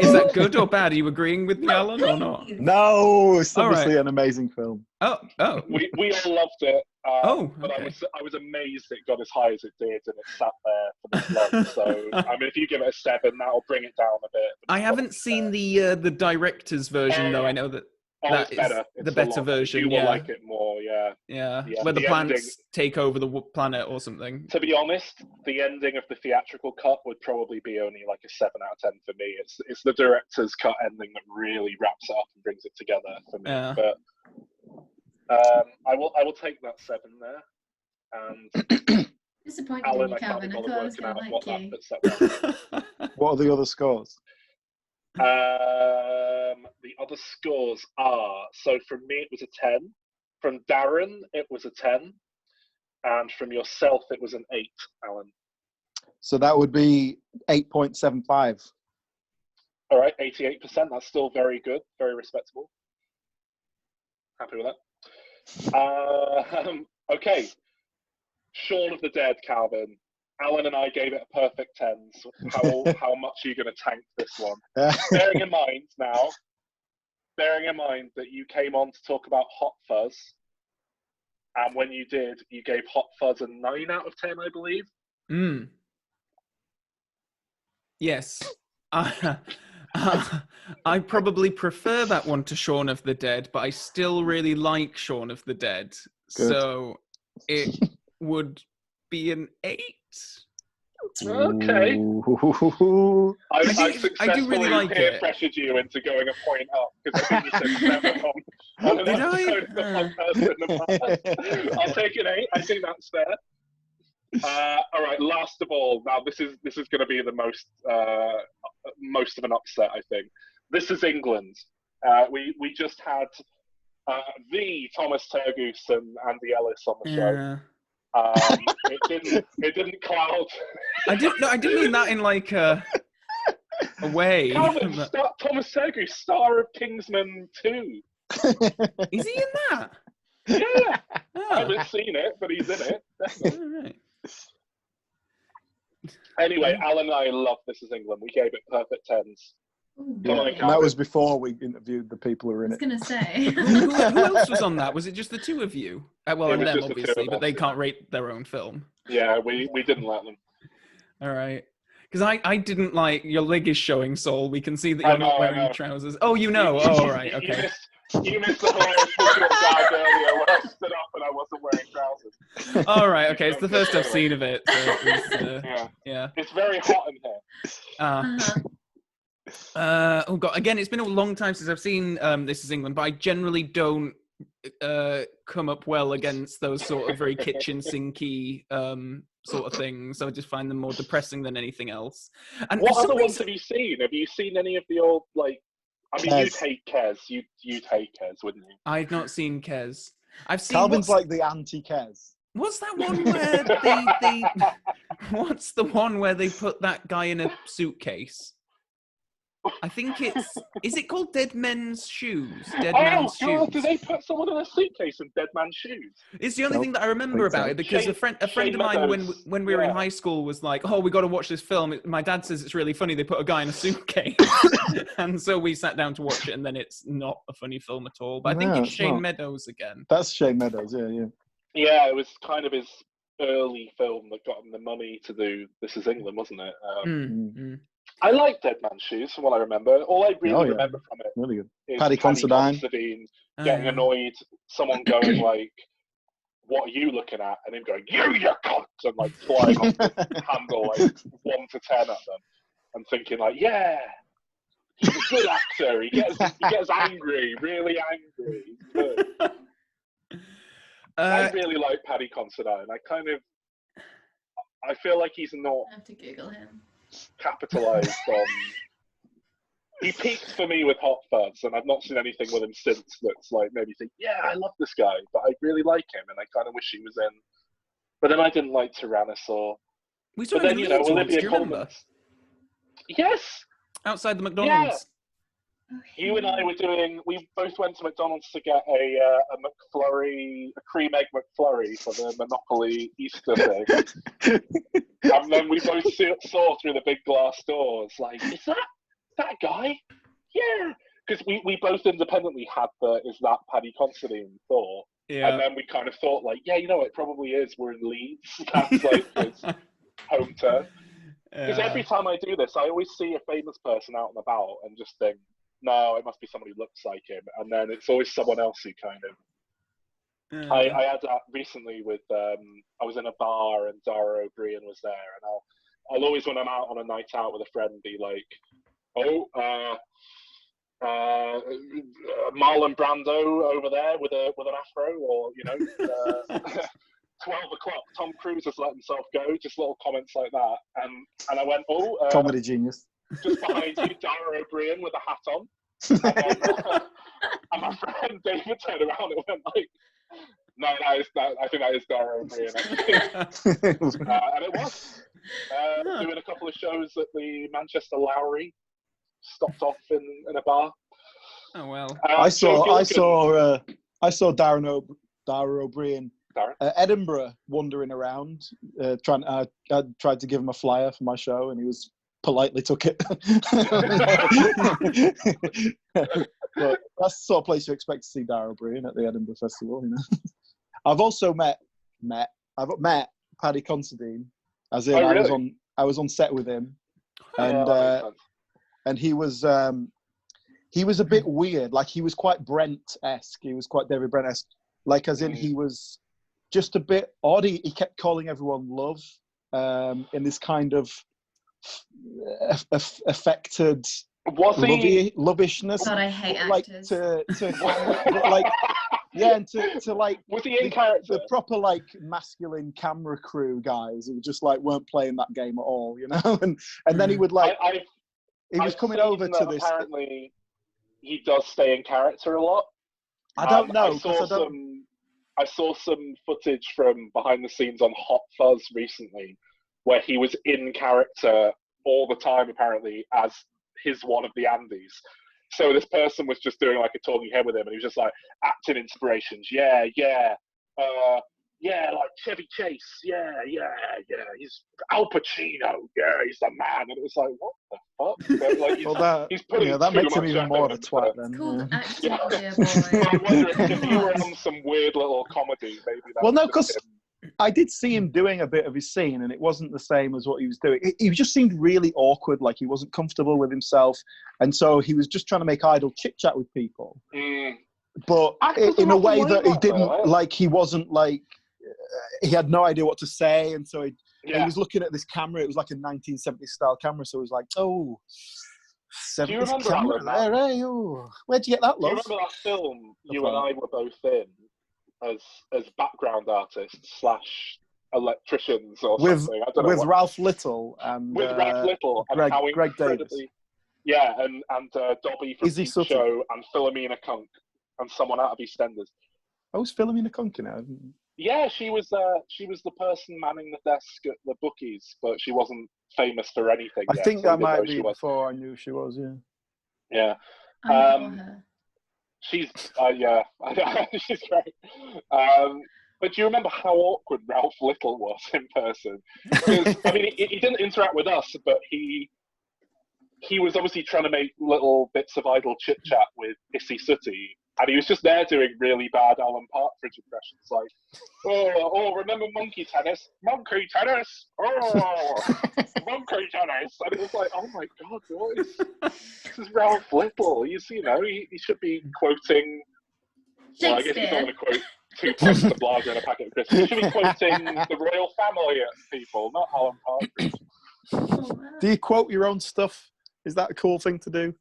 Is that good or bad? Are you agreeing with me, Alan, or not? No, it's obviously an amazing film. Oh. We all loved it. But okay. I was amazed it got as high as it did, and it sat there for this long. So I mean, if you give it a 7, that'll bring it down a bit. I haven't seen the director's version though. I know that is better. The better version. You will like it more, yeah. Where the plants take over the planet or something. To be honest, the ending of the theatrical cut would probably be only like a 7 out of 10 for me. It's the director's cut ending that really wraps it up and brings it together for me. Yeah. But I will take that 7 there. And Disappointed in Alan, you, I can't be Calvin. I bothered thought I was working going out to what like you. that puts that What are the other scores? The other scores are, so from me it was a 10, from Darren it was a 10, and from yourself it was an 8, Alan. So that would be 8.75. All right, 88%. That's still very good, very respectable. Happy with that. Okay, Shaun of the Dead, Calvin. Alan and I gave it a perfect 10. So how much are you going to tank this one? Bearing in mind that you came on to talk about Hot Fuzz, and when you did, you gave Hot Fuzz a 9 out of 10, I believe. Yes. I probably prefer that one to Shaun of the Dead, but I still really like Shaun of the Dead. Good. So it would be an 8. Okay. I do really like it. Pressured you into going a point up because I think you said 7 on an episode of the podcast in the past. I'll take an 8. I think that's fair. All right. Last of all, now this is going to be the most of an upset. I think This Is England. We just had the Thomas Turgoose and Andy Ellis on the show. It didn't cloud. I didn't mean that in like a way. Calvin, Thomas Turgoose, star of Kingsman 2. Is he in that? Yeah. Oh. I haven't seen it, but he's in it. Definitely. All right. Anyway, Alan and I love This Is England. We gave it perfect 10s. Yeah, and that was before we interviewed the people who were in it. I was going to say. who else was on that? Was it just the two of you? Well, and them, the obviously, but they can't rate their own film. Yeah, we didn't let them. All right. Because I didn't like, your leg is showing, Saul. We can see that you're not wearing trousers. Oh, you know. Oh, all right. Okay. You missed the hilarious picture of Dad earlier when I stood up and I wasn't wearing trousers. All right. Okay. It's the first I've seen of it. So it yeah. It's very hot in here. Oh god! Again, it's been a long time since I've seen This Is England, but I generally don't come up well against those sort of very kitchen sinky sort of things. So I just find them more depressing than anything else. And what other ones have you seen? Have you seen any of the old like? I mean, you'd hate Kes. You'd hate Kes, wouldn't you? I've not seen Kes. I've seen. Calvin's like the anti-Kes. What's that one where they? What's the one where they put that guy in a suitcase? I think it's... Is it called Dead Men's Shoes? Dead Man's Shoes. Do they put someone in a suitcase in Dead Man's Shoes? It's the only thing that I remember about it, because a friend of mine, when we were in high school, was like, oh, we got to watch this film. My dad says it's really funny. They put a guy in a suitcase. And so we sat down to watch it, and then it's not a funny film at all. But I think it's Shane Meadows again. That's Shane Meadows, yeah. Yeah, it was kind of his early film that got him the money to do This Is England, wasn't it? I like Dead Man's Shoes, from what I remember. All I really remember from it really good. is Paddy Considine getting annoyed, someone going like, what are you looking at? And him going, you cunt! And like flying off the handle like 1 to 10 at them. And thinking like, yeah, he's a good actor. He gets angry, really angry. He's good. I really like Paddy Considine. I feel like he's not... I have to Google him. Capitalized on. He peaked for me with Hot Fuzz, and I've not seen anything with him since that's like made me think, yeah, I love this guy, but I really like him, and I kind of wish he was in. But then I didn't like Tyrannosaur. We saw him in Leeds once, do you remember? Yes! Outside the McDonald's. Yeah. You and I we both went to McDonald's to get a McFlurry, a cream egg McFlurry for the Monopoly Easter thing. And then we both saw through the big glass doors, like, is that guy? Yeah. Because we both independently had is that Paddy Considine thought. Yeah. And then we kind of thought, like, yeah, you know, it probably is. We're in Leeds. That's like his home turf. Because every time I do this, I always see a famous person out and about and just think, no, it must be somebody who looks like him. And then it's always someone else who kind of... I had that recently with... I was in a bar and Dara O'Brien was there. And I'll always, when I'm out on a night out with a friend, be like, Marlon Brando over there with an afro, or, you know... 12 o'clock, Tom Cruise has let himself go, just little comments like that. And I went, oh, Comedy genius. just behind you, Dara O'Brien with a hat on. And, then, and my friend David turned around and went like, no, I think that is Dara O'Brien, actually. And it was. Doing a couple of shows at the Manchester Lowry, stopped off in a bar. Oh well. I saw Dara O'Brien at Edinburgh wandering around, I tried to give him a flyer for my show, and he was politely took it. But that's the sort of place you expect to see Dara O'Brien at the Edinburgh Festival, you know. I've also met Paddy Considine, as in really? I was on set with him, and he was a bit weird. Like, he was quite Brent-esque. He was quite David Brent-esque. Like, as in, he was just a bit odd. He kept calling everyone love in this kind of affected lovishness. God, I hate like actors. Like, yeah, and to like was he in character? The proper like masculine camera crew guys who just like weren't playing that game at all, you know. And then he would like he was coming over to this. Apparently, he does stay in character a lot. I don't know. I saw some footage from behind the scenes on Hot Fuzz recently, where he was in character all the time, apparently, as one of the Andys. So this person was just doing like a talking head with him, and he was just like, acting inspirations, like Chevy Chase, he's Al Pacino, he's the man. And it was like, what the fuck? But, like, he's putting that makes him much even more of a effort twat into then. It's called acting, Yeah. dear boy. So I'm wondering if you were on some weird little comedy, maybe that. Well, no, because I did see him doing a bit of his scene, and it wasn't the same as what he was doing. He just seemed really awkward, like he wasn't comfortable with himself, and so he was just trying to make idle chit chat with people. But in a way that he didn't, like, he wasn't like, he had no idea what to say, and so he was looking at this camera. It was like a 1970s style camera, so he was like, "Oh, 70s camera there, eh? Oh, where'd you get that, love?" Do you remember that film you and I were both in as background artists / electricians or something? I don't know with Ralph Little and Ralph Little and Greg Davis. Yeah, and Dobby from Izzy Peep Sutton. Show and Philomena Kunk and someone out of EastEnders. Oh, was Philomena Kunk in it? Yeah, she was the person manning the desk at the bookies, but she wasn't famous for anything. I think that might be before I knew she was. Yeah. She's she's great. But do you remember how awkward Ralph Little was in person? Because I mean, he didn't interact with us, but he was obviously trying to make little bits of idle chit chat with Issy Sooty. And he was just there doing really bad Alan Partridge impressions, like, oh, remember monkey tennis? Monkey tennis! Oh, monkey tennis! And it was like, oh my God, what is this? Is Ralph Little. He should be quoting, well, I guess he's not going to quote 2 pints of lager and a packet of crisps. He should be quoting the royal family at people, not Alan Partridge. Do you quote your own stuff? Is that a cool thing to do?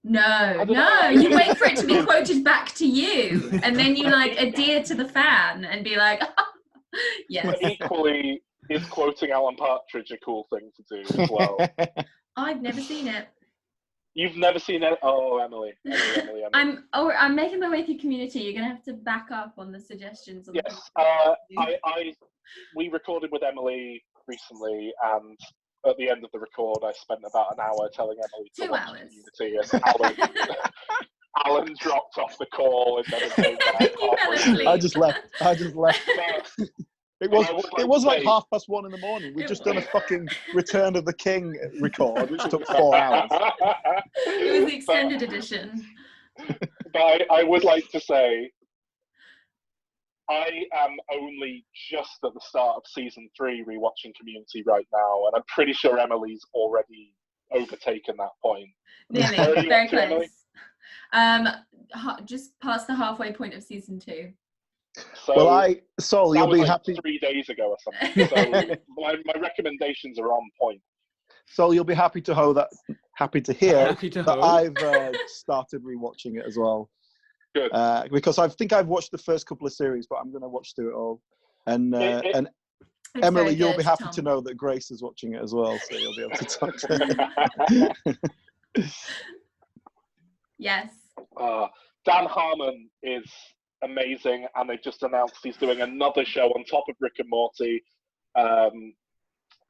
No, you wait for it to be quoted back to you, and then you like adhere to the fan and be like, yes. But equally, is quoting Alan Partridge a cool thing to do as well? I've never seen it. You've never seen it? Oh, Emily. I'm making my way through Community. You're gonna have to back up on the suggestions. Yes, we recorded with Emily recently, and at the end of the record, I spent about an hour telling Emily to 2 watch hours. Community, and Alan dropped off the call and never came back. I just left. It was like 1:30 in the morning. We'd just done a fucking Return of the King record, which took 4 hours. It was the extended edition. But I would like to say, I am only just at the start of season 3 rewatching Community right now, and I'm pretty sure Emily's already overtaken that point. Nearly, very close. Just past the halfway point of season 2. So, Sol, you'll be happy. 3 days ago or something. So my recommendations are on point. Sol, you'll be happy to hear that I've started rewatching it as well. Good. Because I think I've watched the first couple of series, but I'm going to watch through it all. And and It's Emily, very you'll good, be happy Tom. to know that Grace is watching it as well, so you'll be able to talk to her. Yes. Dan Harmon is amazing, and they've just announced he's doing another show on top of Rick and Morty, an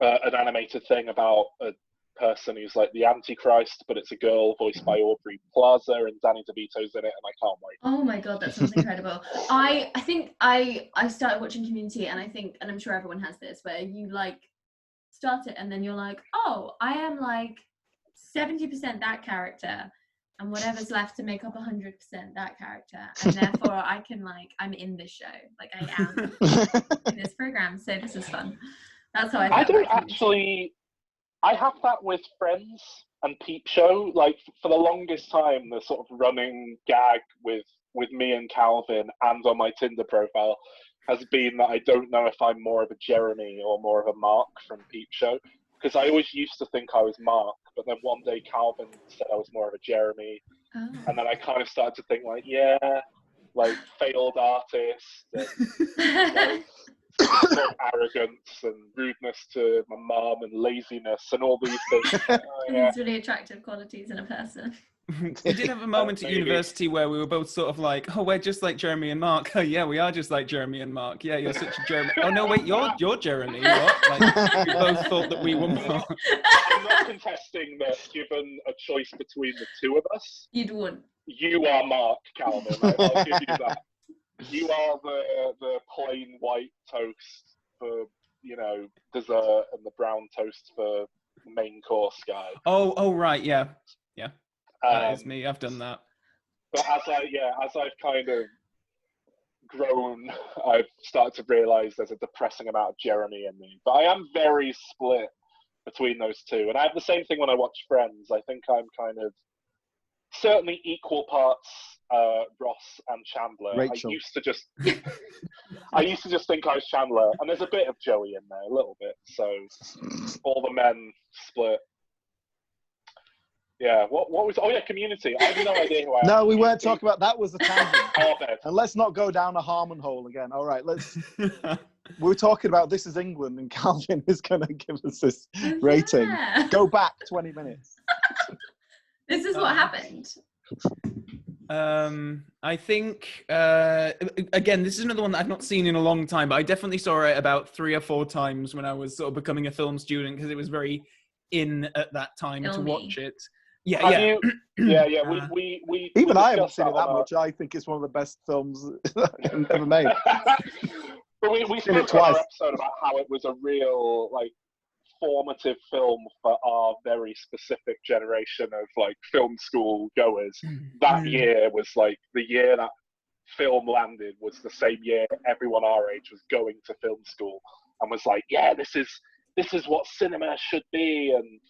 animated thing about a person who's like the Antichrist, but it's a girl voiced by Aubrey Plaza, and Danny DeVito's in it, and I can't wait. Oh my god, that sounds incredible. I think I started watching Community, and I'm sure everyone has this, where you like start it and then you're like, oh, I am like 70% that character, and whatever's left to make up 100% that character, and therefore I'm in this show, like I am in this program, so this is fun. That's how I felt. I don't actually. I have that with Friends and Peep Show. Like, for the longest time, the sort of running gag with me and Calvin and on my Tinder profile has been that I don't know if I'm more of a Jeremy or more of a Mark from Peep Show. Because I always used to think I was Mark, but then one day Calvin said I was more of a Jeremy. Oh. And then I kind of started to think, like, yeah, like, failed artist, and, like, sort of arrogance and rudeness to my mum and laziness and all these things. These really attractive qualities in a person. We did have a moment at Maybe. university where we were both sort of like, oh, we're just like Jeremy and Mark. Oh, yeah, we are just like Jeremy and Mark. Yeah, you're such a Jeremy. Oh, no, wait, you're Jeremy. What? Like, we both thought that we were Mark. I'm not contesting that given a choice between the two of us, You'd won. you are Mark, Calvin. I'll give you that. You are the plain white toast for, dessert, and the brown toast for main course guy. Oh, right, yeah. That is me. I've done that. But as I've kind of grown, I've started to realise there's a depressing amount of Jeremy in me. But I am very split between those two, and I have the same thing when I watch Friends. I think I'm kind of certainly equal parts Ross and Chandler. Rachel. I used to just think I was Chandler, and there's a bit of Joey in there, a little bit. So all the men split. Yeah, what was? Oh yeah, Community. I have no idea who I am. No, we weren't talking about that. Was the tangent. Okay. And let's not go down a Harmon hole again. All right, let's. We were talking about This Is England, and Calvin is going to give us this rating. Yeah. Go back 20 minutes. This is what happened. I think again, this is another one that I've not seen in a long time, but I definitely saw it about 3 or 4 times when I was sort of becoming a film student, because it was very in at that time to watch it. Yeah. We Even I haven't discussed seen it that on much. I think it's one of the best films ever made. But we Seen it spoke on our twice. episode about how it was a real formative film for our very specific generation of film school goers. That year was the year that film landed was the same year everyone our age was going to film school and was like, yeah, this is what cinema should be. And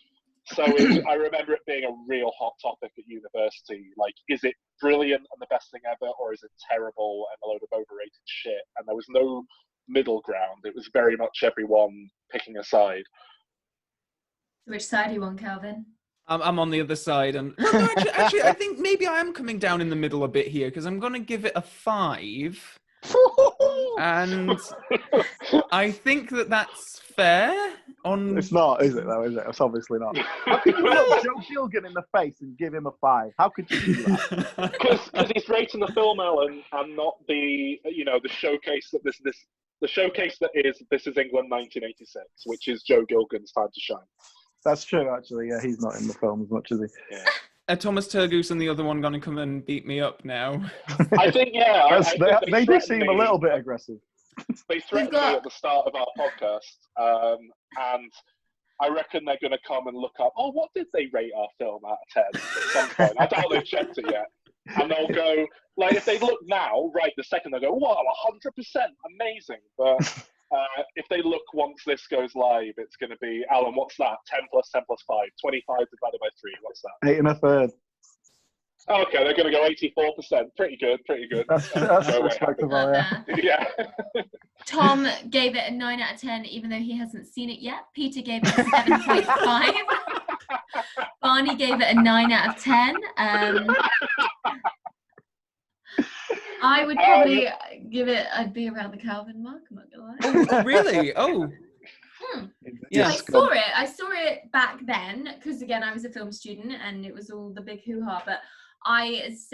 so I remember it being a real hot topic at university. Is it brilliant and the best thing ever, or is it terrible and a load of overrated shit? And there was no middle ground. It was very much everyone picking a side. Which side are you on, Calvin? I'm on the other side, and actually, I think maybe I am coming down in the middle a bit here, because I'm going to give it a 5. And I think that's fair. It's not, is it? Though, is it? It's obviously not. How could you look Joe Gilgan in the face and give him a 5? How could you do that? Because he's rating the film, Ellen, and not the the showcase that the showcase that is This Is England 1986, which is Joe Gilgan's time to shine. That's true, actually. Yeah, he's not in the film as much as he. Yeah. Are Thomas Turgoose and the other one going to come and beat me up now? I think, yeah. I think they do seem a little bit aggressive. They threatened me at the start of our podcast, and I reckon they're going to come and look up, what did they rate our film out of 10 at some point? I doubt they've checked it yet. And they'll go, if they look now, right the second, they'll go, wow, 100%, amazing. But if they look once this goes live, it's going to be, Alan, what's that? 10 plus 10 plus 5, 25 divided by 3, what's that? 8 1/3. Okay, they're going to go 84%. Pretty good. That's respectable, yeah. Yeah. Tom gave it a 9 out of 10, even though he hasn't seen it yet. Peter gave it a 7.5. Barney gave it a 9 out of 10. I would probably give it. I'd be around the Calvin mark. I'm not gonna lie. Oh, really? Oh, yeah. I saw it. I saw it back then because again, I was a film student and it was all the big hoo-ha. But it's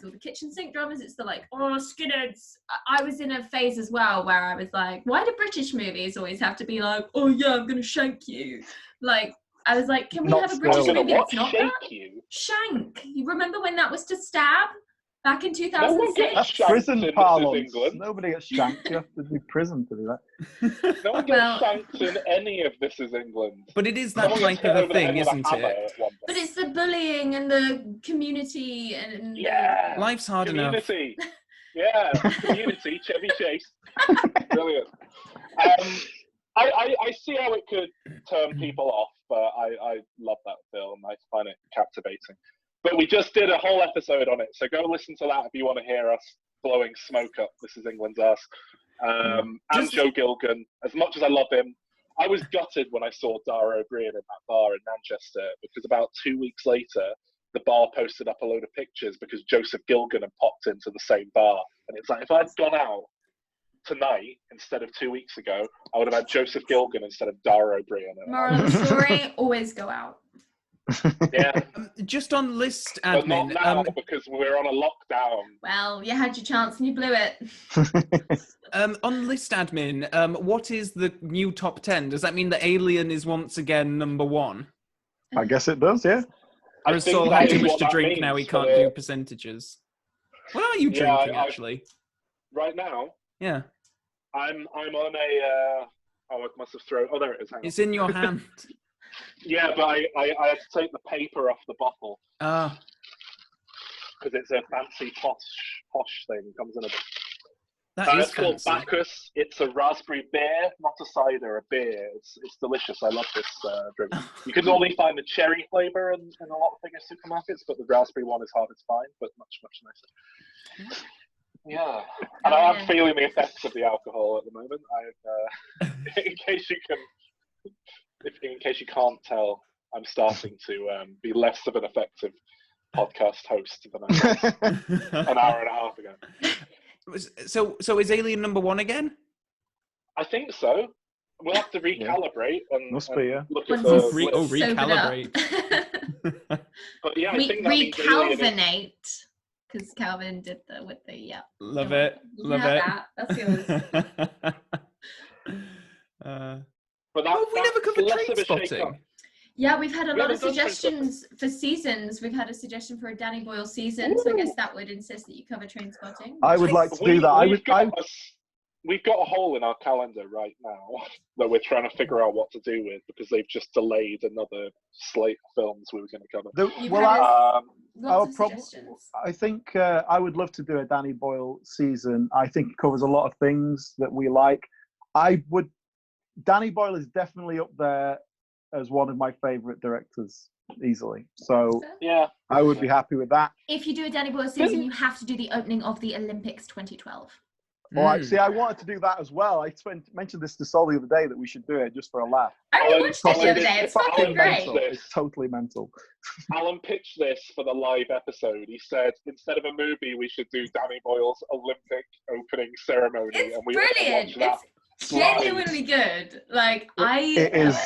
all the kitchen sink dramas. It's the like, oh, skinheads. I was in a phase as well where I was like, why do British movies always have to be like, oh yeah, I'm gonna shank you? Like, I was like, can we have a British movie that's not that? Shank. You remember when that was to stab? Back in 2006? That's prison parlance. Nobody gets shanked. You have to do prison to do that. No one gets shanked in any of This Is England. But it is that type of a thing, isn't it? But it's the bullying and the community and life's hard enough. Yeah, community, Chevy Chase. Brilliant. I see how it could turn people off, but I love that film. I find it captivating. But we just did a whole episode on it, so go listen to that if you want to hear us blowing smoke up This Is England's ass. And Joe Gilgun, as much as I love him, I was gutted when I saw Dara O'Brien in that bar in Manchester, because about 2 weeks later, the bar posted up a load of pictures because Joseph Gilgun had popped into the same bar. And it's like, if I'd gone out tonight instead of 2 weeks ago, I would have had Joseph Gilgun instead of Dara O'Brien. Moral of the story, always go out. Yeah. Just on list admin. But not now, because we're on a lockdown. Well, you had your chance and you blew it. On list admin, what is the new top 10? Does that mean that Alien is once again number 1? I guess it does, yeah. Saul had too much to drink now, he can't do percentages. What are you drinking, actually? Right now? Yeah. I'm on a... I must have thrown... Oh, there it is. Hang on. It's in your hand. Yeah, but I had to take the paper off the bottle. Ah. Because it's a fancy posh thing. It comes in a... It's called Bacchus. It's a raspberry beer, not a cider, a beer. It's delicious. I love this drink. You can only find the cherry flavour in a lot of bigger supermarkets, but the raspberry one is hard to find, but much, much nicer. Yeah. And I am feeling the effects of the alcohol at the moment. In case you can't tell, I'm starting to be less of an effective podcast host than I was an hour and a half ago. So is Alien number 1 again? I think so. We'll have to recalibrate and must be, yeah. Look at the recalibrate. But yeah, I think recalvinate, because Calvin did with the Love it. That's yours. But we never covered Trainspotting. Yeah, we've had a lot of suggestions for seasons. We've had a suggestion for a Danny Boyle season, so I guess that would insist that you cover Trainspotting. I would like to do that. We've got a hole in our calendar right now that we're trying to figure out what to do with, because they've just delayed another slate of films we were going to cover. I think I would love to do a Danny Boyle season. I think it covers a lot of things that we like. Danny Boyle is definitely up there as one of my favourite directors, easily. So yeah, I would be happy with that. If you do a Danny Boyle season, you have to do the opening of the Olympics 2012. Well, see, I wanted to do that as well. I mentioned this to Sol the other day that we should do it just for a laugh. I watched it the other day. It's fucking great. It's totally mental. Alan pitched this for the live episode. He said, instead of a movie, we should do Danny Boyle's Olympic opening ceremony. It's and we brilliant. That. It's genuinely good. It is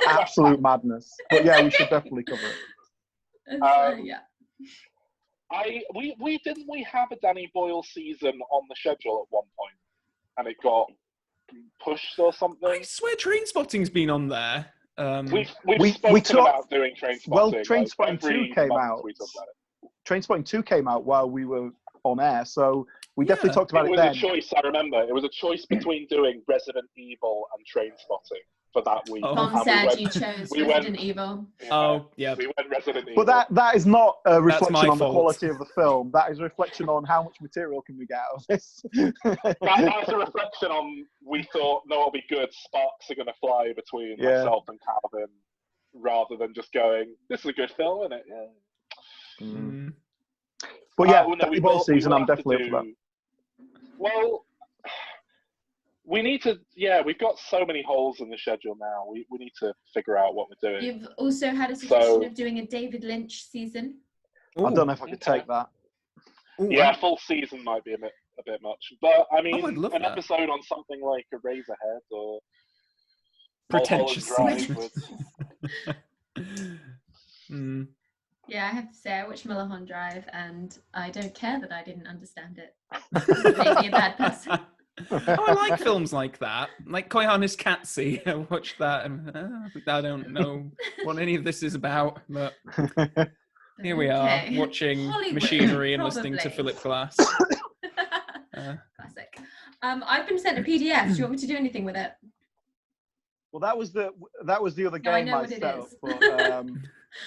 absolute madness. But yeah, we should definitely cover it. Yeah. We didn't have a Danny Boyle season on the schedule at one point, and it got pushed or something. I swear Trainspotting's been on there. We've spoken about doing Trainspotting. Well, Trainspotting 2 came out. Trainspotting 2 came out while we were on air, so we definitely talked about it then. It was a choice, I remember. It was a choice between doing Resident Evil and Trainspotting for that week. Tom said you chose Resident Evil. Oh, yeah. We went Resident Evil. But that is not a reflection on the quality of the film. That is a reflection on how much material can we get out of this. That's a reflection on, we thought, no, it'll be good. Sparks are going to fly between myself and Calvin, rather than just going, this is a good film, isn't it? Yeah. Mm. But yeah, Danny Boyle season, I'm definitely up for that. Well, we need to, we've got so many holes in the schedule now. We need to figure out what we're doing. You've also had a suggestion of doing a David Lynch season. Ooh, I don't know if I could take that. Ooh, Yeah, full season might be a bit much, but I mean, I'd love an that. episode on something like Eraserhead or Pretentious Mulholland season. Drive would. Yeah, I have to say, I watched Mulholland Drive, and I don't care that I didn't understand it. It made me a bad person. Oh, I like films like that, like Koyhana's Catsy. I watched that, and I don't know what any of this is about, but here we are, Okay. watching Hollywood, Machinery and listening to probably. Philip Glass. Classic. I've been sent a PDF. Do you want me to do anything with it? Well, that was the other No, I game know I what it set up, is. but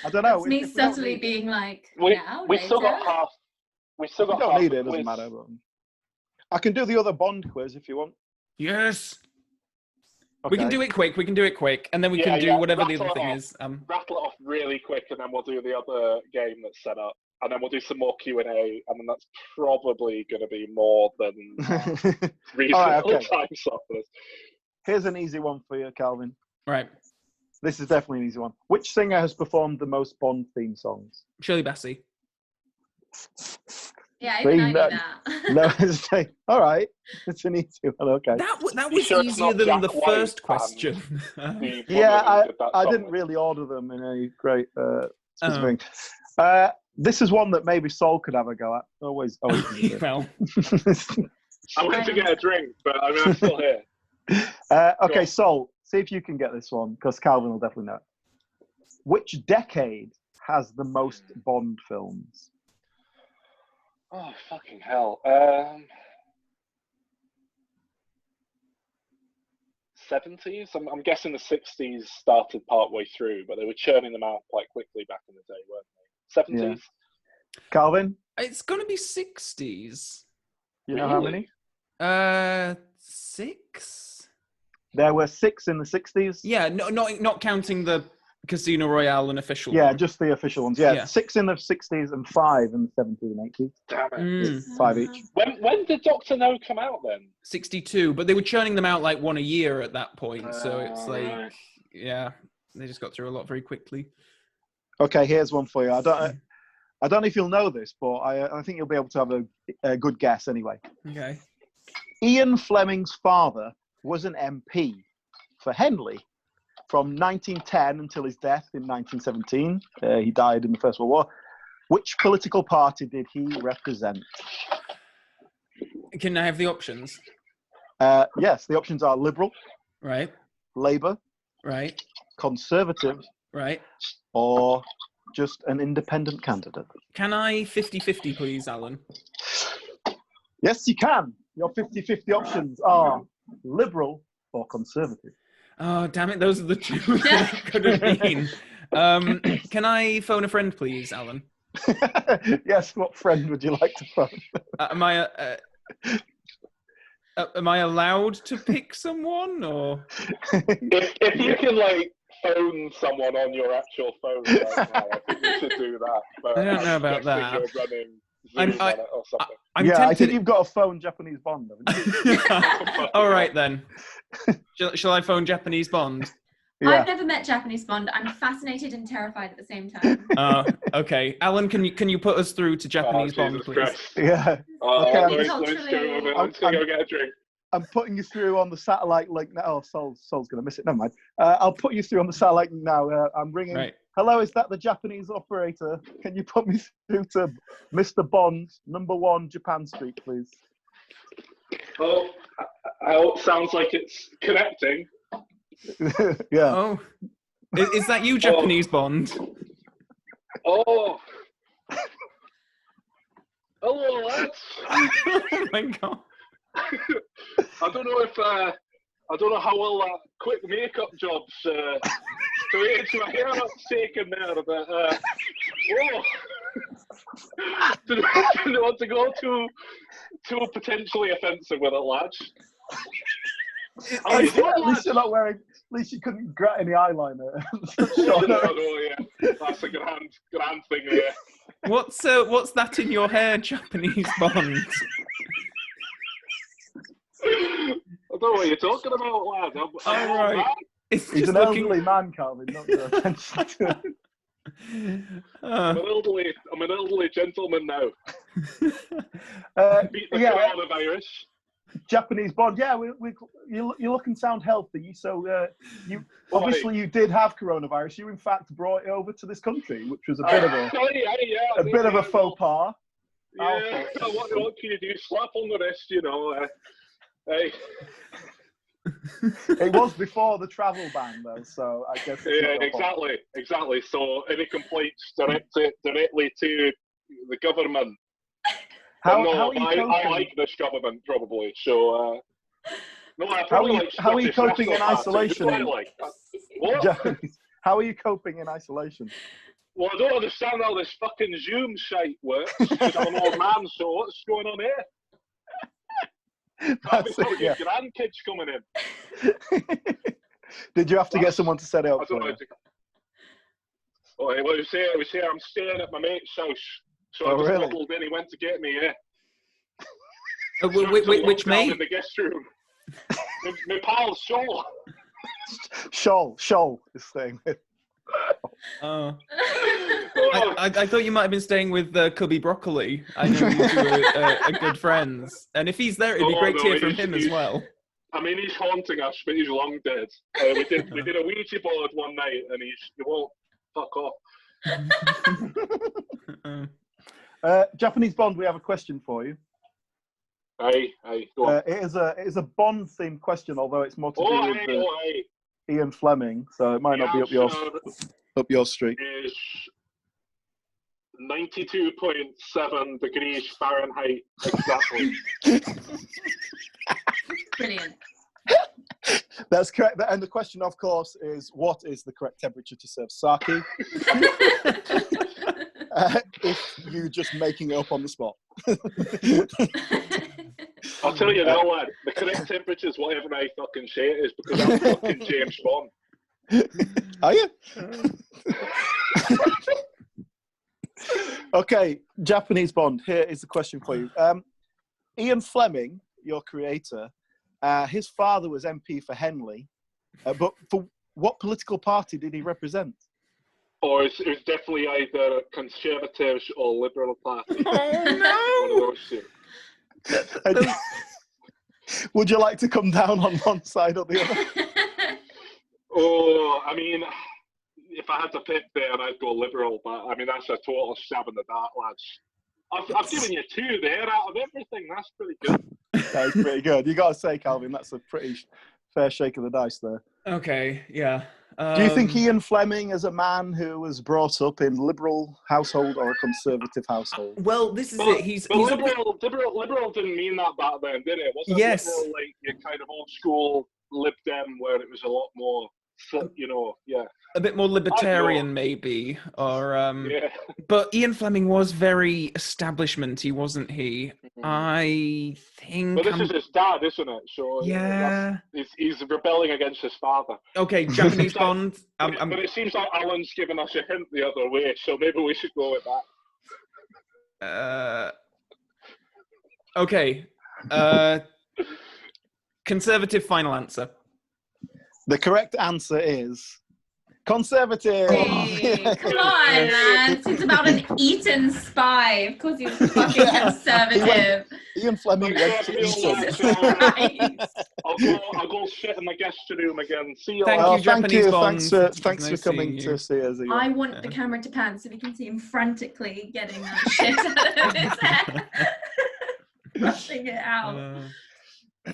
I don't know. It's me if we don't subtly need- being like, We now, still got later. half. We still If you got don't half need the it, it doesn't quiz. matter. But I can do the other Bond quiz if you want. Yes, Okay. we can do it quick. We can do it quick, and then we can do Yeah, whatever the rattle other it thing off. is. Rattle it off really quick, and then we'll do the other game that's set up, and then we'll do some more Q&A, and then that's probably going to be more than reasonable All right, okay. time slot for this. Here's an easy one for you, Calvin. Right, This is definitely an easy one. Which singer has performed the most Bond theme songs? Shirley Bassey. Yeah, even I knew No, that. no hesitate. All right, it's an easy one. Okay. That You was sure it's easier not than Jack the White first and question. the woman who Yeah, did that I song didn't with? really order them in any great Oh. specific. This is one that maybe Sol could have a go at. Always. Well, I went to get a drink, but I mean, I'm still here. Okay, on. Sol, see if you can get this one because Calvin will definitely know. Which decade has the most Bond films? Oh, fucking hell. 70s? I'm guessing the 60s started partway through, but they were churning them out quite quickly back in the day, weren't they? 70s? Calvin, it's going to be 60s. you know how Really? many? 6? There were 6 in the 60s. Yeah, no, not counting the Casino Royale and official. Yeah, one. just the official ones. Yeah, Yeah. 6 in the 60s and 5 in the 70s and 80s. Damn it. Mm, 5 each. When did Dr. No come out then? 62, but they were churning them out like one a year at that point. So it's like, Right. yeah, they just got through a lot very quickly. Okay, here's one for you. I don't know if you'll know this, but I think you'll be able to have a good guess anyway. Okay. Ian Fleming's father was an MP for Henley from 1910 until his death in 1917. He died in the First World War. Which political party did he represent? Can I have the options? Yes, the options are Liberal, Right, Labour, right, Conservative, right. or just an independent candidate. Can I 50-50, please, Alan? Yes, you can. Your 50-50 options are Liberal or Conservative. Oh, damn it. Those are the two that it could have been. Can I phone a friend, please, Alan? Yes, what friend would you like to phone? Am I allowed to pick someone, or? If you can, like, phone someone on your actual phone right now, I think you should do that. But I don't know about guessing that. You're running Zoom I'm- on it or something. I'm I tempted. think you've got a phone Japanese Bond, haven't you? All right, then. Shall I phone Japanese Bond? I've never met Japanese Bond. I'm fascinated and terrified at the same time. Okay. Alan, can you put us through to Japanese Bond, Jesus please? Christ. Yeah. Okay, I'm let's culturally- go over. I'm just going to go get a drink. I'm putting you through on the satellite link now. Oh, Sol's going to miss it. Never mind. I'll put you through on the satellite link now. I'm ringing. Right. Hello, is that the Japanese operator? Can you put me through to Mr. Bond, number 1 Japan Street, please? Oh, sounds like it's connecting. Yeah. Oh, is that you, Japanese Bond? Oh. Hello, lads. Oh my god. I don't know how well that quick makeup job's created my hair up's taken there, but whoa. Didn't want to go too potentially offensive with it, lads. At least you're not wearing. At least you couldn't grat any eyeliner. Yeah, that's a good hand thing there. What's that in your hair, Japanese Bond? Oh, I don't know what you're talking about, lad. I'm All right. man. It's He's just an looking. elderly man, Calvin. Not your attention to it. I'm an elderly gentleman now. Beat the Yeah, coronavirus. Japanese Bond. Yeah, you look and sound healthy. So you obviously you did have coronavirus. You in fact brought it over to this country, which was a bit of a faux pas. Yeah, what can you do? Slap on the wrist, you know. Hey. It was before the travel ban, though, so I guess. Yeah, exactly. So any complaints directly to the government. How I coping? like this government probably. So no, I How probably are you coping in isolation? What? How are you coping in isolation? Well, I don't understand how this fucking Zoom shite works. Because I'm an old man, so what's going on here? That's it, your grandkids coming in. Did you have to get someone to set it up for you? We say I'm staying at my mate's house. So I just waddled in, he went to get me, yeah. Which mate? In the guest room. my pal, Shoal. Shoal is staying with. Oh. I thought you might have been staying with Cubby Broccoli. I know you two are good friends. And if he's there, it'd be great to hear from him as well. I mean, he's haunting us, but he's long dead. We did a Ouija board one night, and he won't fuck off. Japanese Bond, we have a question for you. Aye, go on. It is a Bond-themed question, although it's more to do with Ian Fleming, so it might not be up your street. Is 92.7 degrees Fahrenheit exactly. Brilliant. That's correct. And the question, of course, is what is the correct temperature to serve sake? If you're just making it up on the spot. I'll tell you now, lad, the correct temperature is whatever I fucking say it is, because I'm fucking James Bond. Are you? Okay, Japanese Bond, here is the question for you. Ian Fleming, your creator, his father was MP for Henley, but for what political party did he represent? Or it was definitely either Conservatives or Liberal Party. Oh, no! One of those two. Would you like to come down on one side or the other? Oh, I mean, if I had to pick there, I'd go Liberal, but I mean, that's a total stab in the dark, lads. I've given you two there out of everything. That's pretty good. That's pretty good. You got to say, Calvin, that's a pretty fair shake of the dice there. Okay, yeah. Do you think Ian Fleming is a man who was brought up in liberal household or a conservative household? Well, this is it. He's liberal didn't mean that back then, did it? Wasn't liberal like your kind of old school Lib Dem where it was a lot more, you know, yeah. A bit more libertarian, maybe, or yeah. But Ian Fleming was very establishment-y, wasn't he? I think. But this is his dad, isn't it? So yeah, he's rebelling against his father. Okay, Japanese Bond. But it seems like Alan's given us a hint the other way, so maybe we should go with that. Okay. Conservative final answer. The correct answer is Conservative. Hey, come on, man. It's about an Eton spy. Of course he was fucking conservative. Ian Fleming went to Eton. I'll go sit in the guest room again. See you later. Thank you. Thanks nice for coming to see us again. I want the camera to pan so we can see him frantically getting that shit out of his head. Rushing it out.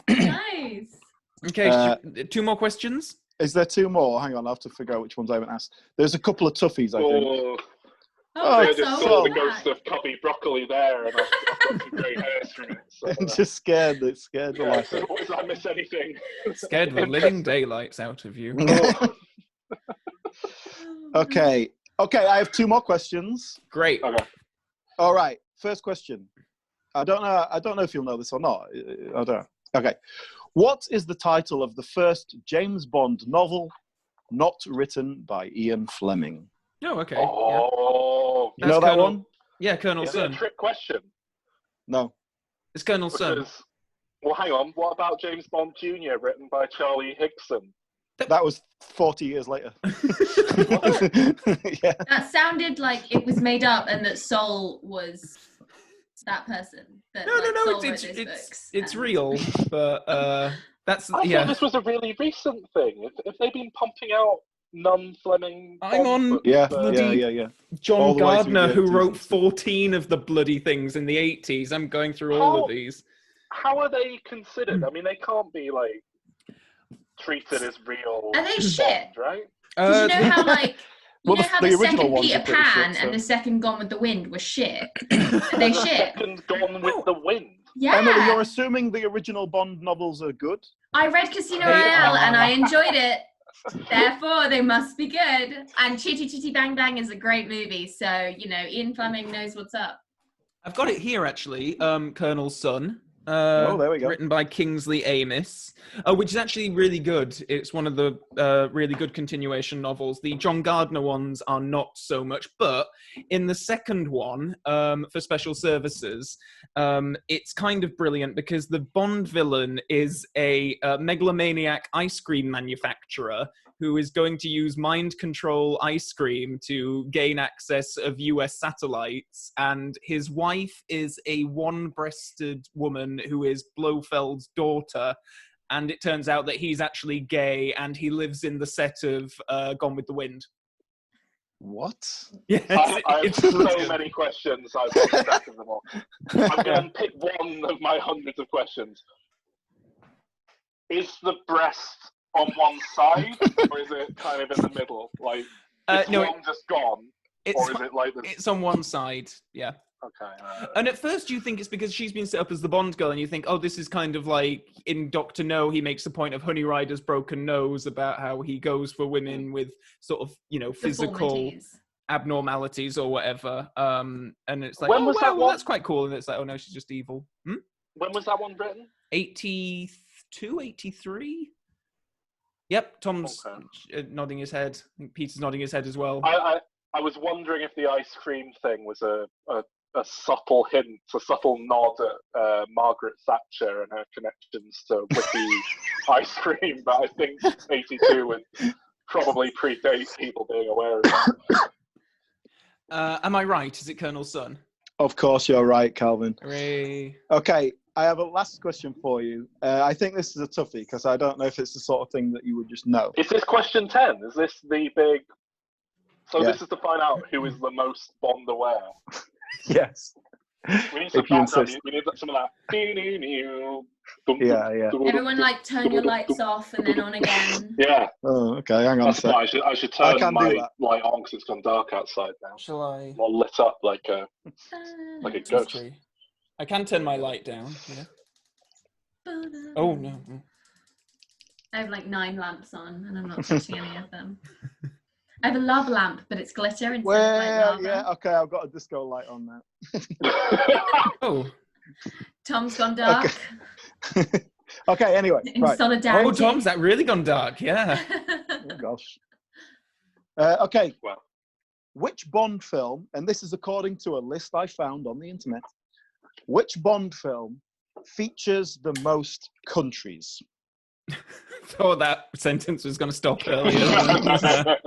Nice. Okay, two more questions. Is there two more? Hang on, I'll have to figure out which ones I haven't asked. There's a couple of toughies, I think. I just saw the ghost of Cubby Broccoli there, and I've got some great hairs from it. So, I'm just scared. It's scared the life. Did I miss anything? Scared the living daylights out of you. Okay, I have two more questions. Great. Okay. All right, first question. I don't know if you'll know this or not. I don't know. Okay. What is the title of the first James Bond novel not written by Ian Fleming? Oh, okay. Oh, you know that one? Yeah, Colonel Is Sun. it a trick question? No. It's Colonel Sun. Well, hang on. What about James Bond Jr., written by Charlie Higson? That was 40 years later. Yeah. That sounded like it was made up and that Sol was that person that No, Saul wrote it's those books. it's real, but that's I thought this was a really recent thing. If they've been pumping out non-Fleming I'm Bond on books Yeah, for- yeah. John All the way through Gardner, the who 80s wrote and stuff. 14 of the bloody things in the 80s. I'm going through all of these. How are they considered? I mean, they can't be like treated as real. Are they Bond, shit? right? Did you know how like Well, how the the original second ones Peter are pretty shit, Pan so- and the second Gone with the Wind were shit? Are they shit? Second Gone with the Wind. Yeah. Emily, you're assuming the original Bond novels are good? I read Casino They Royale and I are. enjoyed it. Therefore, they must be good. And Chitty Chitty Bang Bang is a great movie. So, Ian Fleming knows what's up. I've got it here, actually. Colonel's Son. There we go. Written by Kingsley Amis, which is actually really good. It's one of the really good continuation novels. The John Gardner ones are not so much, but in the second one, for Special Services, it's kind of brilliant because the Bond villain is a megalomaniac ice cream manufacturer who is going to use mind control ice cream to gain access of US satellites. And his wife is a one-breasted woman who is Blofeld's daughter. And it turns out that he's actually gay and he lives in the set of Gone with the Wind. What? Yes, I have it's so good. many questions. I've lost track of them all. I'm going to pick one of my hundreds of questions. Is the breast on one side, or is it kind of in the middle? Like, is No, one just gone, or is it like this? It's on one side, yeah. Okay. And at first you think it's because she's been set up as the Bond girl, and you think, oh, this is kind of like in Doctor No, he makes a point of Honey Rider's broken nose about how he goes for women with sort of, physical Deformities. abnormalities or whatever. And it's like, When was that one? that's quite cool. And it's like, oh no, she's just evil. When was that one written? 82, 83? Yep, Tom's nodding his head. I think Peter's nodding his head as well. I was wondering if the ice cream thing was a subtle hint, a subtle nod at Margaret Thatcher and her connections to Wiki ice cream, but I think 82 would probably predate people being aware of it. Am I right? Is it Colonel's Son? Of course, you're right, Calvin. Hooray. Okay, I have a last question for you. I think this is a toughie because I don't know if it's the sort of thing that you would just know. Is this question 10? Is this the big... So Yeah. this is to find out who is the most Bond aware. Yes. We need some If you background. insist. We need some of that. Yeah. Everyone turn your lights off and then on again. Yeah, Oh, okay, hang on a that's sec. fine. I should I turn can do my that. light on because it's gone dark outside now. Shall I? More lit up like a ghost. True. I can turn my light down. Yeah. Oh no. I have 9 lamps on and I'm not touching any of them. I have a lava lamp, but it's glitter instead of Well, lava. yeah, okay, I've got a disco light on now. Oh. Tom's gone dark. Okay, anyway, In right. solidarity. Oh, Tom's that really gone dark. Yeah. Oh, gosh. Okay, Well, which Bond film, and this is according to a list I found on the internet, which Bond film features the most countries? Thought that sentence was going to stop earlier.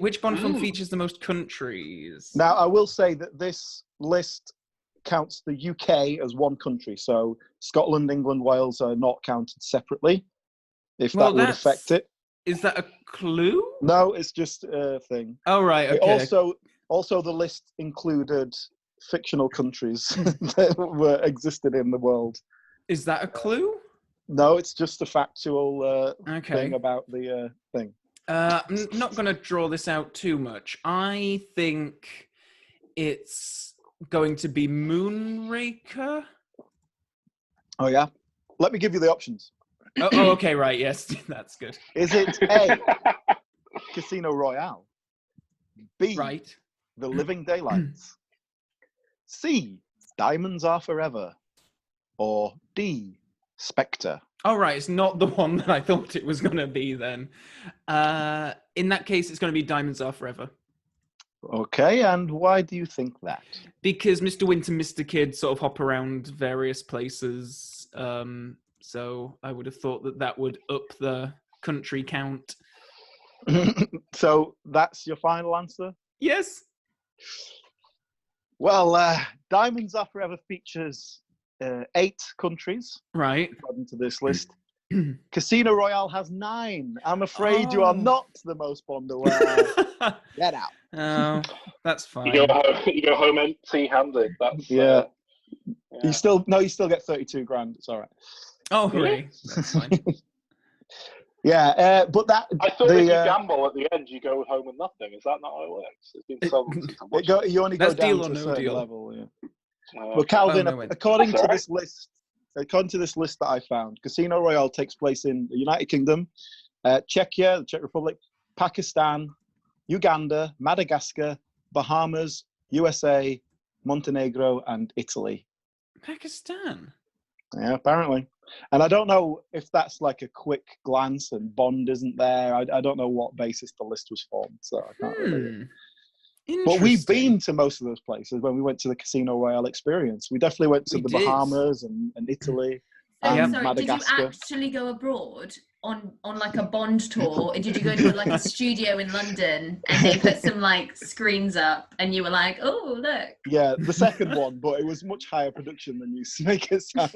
Which Bond film features the most countries? Now, I will say that this list counts the UK as one country, so Scotland, England, Wales are not counted separately, if Well, that would affect it. Is that a clue? No, it's just a thing. Oh, right, It okay. also, the list included fictional countries that existed in the world. Is that a clue? No, it's just a factual Okay. thing about the thing. I'm not going to draw this out too much. I think it's going to be Moonraker. Oh, yeah? Let me give you the options. Oh, okay, right, yes, that's good. Is it A, Casino Royale? B, Right. The Living Daylights? C, Diamonds Are Forever? Or D, Spectre? All right, it's not the one that I thought it was going to be then. In that case, it's going to be Diamonds Are Forever. Okay, and why do you think that? Because Mr. Winter, Mr. Kid sort of hop around various places. So I would have thought that would up the country count. So that's your final answer? Yes. Well, Diamonds Are Forever features 8 countries, Right. according to this list. Casino Royale has 9. I'm afraid you are not the most Bond aware. Get out. Oh, that's fine. You go home empty-handed. That's Yeah. yeah. You still get 32 grand. It's all right. Oh, hooray. That's fine. Yeah, but that I thought if you gamble at the end, you go home with nothing. Is that not how it works? It's been so long since I watched it. you only go That's down deal to or a no certain deal. level. Yeah. Oh, Well, Calvin, Oh, no, wait. according That's to all this list that I found, Casino Royale takes place in the United Kingdom, Czechia, the Czech Republic, Pakistan, Uganda, Madagascar, Bahamas, USA, Montenegro, and Italy. Pakistan? Yeah, apparently. And I don't know if that's like a quick glance and Bond isn't there. I don't know what basis the list was formed, so I can't really. But we've been to most of those places when we went to the Casino Royale experience. We definitely went to the Bahamas and Italy and Sorry, Madagascar. did you actually go abroad on like a Bond tour? Or did you go to like a studio in London and they put some like screens up and you were like, oh, look? Yeah, the second one, but it was much higher production than you make it sound.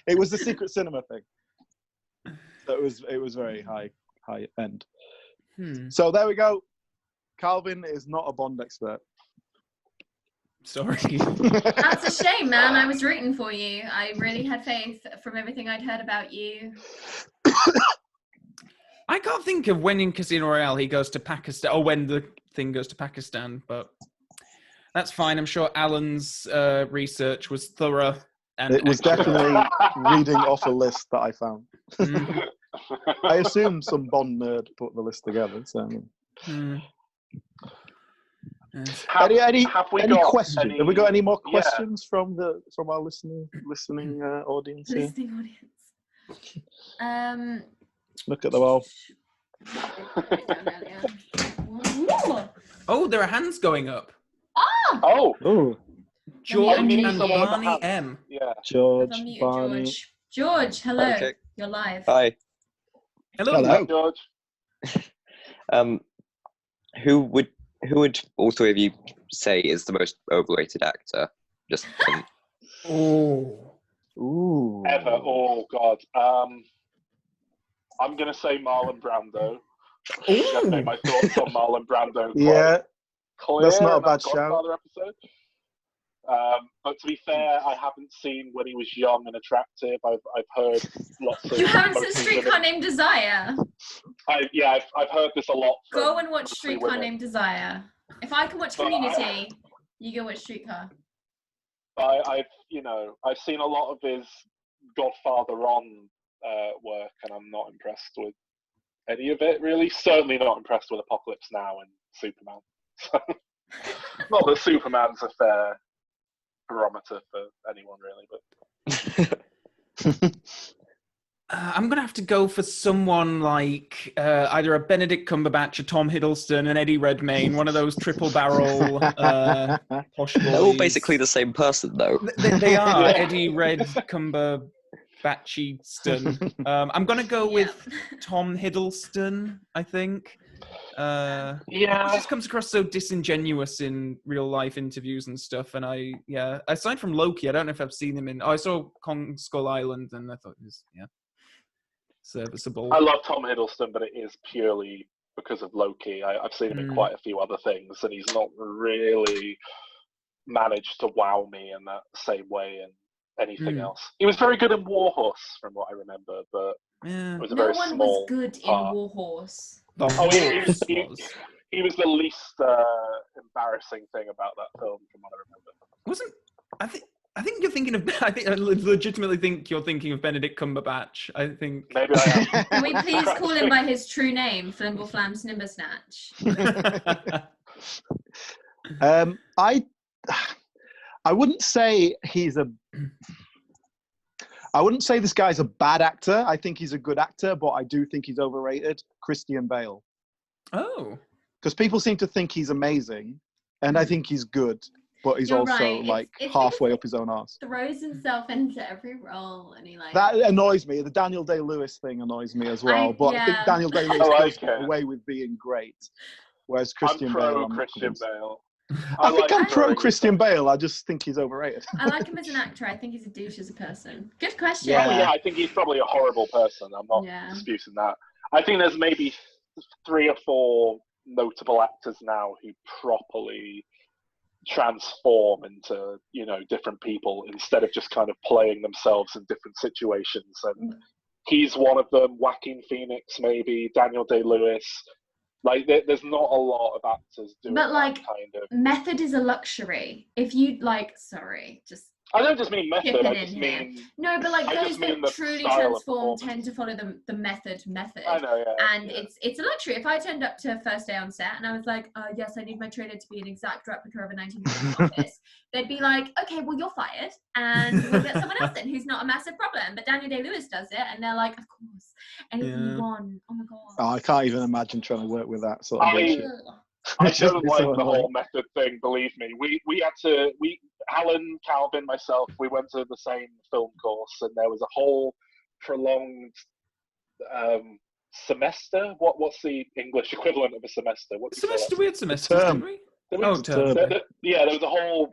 It was the secret cinema thing. So it was very high end. So there we go. Calvin is not a Bond expert. Sorry. That's a shame, man. I was rooting for you. I really had faith from everything I'd heard about you. I can't think of when in Casino Royale he goes to Pakistan, or when the thing goes to Pakistan, but that's fine. I'm sure Alan's research was thorough. And it was definitely reading off a list that I found. I assumed some Bond nerd put the list together. So. Any questions? Have we got any more questions from our listening audience here? Listening audience. Look at the wall. Oh, there are hands going up. Oh. George and Barney M. Yeah. George, Barney. George, hello. Okay. You're live. Hi. Hello. George. Who would all three of you say is the most overrated actor? Just Ooh. Ever. Oh God. I'm gonna say Marlon Brando. I've made my thoughts on Marlon Brando. Clear that's not a bad shout. Episode. But to be fair, I haven't seen when he was young and attractive. I've heard lots of. You haven't seen Streetcar Named Desire? I've heard this a lot. Go and watch Streetcar Named Desire. If I can watch Community, you go watch Streetcar. I've seen a lot of his Godfather on work, and I'm not impressed with any of it really. Certainly not impressed with Apocalypse Now and Superman. Not that Superman's a fair barometer for anyone really, but I'm going to have to go for someone like either a Benedict Cumberbatch, a Tom Hiddleston, an Eddie Redmayne, one of those triple barrel posh boys. They're all basically the same person, though. They are. Eddie Red Cumberbatchiston. I'm going to go with Tom Hiddleston, I think. He just comes across so disingenuous in real life interviews and stuff. And aside from Loki, I don't know if I've seen him in. I saw Kong Skull Island, and I thought it was serviceable. I love Tom Hiddleston, but it is purely because of Loki. I've seen him in quite a few other things, and he's not really managed to wow me in that same way in anything else. He was very good in Warhorse, from what I remember, but it was a very small was good part. in Warhorse. He was the least embarrassing thing about that film, from what I remember. I think you're thinking of. I legitimately think you're thinking of Benedict Cumberbatch. I think maybe I am. Can we please call him by his true name, Flimble Flam Snimbersnatch? I wouldn't say I wouldn't say this guy's a bad actor. I think he's a good actor, but I do think he's overrated. Christian Bale. Oh. Because people seem to think he's amazing, and I think he's good, but he's it's halfway up his own arse. Throws himself into every role, and that annoys me. The Daniel Day-Lewis thing annoys me as well. I think Daniel Day-Lewis goes away with being great, whereas Christian Bale. Christian Bale. I think I'm pro Turing. Christian Bale. I just think he's overrated. I like him as an actor. I think he's a douche as a person. Good question. Yeah. Oh, yeah, I think he's probably a horrible person. I'm not disputing that. I think there's maybe 3 or 4 notable actors now who properly transform into, you know, different people instead of just kind of playing themselves in different situations. And he's one of them. Joaquin Phoenix, maybe Daniel Day-Lewis. Like, there's not a lot of actors doing But like, that kind of. method is a luxury. If you like, I don't just mean method. chipping I in just here. mean. No, but like I those just mean that the truly style of transform performance. tend to follow the method. I know, yeah. And it's a luxury. If I turned up to first day on set and I was like, yes, I need my trailer to be an exact replica of a 1950s office, they'd be like, okay, well, you're fired, and we'll get someone else in who's not a massive problem. But Daniel Day-Lewis does it, and they're like, of course, anything you want. Oh my god. Oh, I can't even imagine trying to work with that sort of bullshit. I It's just don't like so the annoying. whole method thing, believe me. Alan, Calvin, myself, we went to the same film course, and there was a whole prolonged semester. What's the English equivalent of a semester? What do you call Semester, it? we had semesters, Term. didn't we? There Oh, was- term. Yeah, there was a whole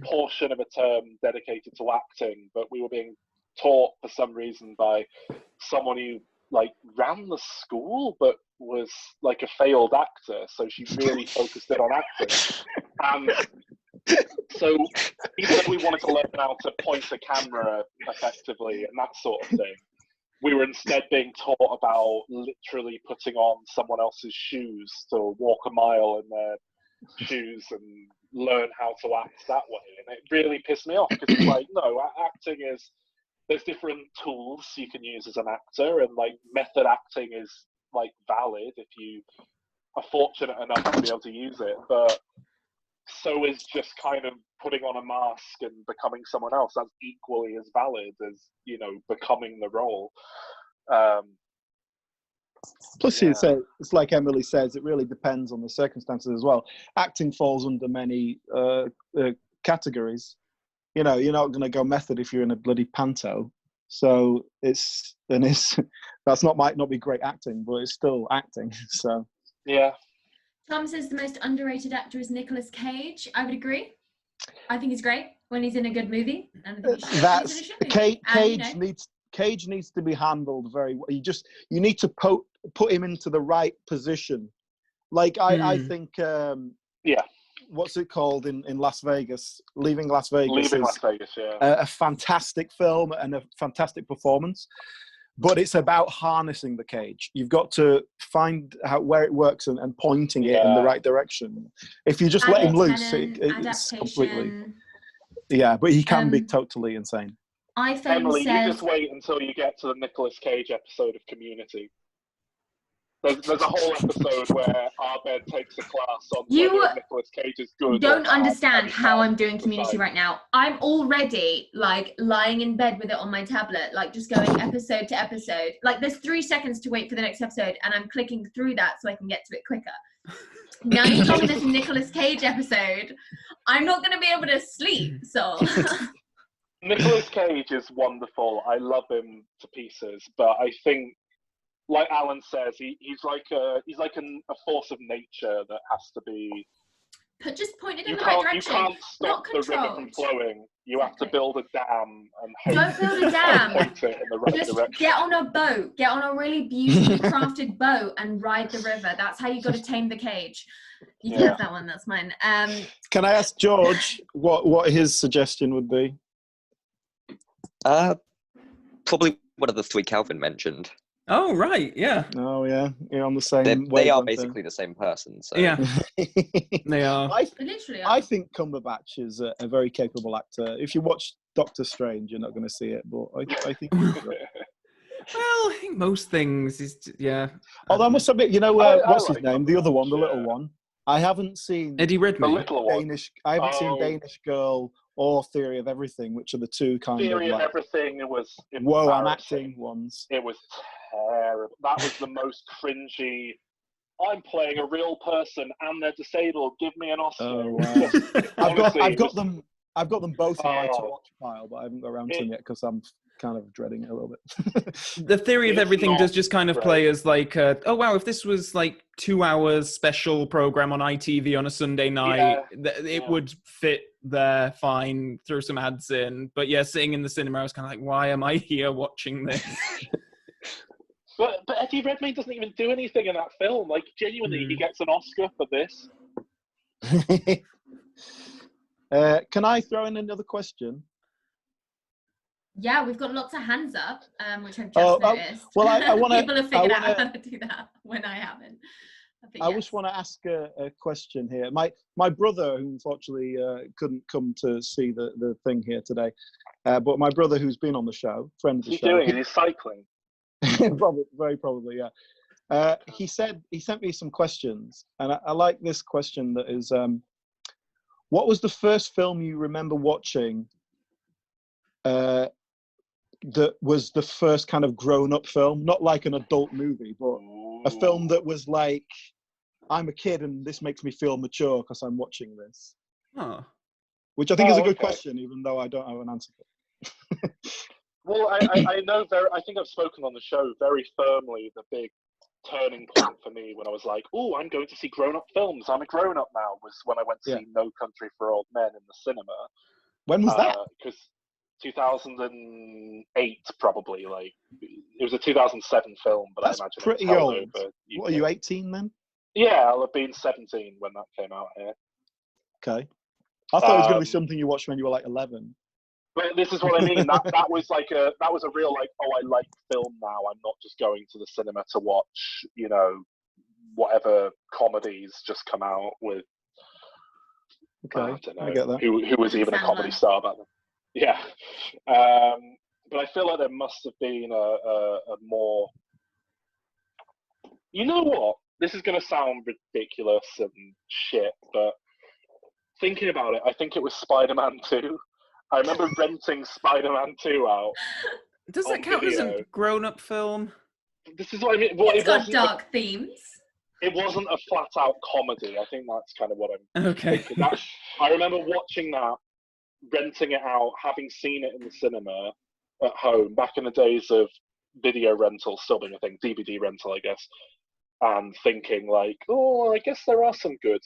portion of a term dedicated to acting, but we were being taught for some reason by someone who like ran the school but was like a failed actor, so she really focused in on acting. And so even though we wanted to learn how to point a camera effectively and that sort of thing, we were instead being taught about literally putting on someone else's shoes to walk a mile in their shoes and learn how to act that way. And it really pissed me off because it's like, no, acting is, there's different tools you can use as an actor, and like method acting is like valid if you are fortunate enough to be able to use it, but so is just kind of putting on a mask and becoming someone else. That's equally as valid as, you know, becoming the role. Plus, it's like Emily says, it really depends on the circumstances as well. Acting falls under many categories. You know, you're not going to go method if you're in a bloody panto. So might not be great acting, but it's still acting. So yeah. Tom says the most underrated actor is Nicolas Cage. I would agree. I think he's great when he's in a good movie. And I think he's in a shit movie. Cage needs to be handled very well. You need to put him into the right position. Like I think what's it called in Las Vegas? Leaving Las Vegas. Las Vegas, yeah. A fantastic film and a fantastic performance. But it's about harnessing the cage. You've got to find out where it works and pointing it in the right direction. If you just let him loose, it's completely. Yeah, but he can be totally insane. Emily, you just wait until you get to the Nicolas Cage episode of Community. There's a whole episode where Abed takes a class on whether Nicolas Cage is good. Don't understand how I'm doing Community right now. I'm already like lying in bed with it on my tablet, like just going episode to episode. Like there's 3 seconds to wait for the next episode, and I'm clicking through that so I can get to it quicker. Now you told me there's a Nicolas Cage episode. I'm not going to be able to sleep, so. Nicolas Cage is wonderful. I love him to pieces, but I think, like Alan says, he's like a force of nature that has to be. Just pointed in the right direction. You can't stop the river from flowing. You have to build a dam and don't build a dam. Point it in the right Just direction. get on a boat. Get on a really beautifully crafted boat and ride the river. That's how you got to tame the cage. You can have that one. That's mine. Can I ask George what his suggestion would be? Probably one of the 3 Calvin mentioned. Oh, right, yeah. Oh, yeah. You're on the same They are basically the same person. So. Yeah, they are. I think Cumberbatch is a very capable actor. If you watch Doctor Strange, you're not going to see it, but I think he's great. Well, I think most things is, yeah. Although I must admit, you know, what's his name? The other one, the little one. I haven't seen Eddie Redmayne. The little one. I haven't seen Danish Girl or Theory of Everything, which are the two kind Theory of of like, Everything was whoa, I'm acting ones. It was terrible. That was the most cringy. I'm playing a real person and they're disabled. Give me an Oscar. Oh, wow. I've got them both in my to watch pile, but I haven't got around to them yet because I'm kind of dreading it a little bit. The theory of It's everything not does just kind of great. play as like, oh wow, if this was like 2 hours special program on ITV on a Sunday night, it would fit there fine, throw some ads in. But yeah, sitting in the cinema, I was kind of like, why am I here watching this? But Eddie Redmayne doesn't even do anything in that film. Like, genuinely, he gets an Oscar for this. Can I throw in another question? Yeah, we've got lots of hands up, which I've just noticed. Well, I want to. People have figured out how to do that when I haven't. I just want to ask a question here. My brother, who unfortunately couldn't come to see the thing here today, but my brother, who's been on the show, friend of the show. He's doing? He's cycling. Probably, very probably, yeah. He sent me some questions, and I like this question that is, what was the first film you remember watching that was the first kind of grown-up film? Not like an adult movie, but a film that was like, I'm a kid and this makes me feel mature because I'm watching this. Oh. Which I think is a good question, even though I don't have an answer for it. Well, I know I think I've spoken on the show very firmly. The big turning point for me when I was like, oh, I'm going to see grown-up films. I'm a grown-up now, was when I went to see No Country for Old Men in the cinema. When was that? Because 2008, probably. Like, it was a 2007 film, but That's I imagine pretty it's old. over What, are you 18 then? Yeah, I'll have been 17 when that came out here. Okay. I thought it was going to be something you watched when you were like 11. But this is what I mean. That was like that was a real like, oh, I like film now. I'm not just going to the cinema to watch, you know, whatever comedies just come out with. Okay, I don't know, I get that. Who was even a comedy star back then? Yeah, but I feel like there must have been a more. You know what? This is going to sound ridiculous and shit, but thinking about it, I think it was Spider-Man 2. I remember renting Spider-Man 2 out. Does that count as a grown-up film? This is what I mean. Well, it's got dark themes. It wasn't a flat-out comedy. I think that's kind of what I'm thinking. I remember watching that, renting it out, having seen it in the cinema at home, back in the days of video rental still being a thing, DVD rental, I guess, and thinking like, oh, I guess there are some good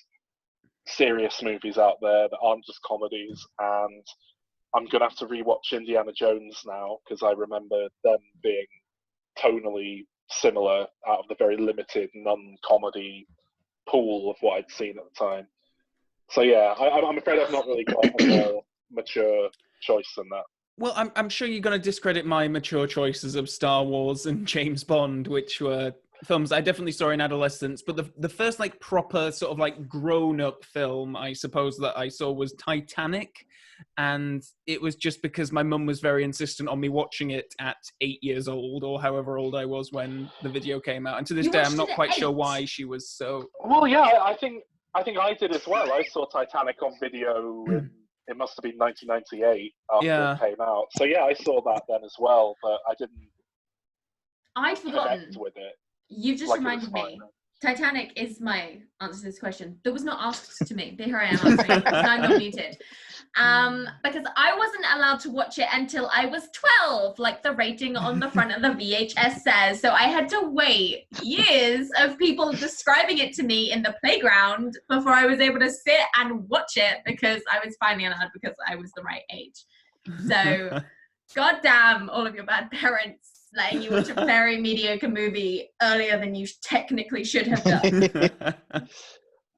serious movies out there that aren't just comedies, and I'm going to have to rewatch Indiana Jones now because I remember them being tonally similar out of the very limited non-comedy pool of what I'd seen at the time. So yeah, I'm afraid I've not really got a more mature choice than that. Well, I'm sure you're going to discredit my mature choices of Star Wars and James Bond, which were films I definitely saw in adolescence. But the first like proper sort of like grown-up film I suppose that I saw was Titanic. And it was just because my mum was very insistent on me watching it at 8 years old or however old I was when the video came out. And to this day, I'm not quite sure why she was so... Well, yeah, I think I did as well. I saw Titanic on video in, it must have been 1998 after it came out. So yeah, I saw that then as well, but I didn't I'd forgotten connect with it. You've just reminded me. Titanic is my answer to this question. That was not asked to me. Here I am answering it because I'm not muted. Because I wasn't allowed to watch it until I was 12, like the rating on the front of the VHS says. So I had to wait years of people describing it to me in the playground before I was able to sit and watch it because I was finally allowed because I was the right age. So, goddamn all of your bad parents letting you watch a very mediocre movie earlier than you technically should have done.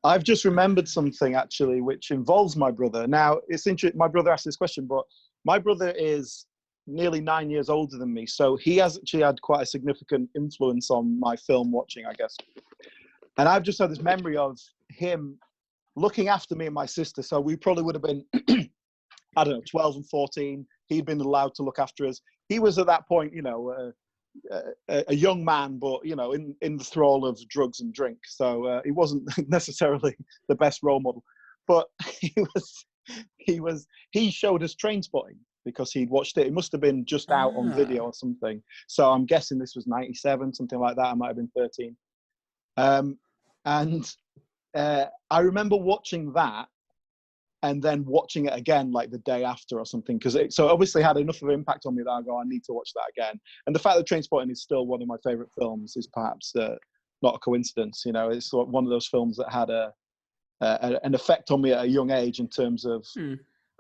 I've just remembered something actually, which involves my brother. Now, it's interesting. My brother asked this question, but my brother is nearly 9 years older than me, so he has actually had quite a significant influence on my film watching, I guess. And I've just had this memory of him looking after me and my sister. So we probably would have been, I don't know, 12 and 14. He'd been allowed to look after us. He was at that point, you know, a young man, but, you know, in the thrall of drugs and drink. So he wasn't necessarily the best role model. But he showed us Trainspotting because he'd watched it. It must have been just out on video or something. So I'm guessing this was 97, something like that. I might have been 13. And I remember watching that and then watching it again like the day after or something, because it so obviously had enough of an impact on me that I go, I need to watch that again. And the fact that Trainspotting is still one of my favorite films is perhaps not a coincidence. You know, it's one of those films that had an effect on me at a young age in terms of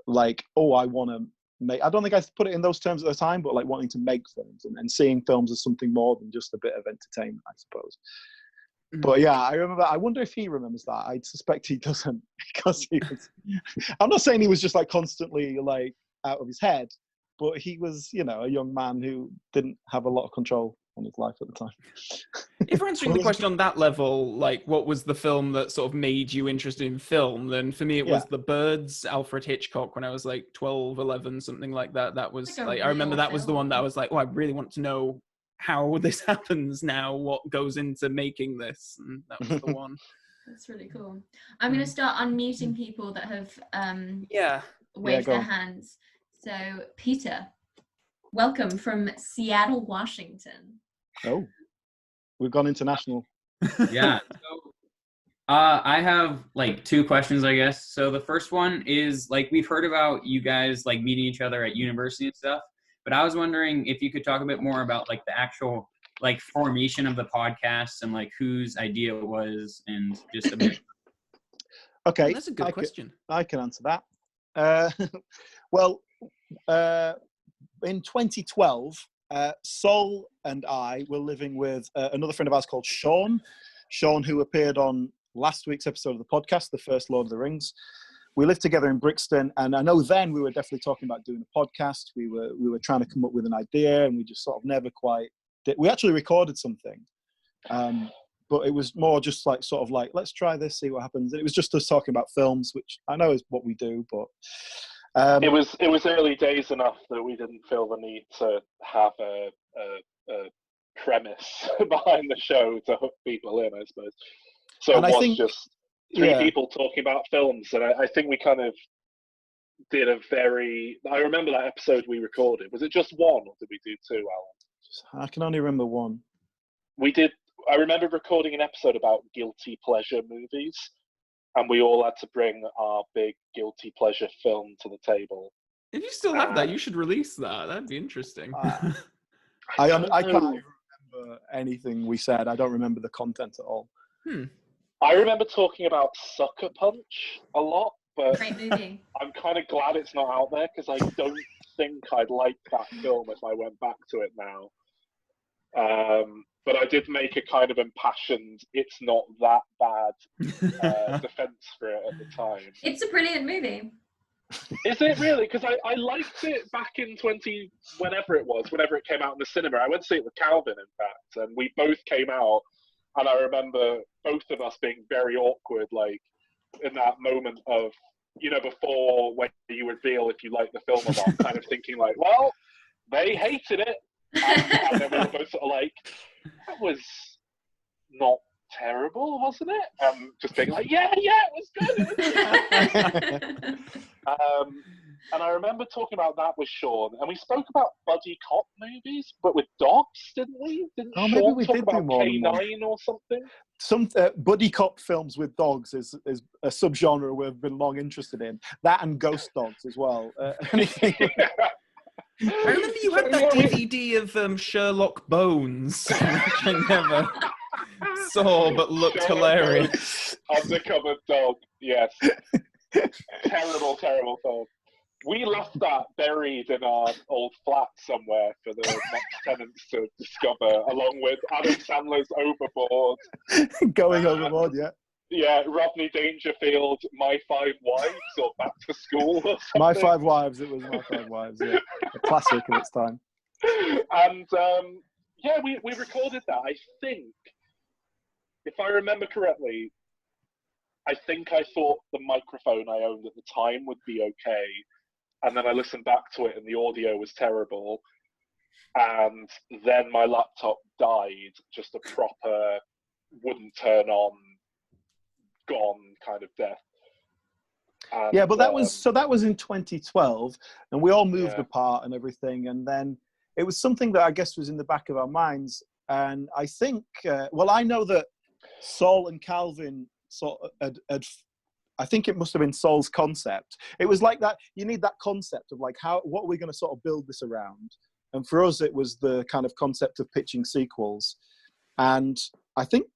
like, oh, I want to make. I don't think I put it in those terms at the time, but like wanting to make films and seeing films as something more than just a bit of entertainment, I suppose. But yeah, I remember. I wonder if he remembers that. I suspect he doesn't, because he was. I'm not saying he was just like constantly like out of his head, but he was, you know, a young man who didn't have a lot of control on his life at the time. If we're answering the question on that level, like what was the film that sort of made you interested in film, then for me it was The Birds, Alfred Hitchcock, when I was like 12, 11, something like that. That was like, I remember that was the one that I was like, oh, I really want to know how this happens now, what goes into making this, and that was the one. That's really cool. I'm going to start unmuting people that have waved their hands. So Peter, welcome from Seattle, Washington. Oh, we've gone international. Yeah. So, I have like two questions, I guess. So the first one is, like, we've heard about you guys like meeting each other at university and stuff, but I was wondering if you could talk a bit more about like the actual like formation of the podcast and like whose idea it was, and just a bit. Okay, that's a good question. I can answer that. Well, in 2012, Sol and I were living with another friend of ours called Sean, who appeared on last week's episode of the podcast, the first Lord of the Rings. We lived together in Brixton, and I know then we were definitely talking about doing a podcast. We were trying to come up with an idea, and we just sort of never quite did. We actually recorded something, but it was more just like sort of like, let's try this, see what happens. It was just us talking about films, which I know is what we do, but it was early days enough that we didn't feel the need to have a premise behind the show to hook people in, I suppose. So it was just three people talking about films, and I think we kind of did a very. I remember that episode we recorded. Was it just one, or did we do two, Alan? I can only remember one. We did. I remember recording an episode about guilty pleasure movies, and we all had to bring our big guilty pleasure film to the table. If you still have that, you should release that. That'd be interesting. I can't remember anything we said. I don't remember the content at all. I remember talking about Sucker Punch a lot, but Great movie. I'm kind of glad it's not out there, because I don't think I'd like that film if I went back to it now. But I did make a kind of impassioned, it's not that bad defense for it at the time. It's a brilliant movie. Is it really? Because I liked it back in whenever it came out in the cinema. I went to see it with Calvin, in fact, and we both came out, and I remember both of us being very awkward, like in that moment of, you know, before when you reveal if you like the film or not, kind of thinking like, well, they hated it. And then we were both sort of like, that was not terrible, wasn't it? Just being like, yeah, it was good. And I remember talking about that with Sean, and we spoke about buddy cop movies, but with dogs, didn't we? Didn't Sean talk about K9 or something? Some buddy cop films with dogs is a subgenre we've been long interested in. That and ghost dogs as well. Anything. I remember you had that DVD of Sherlock Bones, which I never saw but looked hilarious. Undercover Dog, yes. Terrible film. We left that buried in our old flat somewhere for the next tenants to discover, along with Adam Sandler's Overboard. Going overboard, yeah. Yeah, Rodney Dangerfield, My Five Wives, or Back to School or something. My Five Wives, it was My Five Wives, yeah. A classic of its time. And, we recorded that. I think, if I remember correctly, I think I thought the microphone I owned at the time would be okay. And then I listened back to it and the audio was terrible. And then my laptop died, just a proper wouldn't turn on, gone kind of death. And, yeah, but that was in 2012, and we all moved apart and everything. And then it was something that I guess was in the back of our minds. And I think, I know that Saul and Calvin sort of had I think it must have been Saul's concept. It was like that. You need that concept of like what are we going to sort of build this around? And for us, it was the kind of concept of pitching sequels. And I think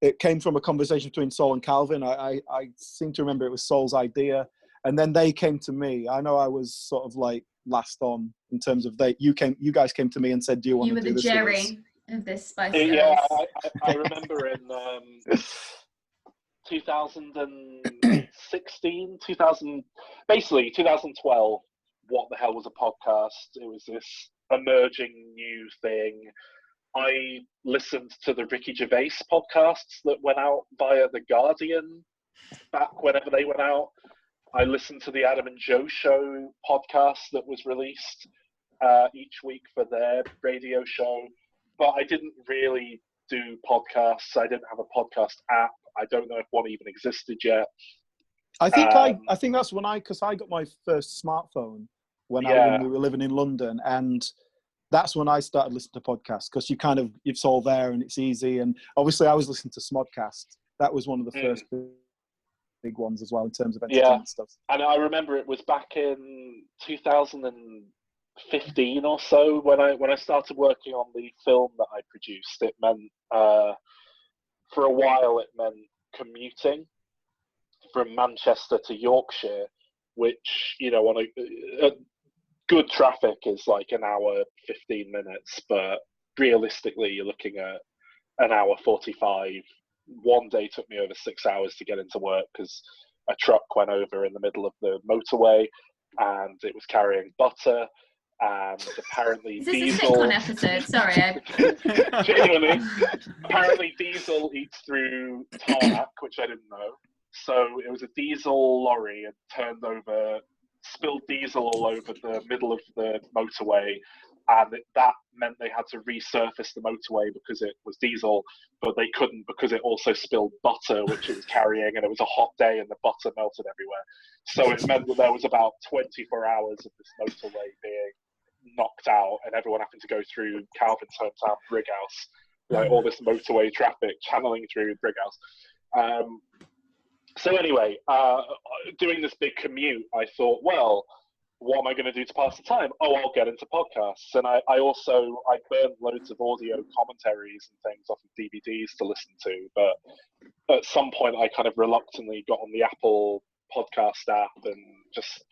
it came from a conversation between Saul and Calvin. I seem to remember it was Saul's idea, and then they came to me. I know I was sort of like last on in terms of you guys came to me and said, "Do you want to do this?" You were the Jerry of this Spice Girls. Yeah, I remember in 2016, 2012. What the hell was a podcast? It was this emerging new thing. I listened to the Ricky Gervais podcasts that went out via The Guardian back whenever they went out. I listened to the Adam and Joe Show podcast that was released each week for their radio show. But I didn't really do podcasts. I didn't have a podcast app. I don't know if one even existed yet. I think that's because I got my first smartphone when we were living in London, and that's when I started listening to podcasts, because it's all there and it's easy. And obviously I was listening to Smodcast. That was one of the first big ones as well in terms of entertainment stuff. And I remember it was back in 2015 or so when I started working on the film that I produced. It meant for a while it meant commuting from Manchester to Yorkshire, which, you know, on a good traffic is like an hour 15 minutes, but realistically you're looking at an hour 45. One day took me over 6 hours to get into work because a truck went over in the middle of the motorway and it was carrying butter, and apparently Is this diesel. a sitcom episode? Sorry. Genuinely, apparently diesel eats through tarmac, which I didn't know. So it was a diesel lorry and turned over, spilled diesel all over the middle of the motorway, and that meant they had to resurface the motorway because it was diesel, but they couldn't because it also spilled butter, which it was carrying, and it was a hot day and the butter melted everywhere. So it meant that there was about 24 hours of this motorway being knocked out and everyone having to go through Calvin's hometown, Brighouse, like all this motorway traffic channeling through Brighouse. So anyway, doing this big commute, I thought, well, what am I going to do to pass the time? Oh, I'll get into podcasts. And I burned loads of audio commentaries and things off of DVDs to listen to. But at some point, I kind of reluctantly got on the Apple podcast app and just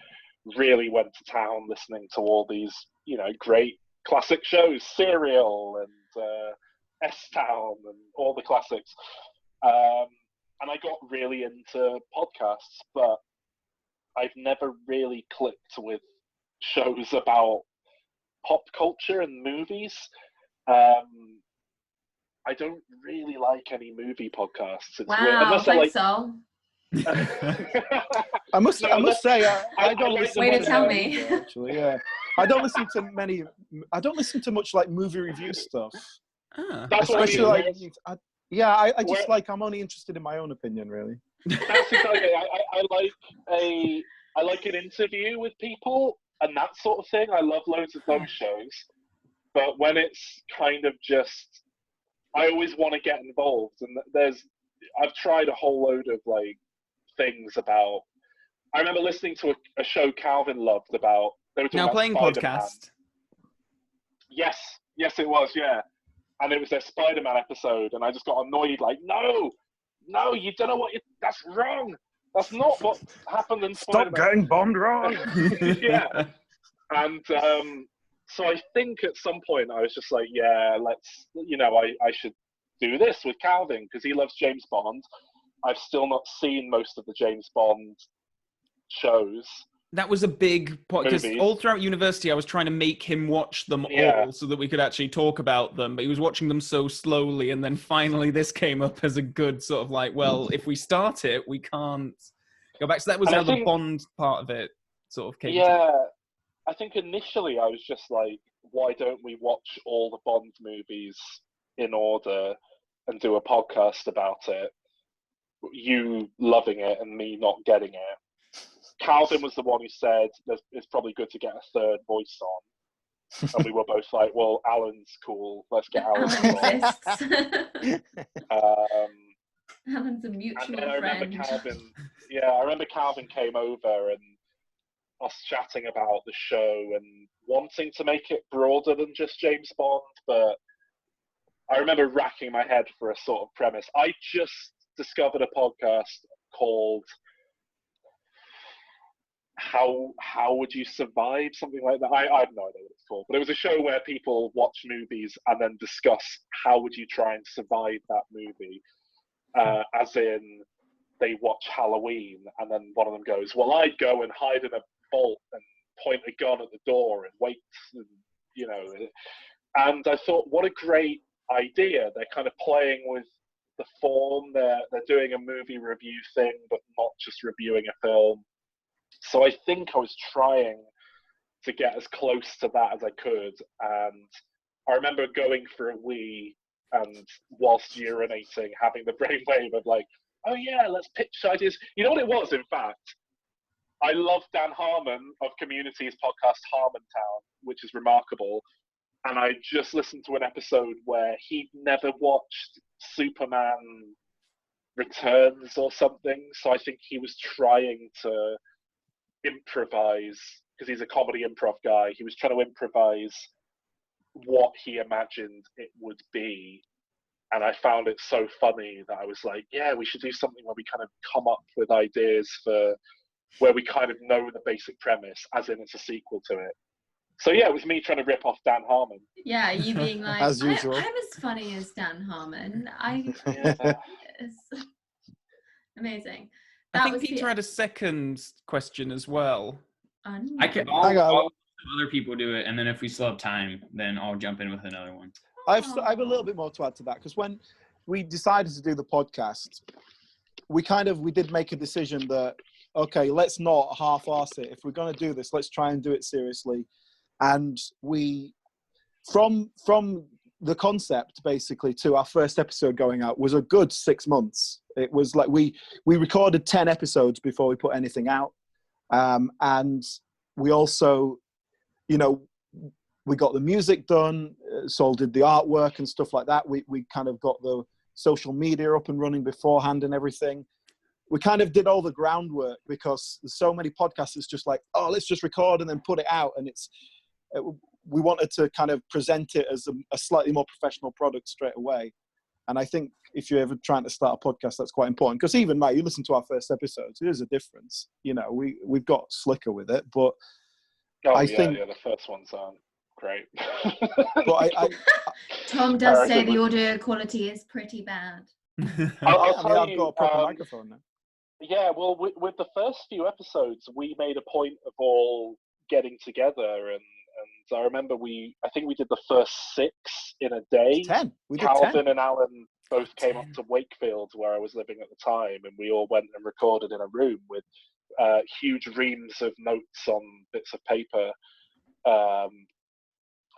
really went to town listening to all these, you know, great classic shows, Serial and S-Town and all the classics. And I got really into podcasts, but I've never really clicked with shows about pop culture and movies. I don't really like any movie podcasts. It's weird. Unless thanks, so. I must say, I don't listen. Way to tell me. Actually, yeah, I don't listen to many. I don't listen to much like movie review stuff. That's especially what I mean. I just like, I'm only interested in my own opinion, really. That's exactly. I like an interview with people and that sort of thing. I love loads of those shows, but when it's kind of just, I always want to get involved. And I've tried a whole load of like things about. I remember listening to a show Calvin loved about. They were talking about Playing Spider-Man. podcast. Yes, it was. Yeah. And it was their Spider-Man episode, and I just got annoyed, like, no, you don't know that's wrong. That's not what happened in Spider-Man. Stop getting bombed wrong. Yeah. And so I think at some point I was just like, yeah, let's, you know, I should do this with Calvin because he loves James Bond. I've still not seen most of the James Bond shows. That was a big point, because all throughout university I was trying to make him watch them all so that we could actually talk about them, but he was watching them so slowly, and then finally this came up as a good sort of like, well, if we start it, we can't go back. So that was how the Bond part of it sort of came to. I think initially I was just like, why don't we watch all the Bond movies in order and do a podcast about it? You loving it and me not getting it. Calvin was the one who said it's probably good to get a third voice on. And we were both like, well, Alan's cool. Let's get Alan on. Alan's a mutual and then I remember friend. Calvin, Yeah, I remember Calvin came over and us chatting about the show and wanting to make it broader than just James Bond, but I remember racking my head for a sort of premise. I just discovered a podcast called How Would You Survive? Something like that. I have no idea what it's called, but it was a show where people watch movies and then discuss how would you try and survive that movie. As in, they watch Halloween and then one of them goes, well, I'd go and hide in a vault and point a gun at the door and wait, and, you know. And I thought, what a great idea. They're kind of playing with the form. They're doing a movie review thing, but not just reviewing a film. So I think I was trying to get as close to that as I could. And I remember going for a wee and whilst urinating, having the brainwave of like, oh yeah, let's pitch ideas. You know what it was, in fact? I love Dan Harmon of Community's podcast Harmontown, which is remarkable. And I just listened to an episode where he'd never watched Superman Returns or something. So I think he was trying to improvise, because he's a comedy improv guy. He was trying to improvise what he imagined it would be. And I found it so funny that I was like, yeah, we should do something where we kind of come up with ideas for where we kind of know the basic premise, as in it's a sequel to it. So yeah, it was me trying to rip off Dan Harmon. Yeah, you being like, As usual. I'm as funny as Dan Harmon. Yeah. It's amazing. I think was Peter had a second question as well. I can. I'll let other people do it, and then if we still have time, then I'll jump in with another one. I have a little bit more to add to that, because when we decided to do the podcast, we did make a decision that, okay, let's not half-arse it. If we're going to do this, let's try and do it seriously. And we, from the concept basically to our first episode going out, was a good 6 months. It was like we recorded 10 episodes before we put anything out, and we also, you know, we got the music done. Sol did the artwork and stuff like that. We kind of got the social media up and running beforehand and everything. We kind of did all the groundwork, because there's so many podcasts. It's just like, oh, let's just record and then put it out. And we wanted to kind of present it as a slightly more professional product straight away. And I think if you're ever trying to start a podcast, that's quite important. Because even, Matt, you listen to our first episodes, there's a difference. You know, we've got slicker with it, but I think the first ones aren't great. But Tom does say the audio quality is pretty bad. I've got a proper microphone now. Yeah, well, with the first few episodes, we made a point of all getting together, and I remember I think we did the first 6 in a day. 10. We did Calvin 10. and Alan both came up to Wakefield, where I was living at the time, and we all went and recorded in a room with huge reams of notes on bits of paper,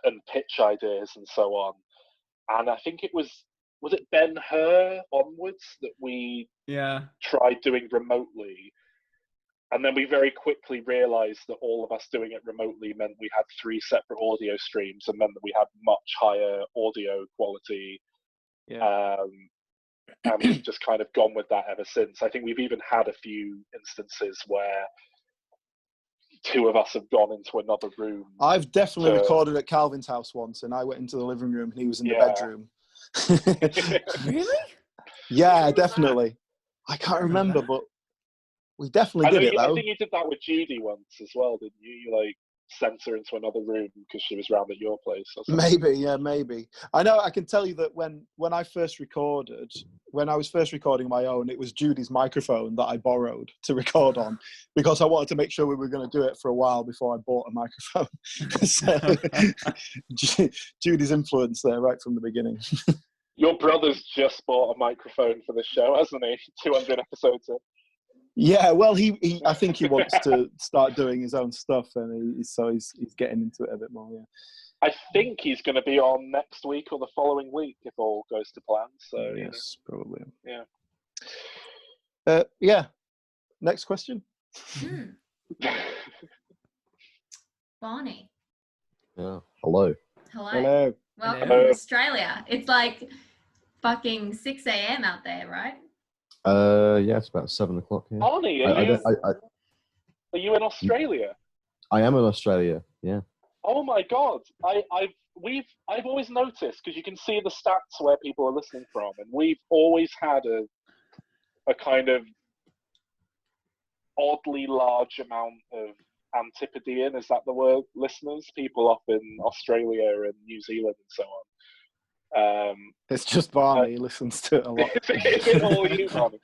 and pitch ideas and so on. And I think it was it Ben-Hur onwards that we tried doing remotely. And then we very quickly realized that all of us doing it remotely meant we had 3 separate audio streams, and meant that we had much higher audio quality. Yeah. And we've just kind of gone with that ever since. I think we've even had a few instances where 2 of us have gone into another room. I've definitely recorded at Calvin's house once, and I went into the living room and he was in the bedroom. Really? Yeah, definitely. I can't remember, but we definitely did it, though. I think you did that with Judy once as well, didn't you? You like sent her into another room because she was round at your place or something. Maybe. I know, I can tell you that when I was first recording my own, it was Judy's microphone that I borrowed to record on, because I wanted to make sure we were going to do it for a while before I bought a microphone. So, Judy's influence there right from the beginning. Your brother's just bought a microphone for the show, hasn't he? 200 episodes in. Yeah, well, I think he wants to start doing his own stuff, and he's getting into it a bit more. Yeah, I think he's going to be on next week or the following week if all goes to plan. So yes, probably. Yeah. Yeah. Next question. Barney. Yeah. Hello. Welcome Hello. to Australia. It's like fucking 6 a.m. out there, right? Yeah, it's about 7 o'clock here. Arnie, are you in Australia? I am in Australia. Yeah. Oh my God! I've always noticed, because you can see the stats where people are listening from, and we've always had a kind of oddly large amount of Antipodean, is that the word, listeners? People up in Australia and New Zealand and so on. It's just Barney. He listens to it a lot. Is it all you, Barney?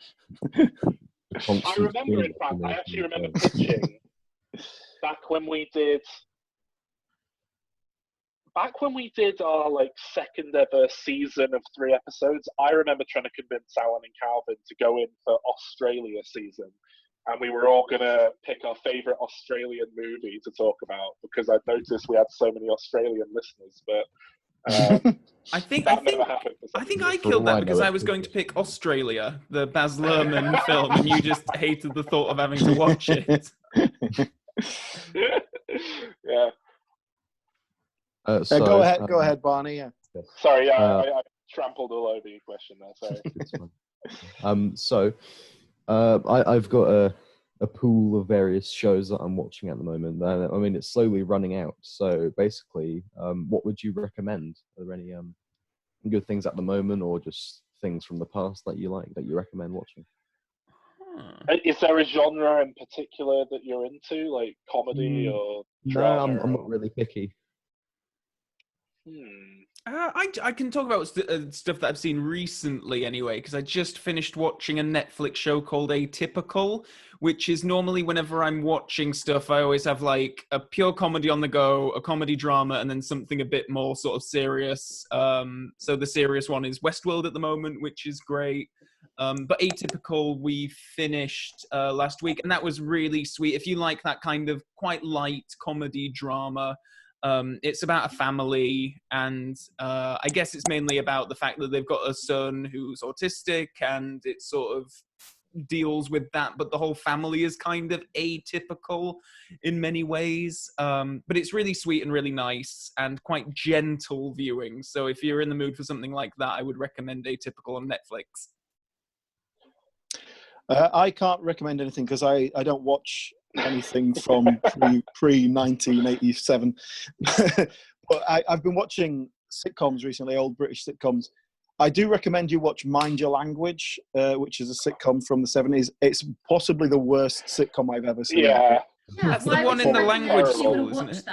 I remember, in fact, I actually remember pitching back when we did our like second ever season of 3 episodes. I remember trying to convince Alan and Calvin to go in for Australia season, and we were all gonna pick our favorite Australian movie to talk about, because I'd noticed we had so many Australian listeners, but I think I killed that because I was going to pick Australia, the Baz Luhrmann film, and you just hated the thought of having to watch it. Yeah. Go ahead, Barney. Yeah. Sorry, I trampled all over your question there. Sorry. I've got a pool of various shows that I'm watching at the moment. I mean, it's slowly running out. So basically, what would you recommend? Are there any good things at the moment, or just things from the past that you like, that you recommend watching? Is there a genre in particular that you're into, like comedy or drama? No, I'm not really picky. I can talk about stuff that I've seen recently anyway, because I just finished watching a Netflix show called Atypical, which is normally whenever I'm watching stuff, I always have like a pure comedy on the go, a comedy drama, and then something a bit more sort of serious. So the serious one is Westworld at the moment, which is great. But Atypical we finished last week, and that was really sweet. If you like that kind of quite light comedy drama, it's about a family, and I guess it's mainly about the fact that they've got a son who's autistic, and it sort of deals with that, but the whole family is kind of atypical in many ways. But it's really sweet and really nice and quite gentle viewing. So if you're in the mood for something like that, I would recommend Atypical on Netflix. I can't recommend anything because I don't watch anything from pre-1987. But I've been watching sitcoms recently, old British sitcoms. I do recommend you watch Mind Your Language, which is a sitcom from the 70s. It's possibly the worst sitcom I've ever seen. Yeah. That's the one in the language school, isn't it?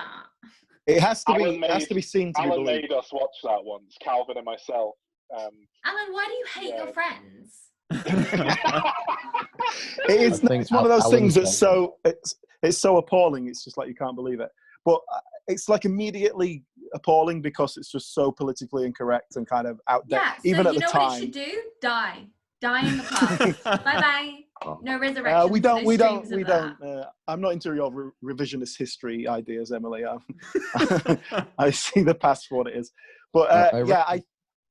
It has to be seen to be Alan believed. made us watch that once, Calvin and myself. Alan, why do you hate your friends? It's one of those things that's it's so appalling. It's just like you can't believe it. But it's like immediately appalling because it's just so politically incorrect and kind of outdated. Yeah, so even at you the know time. what you should do? Die in the past. Bye. No resurrection. We don't. I'm not into your revisionist history ideas, Emily. I see the past for what it is. But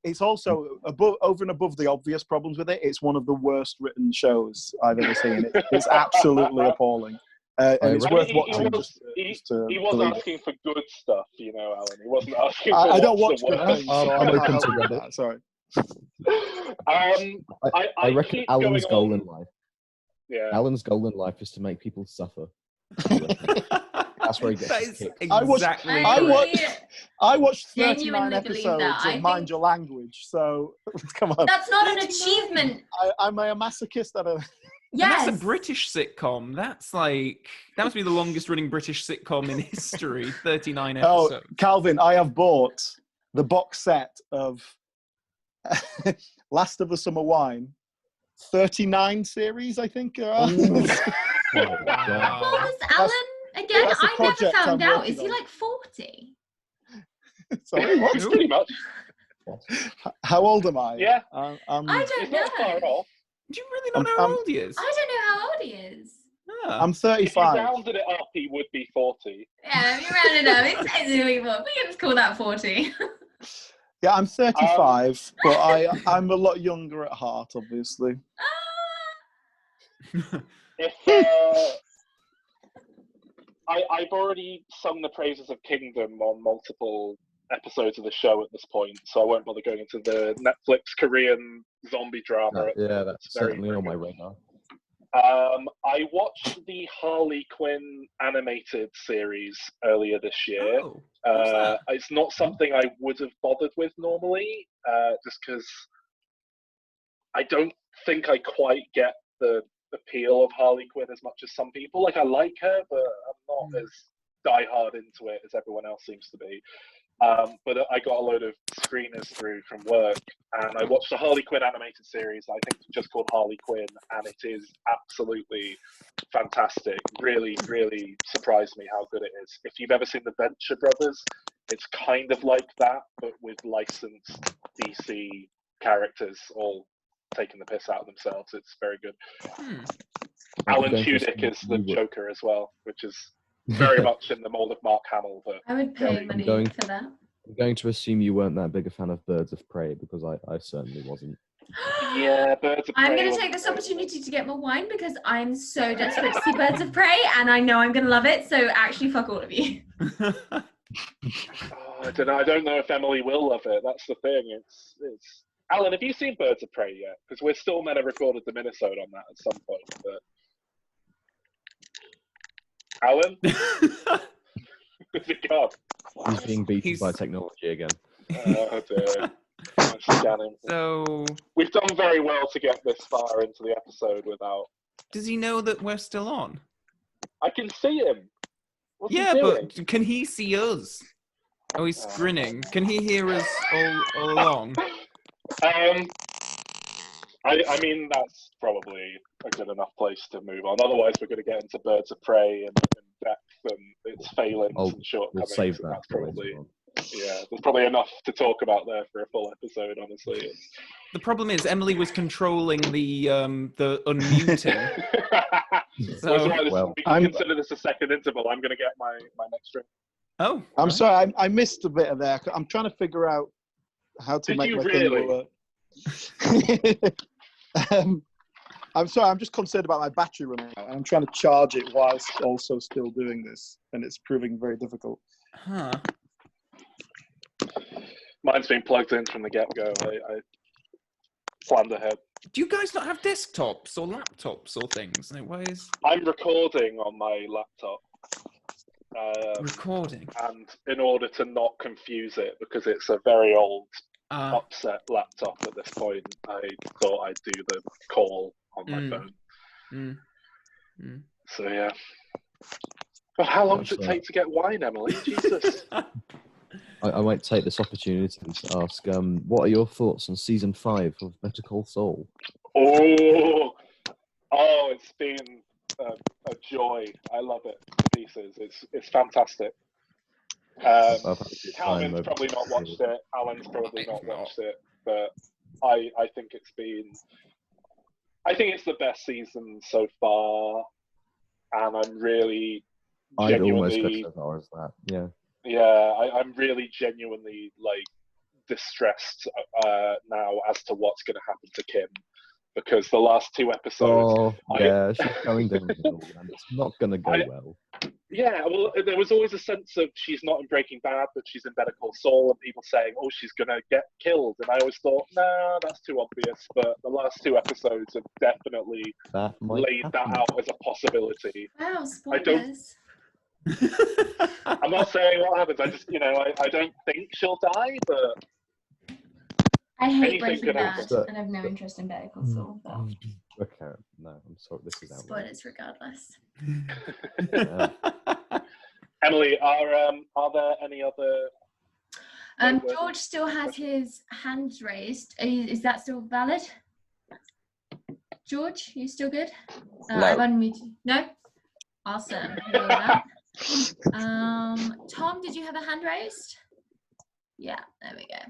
it's also over and above the obvious problems with it. It's one of the worst written shows I've ever seen. It's absolutely appalling. And it's worth watching. He wasn't asking for good stuff, you know, Alan. He wasn't asking for I don't watch good worst. things. I'm open to Reddit. Sorry. I reckon Alan's goal in life. Yeah. Alan's goal in life is to make people suffer. That's where he gets his kick. I watched 39 episodes of Mind Your Language, so come on. That's not an achievement. I'm a masochist at a... Yes. And that's a British sitcom. That must be the longest running British sitcom in history. 39 episodes. Oh, Calvin, I have bought the box set of Last of the Summer Wine. 39 series, I think. What was Alan again? I never found out. Is he like 40? Sorry, what? Pretty much. How old am I? Yeah. I don't know. Do you really not know how old he is? I don't know how old he is. I'm 35. If you rounded it up, he would be 40. Yeah, if you rounded it up, it's technically 40. We can just call that 40. Yeah, I'm 35, but I'm a lot younger at heart, obviously. I've already sung the praises of Kingdom on multiple episodes of the show at this point, so I won't bother going into the Netflix Korean zombie drama. Yeah, that's very, certainly very on my good. radar. I watched the Harley Quinn animated series earlier this year. Oh, what's that? It's not something I would have bothered with normally, just because I don't think I quite get the appeal of Harley Quinn as much as some people. Like, I like her, but I'm not as diehard into it as everyone else seems to be. But I got a load of screeners through from work, and I watched the Harley Quinn animated series. I think it's just called Harley Quinn, and it is absolutely fantastic. Really, really surprised me how good it is. If you've ever seen the Venture Brothers, it's kind of like that, but with licensed DC characters all taking the piss out of themselves. It's very good. Alan Tudyk is the Joker as well, which is very much in the mold of Mark Hamill. But I would pay money for that. I'm going to assume you weren't that big a fan of Birds of Prey, because I certainly wasn't. Yeah, Birds of Prey. I'm going to take this opportunity to get more wine because I'm so desperate to see Birds of Prey, and I know I'm going to love it. So actually, fuck all of you. I don't know. I don't know if Emily will love it. That's the thing. It's. Alan, have you seen Birds of Prey yet? Because we're still meant to record a Diminishing on that at some point. But Alan, is it gone? He's being beaten by technology again. Oh dear. I'm scanning. So We've done very well to get this far into the episode without. does he know that we're still on? I can see him. What's Yeah, he doing? but can he see us? Oh, he's grinning. Can he hear us all along? I mean, that's probably a good enough place to move on. Otherwise, we're going to get into Birds of Prey and depth and its failings and shortcomings. We'll save and that that's for probably, later on. yeah, there's probably enough to talk about there for a full episode, honestly. The problem is Emily was controlling the unmuting. So, we can consider this a second interval. I'm going to get my next drink. Oh, I'm sorry, I missed a bit of there. I'm trying to figure out how to Did make you my really? thing work. I'm sorry, I'm just concerned about my battery running out. I'm trying to charge it whilst also still doing this, and it's proving very difficult. Huh. Mine's been plugged in from the get-go. I planned ahead. Do you guys not have desktops or laptops or things? Like, why is I'm recording on my laptop. recording? And in order to not confuse it, because it's a very old, upset laptop at this point, I thought I'd do the call on my phone. So yeah. But how long does it take to get wine, Emily? Jesus. I might take this opportunity to ask, what are your thoughts on season 5 of Better Call Saul? Oh, it's been a joy. I love it to pieces. It's fantastic. Calvin's probably not watched it. Alan's probably not watched it. But I think it's the best season so far, and I'm really I'd almost genuinely. go so far as that. Yeah. Yeah, I'm really genuinely distressed now as to what's going to happen to Kim, because the last 2 episodes. She's going downhill, and it's not going to go well. Yeah, well, there was always a sense of she's not in Breaking Bad, but she's in Better Call Saul, and people saying, "Oh, she's going to get killed," and I always thought, "No, that's too obvious." But the last 2 episodes have definitely laid that out as a possibility. Wow, spoilers. I'm not saying what happens. I just, I don't think she'll die, but I hate anything Breaking could Bad, happen. and I have no interest in Better Call Saul. But Okay, no, I'm sorry, this is out. spoilers regardless. Emily, are there any other? George still has his hand raised. Is that still valid? George, you still good? No. I've unmuted. No? Awesome. Hear that. Tom, did you have a hand raised? Yeah, there we go.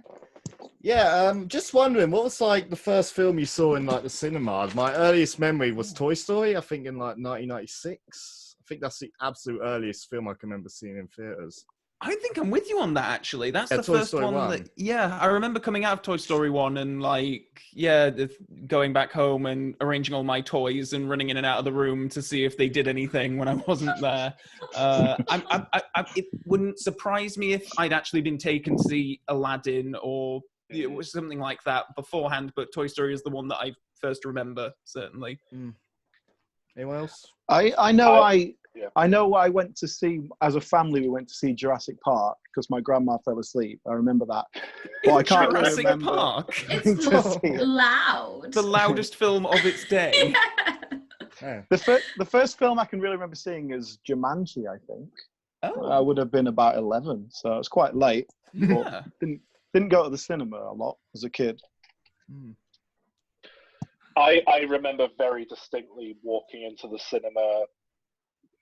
Yeah, just wondering, what was the first film you saw in the cinema? My earliest memory was Toy Story, I think in 1996. I think that's the absolute earliest film I can remember seeing in theaters. I think I'm with you on that, actually. That's Yeah, the Toy first Story one 1. that, yeah, I remember coming out of Toy Story 1 and, like, yeah, going back home and arranging all my toys and running in and out of the room to see if they did anything when I wasn't there. It wouldn't surprise me if I'd actually been taken to see Aladdin or it was something like that beforehand, but Toy Story is the one that I first remember, certainly. Anyone else? I know I went to see, as a family, we went to see Jurassic Park because my grandma fell asleep. I remember that. But I can't really Jurassic remember. Park? It's loud. The loudest film of its day. Yeah. The first film I can really remember seeing is Jumanji, I think. Oh. I would have been about 11, so it was quite late. Yeah. Didn't go to the cinema a lot as a kid. I remember very distinctly walking into the cinema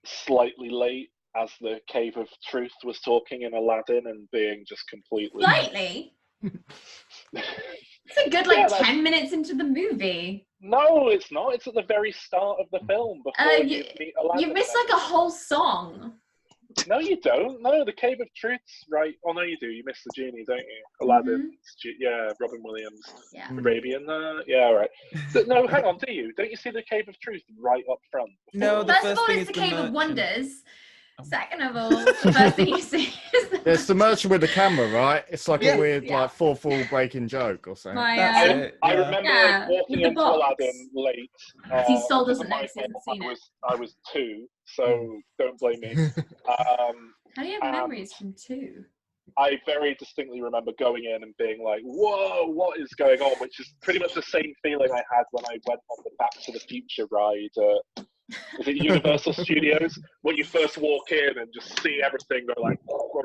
slightly late as the Cave of Truth was talking in Aladdin and being just completely... Slightly? It's a good, like, 10 minutes into the movie. No, it's not. It's at the very start of the film before you meet Aladdin. You missed, like, a whole song. No, you don't. No, the Cave of Truth's right. Oh, no, you do. You miss the genie, don't you? Aladdin. Yeah, Robin Williams. Yeah. Arabian. Yeah, right. No, hang on. Do you? Don't you see the Cave of Truth right up front? No, the First first of all, thing it's is the Cave of merchant. Wonders. Second of all, the first thing you see is the... It's the merchant with the camera, right? It's like a weird, Yeah. like, fourth wall breaking joke or something. My, I remember walking into box. Aladdin late. See, Sol doesn't because know 'cause he hasn't seen it. I was 2, so don't blame me. How do you have memories from 2? I very distinctly remember going in and being like, whoa, what is going on? Which is pretty much the same feeling I had when I went on the Back to the Future ride. Is it Universal Studios? When you first walk in and just see everything go like...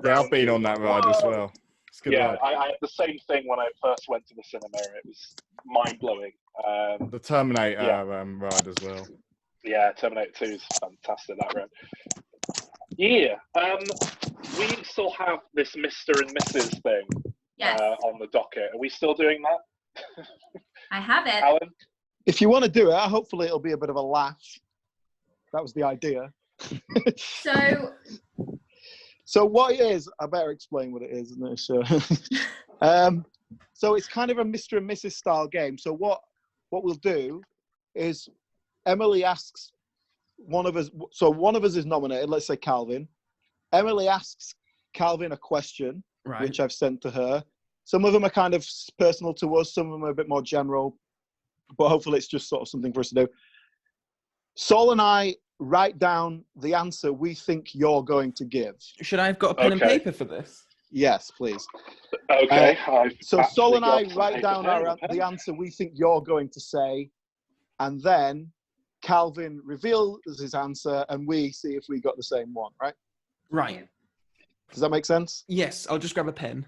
Yeah, I've been on that ride as well. It's a good ride. I had the same thing when I first went to the cinema. It was mind-blowing. The Terminator ride as well. Yeah, Terminator 2 is fantastic, that ride. Yeah, we still have this Mr. and Mrs. thing on the docket. Are we still doing that? I have it. Alan? If you want to do it, hopefully it'll be a bit of a laugh. That was the idea. So what it is, I better explain what it is, isn't it? Sure. So it's kind of a Mr. and Mrs. style game. So what we'll do is Emily asks one of us, so one of us is nominated, let's say Calvin. Emily asks Calvin a question, which I've sent to her. Some of them are kind of personal to us, some of them are a bit more general, but hopefully it's just sort of something for us to do. Sol and I write down the answer we think you're going to give. Should I have got a pen and paper for this? Yes, please. Okay. So Sol and I write down the answer we think you're going to say, and then Calvin reveals his answer, and we see if we got the same one, right? Right. Does that make sense? Yes, I'll just grab a pen.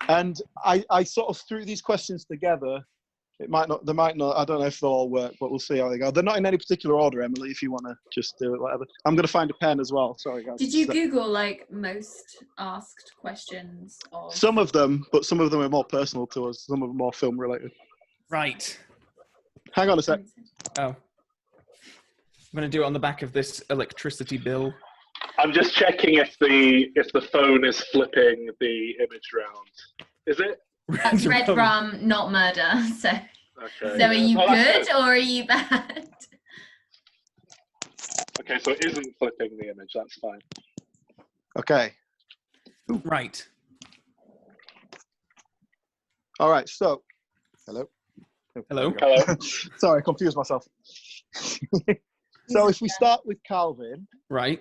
And I sort of threw these questions together. They might not, I don't know if they'll all work, but we'll see how they go. They're not in any particular order, Emily, if you want to just do it, whatever. I'm going to find a pen as well. Sorry, guys. Did you Google, like, most asked questions? Some of them, but some of them are more personal to us. Some of them are more film related. Right. Hang on a sec. Oh. I'm going to do it on the back of this electricity bill. I'm just checking if the phone is flipping the image round. Is it? That's red rum, not murder. So, okay. So are you good or are you bad? Okay, so it isn't flipping the image. That's fine. Okay. Right. All right. So, hello. Hello. Hello. Sorry, I confused myself. So if we start with Calvin. Right.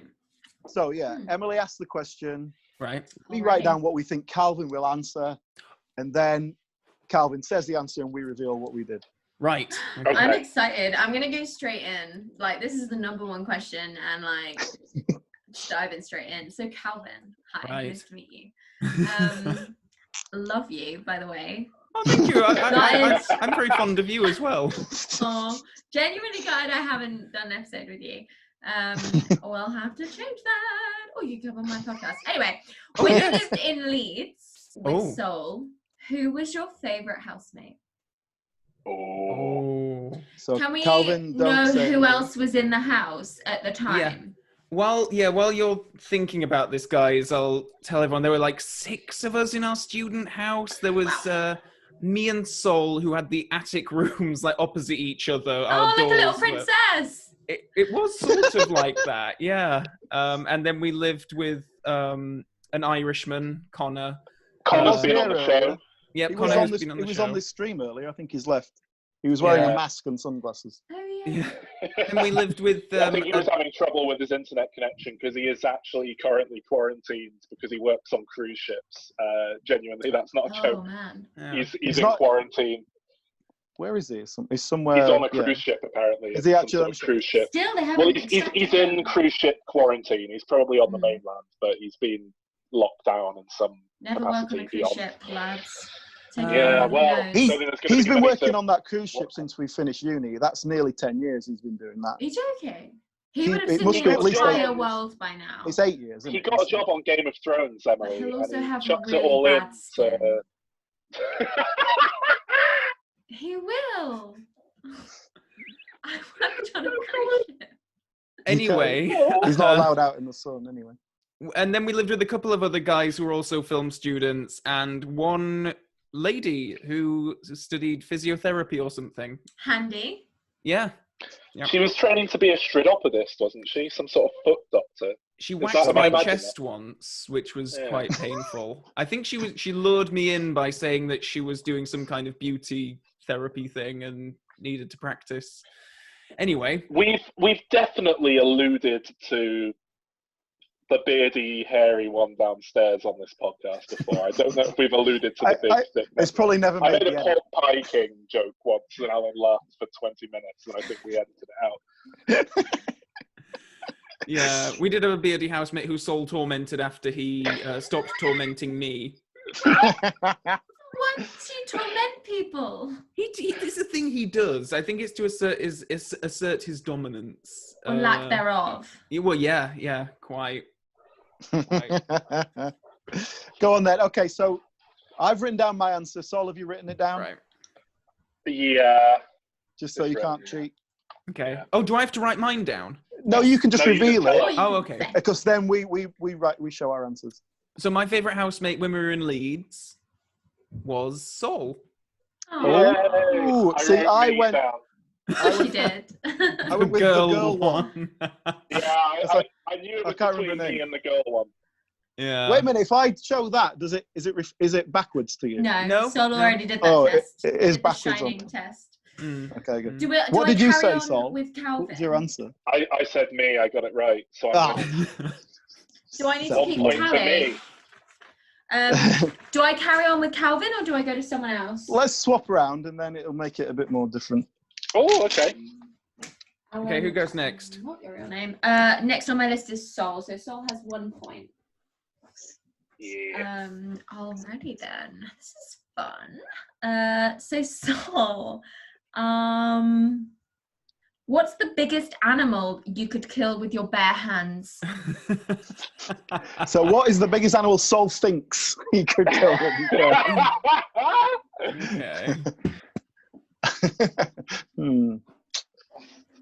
So yeah, Emily asks the question. Right. We write down what we think Calvin will answer, and then Calvin says the answer, and we reveal what we did. Right. Okay. I'm excited. I'm gonna go straight in. Like, this is the #1 question, and like, just dive in straight in. So Calvin, hi, nice to meet you. Love you, by the way. Oh, thank you. I'm very fond of you as well. Oh, genuinely glad I haven't done an episode with you. We'll have to change that. Or you come on my podcast. Anyway, when you lived in Leeds with Sol, who was your favourite housemate? So can we Calvin, know who else was in the house at the time? While you're thinking about this, guys, I'll tell everyone there were like 6 of us in our student house. There was me and Sol, who had the attic rooms like opposite each other. Our like a little doors were- princess. It was sort of like that, yeah. And then we lived with an Irishman, Connor. Connor's been on the show. Yep, He Connor was has on this. been on He the was show. on this stream earlier. I think he's left. He was wearing Yeah. a mask and sunglasses. Oh yeah. And we lived with I think he was having trouble with his internet connection because he is actually currently quarantined because he works on cruise ships. Genuinely, that's not a Oh joke. man. yeah. He's in not- quarantine. Where is he? He's somewhere. He's on a yeah. cruise ship, apparently. Is he Some actually sort on a of ship? cruise ship? Still, they haven't. Well, he's extracted in him. cruise ship quarantine. He's probably on the Mm. mainland, but he's been locked down in some Never work on a capacity cruise beyond. ship, lads. Take Yeah, it, who well, knows? He's, don't think there's gonna he's be been many working to- on that cruise ship since we finished uni. That's nearly 10 years he's been doing that. Are you joking? He He- would have it seen must the be at least entire 8 world by now. It's 8 years, isn't He it? got a job on Game of Thrones, Emily, he'll also and he have chucked really it all in. bad So, skin. He will. I worked on a cruise ship. Anyway, He's not allowed out in the sun anyway. and then we lived with a couple of other guys who were also film students, and one lady who studied physiotherapy or something. Handy. Yeah. Yep. she was training to be a stridopodist, wasn't she? Some sort of foot doctor. She that- waxed am I my imagining chest once, which was Yeah. quite painful. I think she lured me in by saying that she was doing some kind of beauty therapy thing and needed to practice. Anyway, We've definitely alluded to the beardy, hairy one downstairs on this podcast before. I don't know if we've alluded to the big stick. It's probably never I made made the a edit. Paul Pie King joke once, and Alan laughed for 20 minutes, and I think we edited it out. yeah, we did have a beardy housemate who Sol tormented after he stopped tormenting me. Once you torment people. It's a thing he does. I think it's to assert his dominance. Or lack thereof. Well, yeah, quite. Go on then. Okay, so I've written down my answer. Sol, have you written it down? Right. Yeah. Just so you It's can't written, cheat. Okay. Yeah. Oh, do I have to write mine down? No, you can just No, you reveal can tell it us. Oh, okay. because then we show our answers. So my favourite housemate when we were in Leeds was Sol. Oh, Yay. Ooh, see, wrote I me went- down. she did. I went with the girl one. Yeah, It's like- I knew it I was can't between remember the me name. and the girl one. Yeah. Wait a minute. If I show that, is it backwards to you? No, No, Sol no. already did that Oh, test. it is Did the backwards shining on. test. Mm. Okay, good. Do I What did you carry say, on Sol? with Calvin? What was your answer? I said me, I got it right. So I'm Ah. Do I need to 1 keep point to tally? me. Do I carry on with Calvin or do I go to someone else? Let's swap around, and then it'll make it a bit more different. Oh, okay. Okay, who goes next? What your real name? Next on my list is Sol. So Sol has 1 point. Yeah. Alrighty then. This is fun. So Sol, what's the biggest animal you could kill with your bare hands? So, what is the biggest animal Sol thinks he could kill? Okay.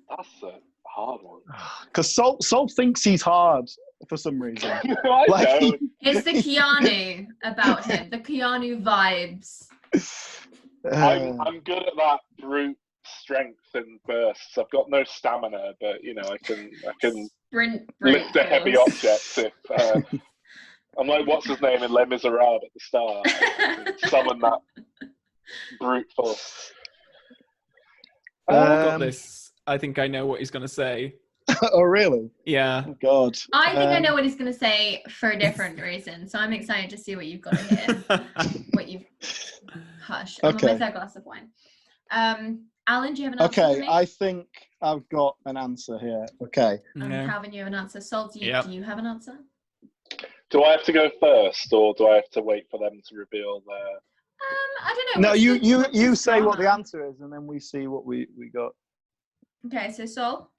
That's a hard one. Because Sol thinks he's hard for some reason. I Like, don't. It's the Keanu about him. The Keanu vibes. I'm good at that brute strength and bursts. I've got no stamina, but you know I can Sprint lift a heavy force. object if I'm like what's his name in Les Miserables at the start. I can summon that brute force. I've got this. I think I know what he's going to say. Oh, really? Yeah. Oh, God. I think I know what he's going to say for a different reason, so I'm excited to see what you've got to hear. What you've... Hush. I'm on Okay. my third glass of wine. Alan, do you have an answer for Okay, me? I think I've got an answer here. Okay. Yeah. Calvin, you have an answer. Sol, do Yep. you have an answer? Do I have to go first, or do I have to wait for them to reveal their? I don't know. No, what's you the say what the drama? answer is, and then we see what we got. Okay, so Sol.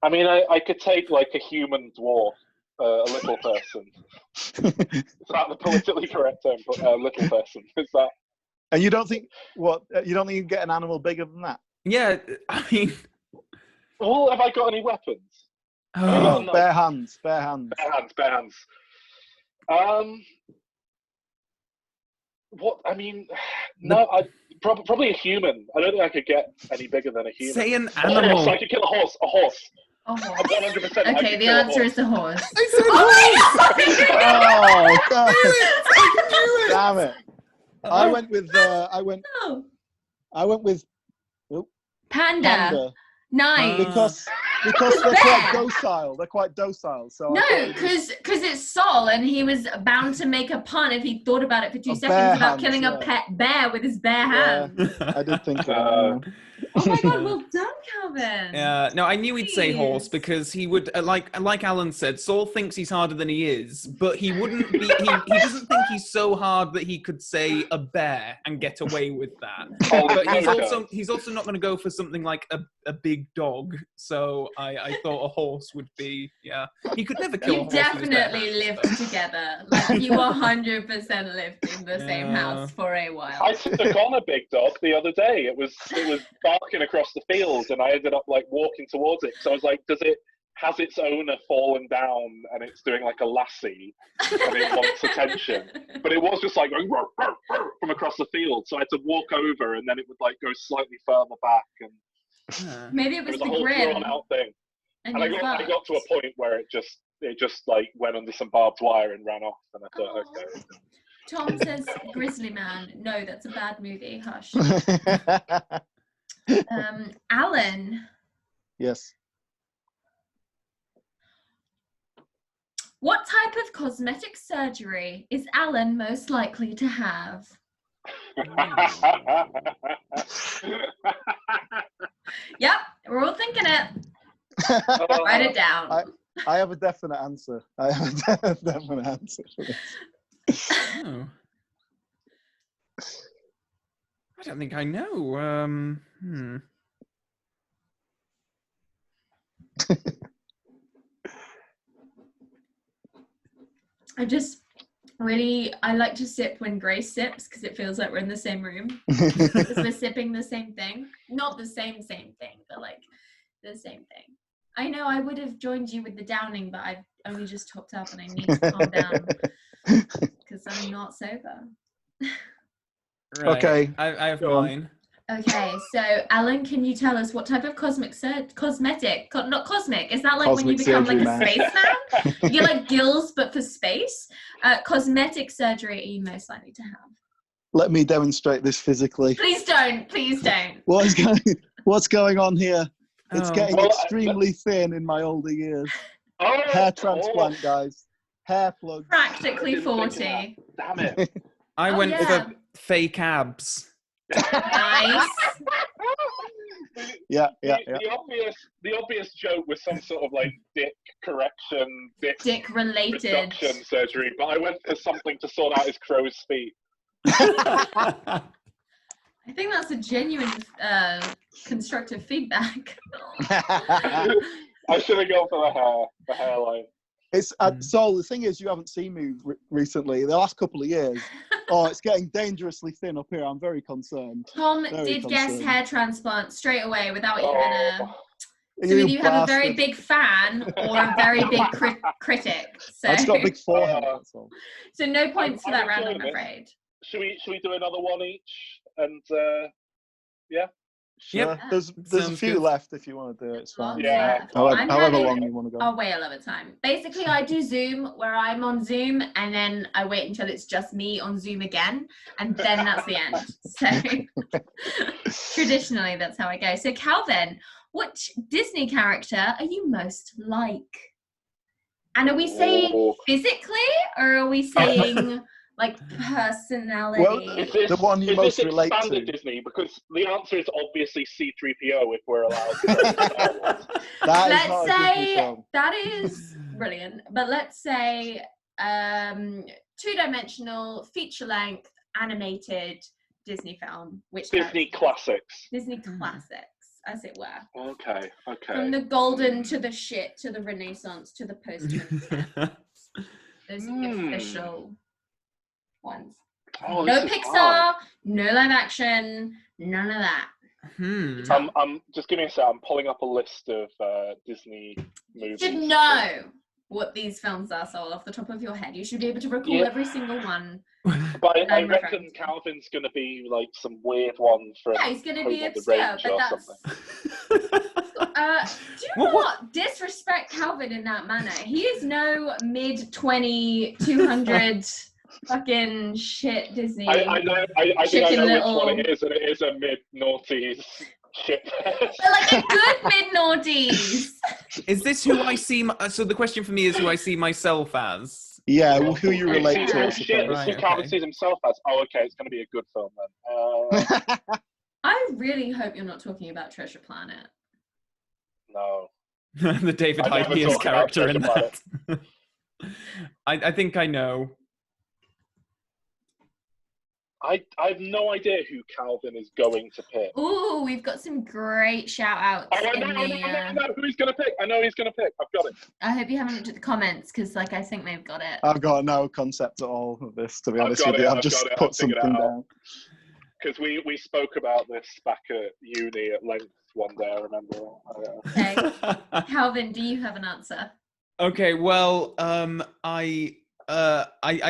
I mean, I could take like a human dwarf, a little person. Is that the politically correct term? But a little person. Is that? And you don't think you don't think you can get an animal bigger than that? Yeah, I mean, Oh, have I got any weapons? Oh, no. Bare hands. Bare hands. Bare hands. What? I mean, no. Probably a human. I don't think I could get any bigger than a human. say an A horse. animal. I could kill a horse. A horse. A horse. 100%. I Okay, could the kill a answer horse. is the horse. I said horse. Oh God! I Damn it! I went with. Oh. I went with Panda. panda Nice. because they're Bear. quite docile. They're quite docile. So No, I thought because it's Sol, and he was bound to make a pun if he thought about it for 2 A seconds bare about hands, killing a yeah. pet bear with his bare hands. I did think of that. Oh my god, well done, Calvin. Yeah, no, I knew he'd say horse Jeez. because he would, like Alan said, Saul thinks he's harder than he is, but he wouldn't be, he doesn't think he's so hard that he could say a bear and get away with that. But he's also not going to go for something like a big dog, so I thought a horse would be, yeah. He could never kill a You horse with his bare definitely hands, lived but- together. Like, you 100% lived in the same house for a while. I took on a big dog the other day. It was barking across the field, and I ended up like walking towards it. So I was like, has its owner fallen down and it's doing like a lassie and it wants attention? But it was just like going "Roar, roar, roar," from across the field. So I had to walk over, and then it would like go slightly further back, and Maybe it it was was a the whole grin. drawn out thing. And And I you got fucked. to a point where it just like went under some barbed wire and ran off, and I thought, Oh. okay. Tom says Grizzly Man. No, that's a bad movie. Hush. Alan, Yes. what type of cosmetic surgery is Alan most likely to have? Yep, we're all thinking it. Write it down. I have a definite answer. I have a definite answer for this. Oh. I don't think I know. I like to sip when Grace sips because it feels like we're in the same room. Because we're sipping the same thing. Not the same thing, but like the same thing. I know I would have joined you with the downing, but I've only just topped up and I need to calm down because I'm not sober. Right. Okay, I have go on. mine. Okay, so Alan, can you tell us what type of not cosmic, is that like when you Cosmic become like surgery, a man. spaceman? You get like gills but for space? Cosmetic surgery are you most likely to have? Let me demonstrate this physically. Please don't. What's going on here? It's Oh. getting Well, extremely thin in my older years. Oh, Hair transplant, guys. Hair plugs. Practically I didn't think of 40. that. Damn it. I Oh, went yeah. for fake abs. Nice. Yeah. The obvious joke was some sort of like dick correction, Dick related. reduction surgery, but I went for something to sort out his crow's feet. I think that's a genuine constructive feedback. I should have gone for the hairline. It's Sol. The thing is, you haven't seen me recently. The last couple of years. Oh, it's getting dangerously thin up here. I'm very concerned. Tom Very did guess concerned. hair transplant straight away without even Oh. So either you have a bastard. very big fan or a very big critic. So, I just got a big forehead. That's all. so no points for I'm that round, I'm enjoying it. afraid. Should we do another one each? And yeah. Sure. Yep. There's Sounds a few good. left if you want to do it. It's fine. Lots Yeah. left. However, I'm however having- long you want to go. I'll wait a little time. Basically, I do Zoom where I'm on Zoom and then I wait until it's just me on Zoom again, and then that's the end. So traditionally, that's how I go. So Calvin, which Disney character are you most like? And are we saying Oh. physically or are we saying like personality? Well, Is this, The one you is most this relate expanded to. Disney? Because the answer is obviously C-3PO if we're allowed to go to Star Wars. That is Let's not a Disney say film. that is brilliant, but let's say two-dimensional, feature-length, animated Disney film, which Disney character? classics. Disney classics, as it were, Okay. from the golden to the shit to the Renaissance to the post. Those are the official ones. Oh, No this is Pixar, hard. no live action, none of that. Just give me a sec. I'm pulling up a list of Disney movies. You should know what these films are, so off the top of your head. You should be able to recall every single one. But I reckon Calvin's going to be like some weird one from he's going to Home be on the obscure, Range but or that's... do not disrespect Calvin in that manner. He is no mid-20, 200 fucking shit Disney. I know which one it is, and it is a mid-noughties shit. But like a good mid-noughties. Is this who I see? So the question for me is who I see myself as. Yeah, well, who you relate to. This is who Calvin sees himself as. Oh, okay, it's going to be a good film then. I really hope you're not talking about Treasure Planet. No. The David Hyde character in that. I think I know. I have no idea who Calvin is going to pick. Ooh, we've got some great shout outs. Oh, I know who he's going to pick. I know he's going to pick. I've got it. I hope you haven't looked at the comments, because like I think they've got it. I've got no concept at all of this, to be honest with you. I've just put something down. Because we spoke about this back at uni at length one day, I remember. Okay. Calvin, do you have an answer? Okay, well, I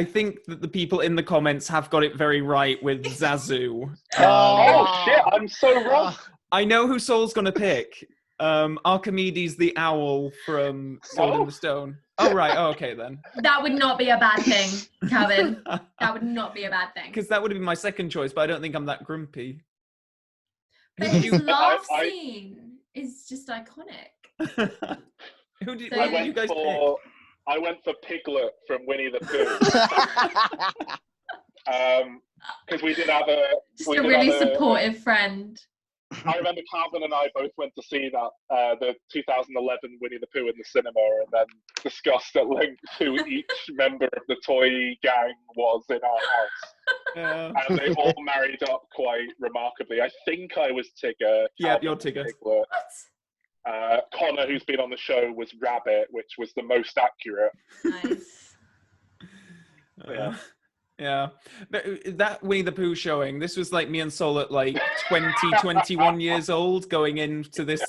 think that the people in the comments have got it very right with Zazu. Oh shit, I'm so wrong. I know who Saul's gonna pick. Archimedes the owl from Sword in the Stone. Oh right, okay then. That would not be a bad thing, Calvin. That would not be a bad thing. Because that would have been my second choice, but I don't think I'm that grumpy. But his laugh scene is just iconic. Who did you guys pick? I went for Piglet from Winnie the Pooh. Because we did have a... Just a really supportive friend. I remember Calvin and I both went to see that, the 2011 Winnie the Pooh in the cinema, and then discussed at length who each member of the toy gang was in our house. Yeah. And they all married up quite remarkably. I think I was Tigger. Yeah, you're Tigger. Piglet. Connor, who's been on the show, was Rabbit, which was the most accurate. Nice. Yeah. But that Winnie the Pooh showing, this was like me and Sol at like 20, 21 years old, going into this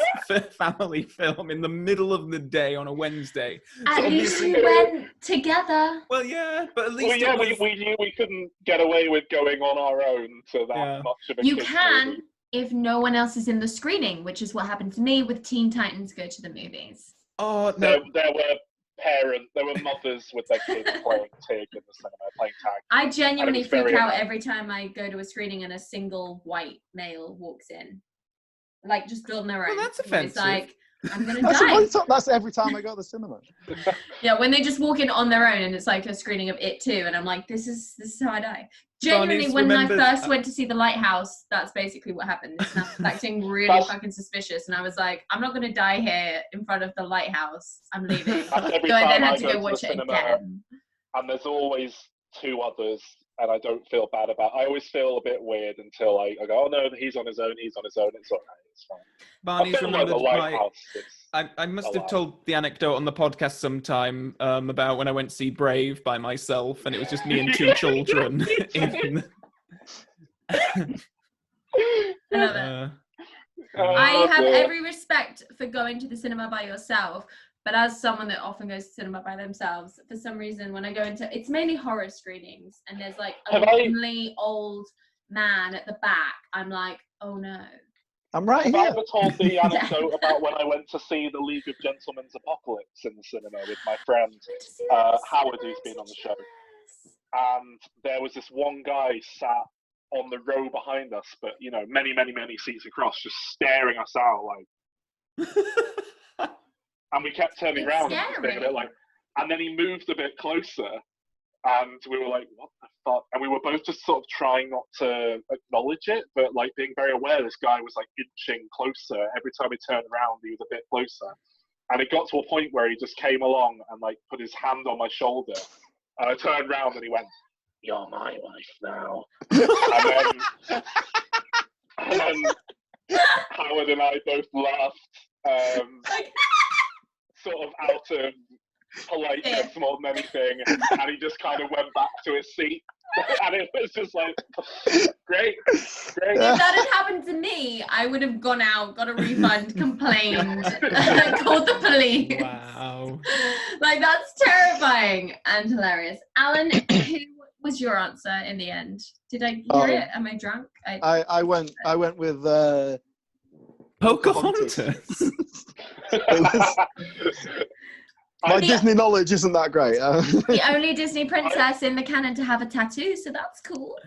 family film in the middle of the day on a Wednesday. At least we went together. Well, yeah, but at least we knew we couldn't get away with going on our own to that much of a You kid's can, movie. if no one else is in the screening, which is what happened to me with Teen Titans Go to the Movies. Oh, no. There were mothers with their kids playing Tig in the cinema, playing tag. I genuinely freak out every time I go to a screening and a single white male walks in. Like, just on their own. Well, that's offensive. It's like, I'm going to die. That's every time I go to the cinema. Yeah, when they just walk in on their own and it's like a screening of It Too, and I'm like, this is how I die. Genuinely, when I first went to see The Lighthouse, that's basically what happened. It's acting really fucking suspicious, and I was like, I'm not going to die here in front of The Lighthouse. I'm leaving. So I then had to go watch it again. And there's always two others, and I don't feel bad about it. I always feel a bit weird until I go, oh no, he's on his own, it's all right, it's fine. Barney's remembered I must have told the anecdote on the podcast sometime about when I went to see Brave by myself, and it was just me and two children. I love it. I have every respect for going to the cinema by yourself, but as someone that often goes to cinema by themselves, for some reason, when I go into, it's mainly horror screenings, and there's like a lonely old man at the back, I'm like, oh no. I'm right here. Have I ever told the anecdote about when I went to see The League of Gentlemen's Apocalypse in the cinema with my friend Howard, who's been on the show? And there was this one guy sat on the row behind us, but, you know, many, many, many seats across, just staring us out, like... And we kept turning around and being a bit like... And then he moved a bit closer, and we were like, what the fuck? And we were both just sort of trying not to acknowledge it, but like being very aware this guy was like inching closer. Every time he turned around, he was a bit closer. And it got to a point where he just came along and like put his hand on my shoulder. And I turned around and he went, "You're my wife now." and then Howard and I both laughed, sort of out of politeness more than anything, and he just kind of went back to his seat. And it was just like, great. If that had happened to me, I would have gone out, got a refund, complained, called the police. Wow. Like, that's terrifying and hilarious. Alan, who was your answer in the end? Did I hear it? Am I drunk? I went with Pocahontas. My Disney knowledge isn't that great. The only Disney princess in the canon to have a tattoo, so that's cool.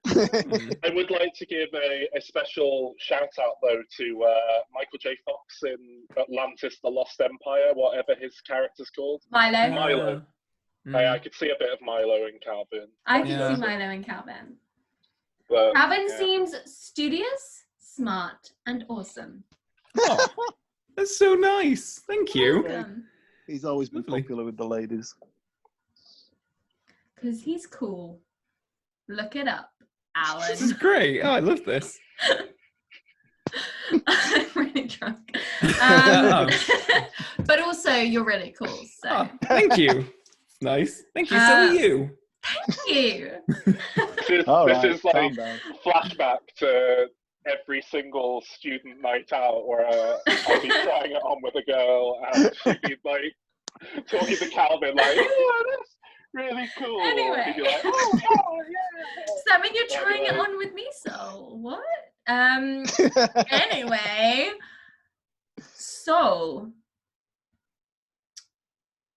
I would like to give a special shout out though to Michael J. Fox in Atlantis: The Lost Empire, whatever his character's called. Milo. I could see a bit of Milo in Calvin. I can see Milo in Calvin. But, Calvin seems studious, smart, and awesome. Oh, that's so nice. Thank you. Welcome. He's always been popular with the ladies. Because he's cool. Look it up, Alan. This is great. Oh, I love this. I'm really drunk. But also, you're really cool. So. Oh, thank you. Nice. Thank you. So are you. Thank you. This is like flashback to every single student night out where I'll be trying it on with a girl and she'd be like talking to Calvin like, oh, that's really cool. Anyway. And he'd be like, oh, yeah. Does that mean you're trying it on with me? So what? Anyway. So.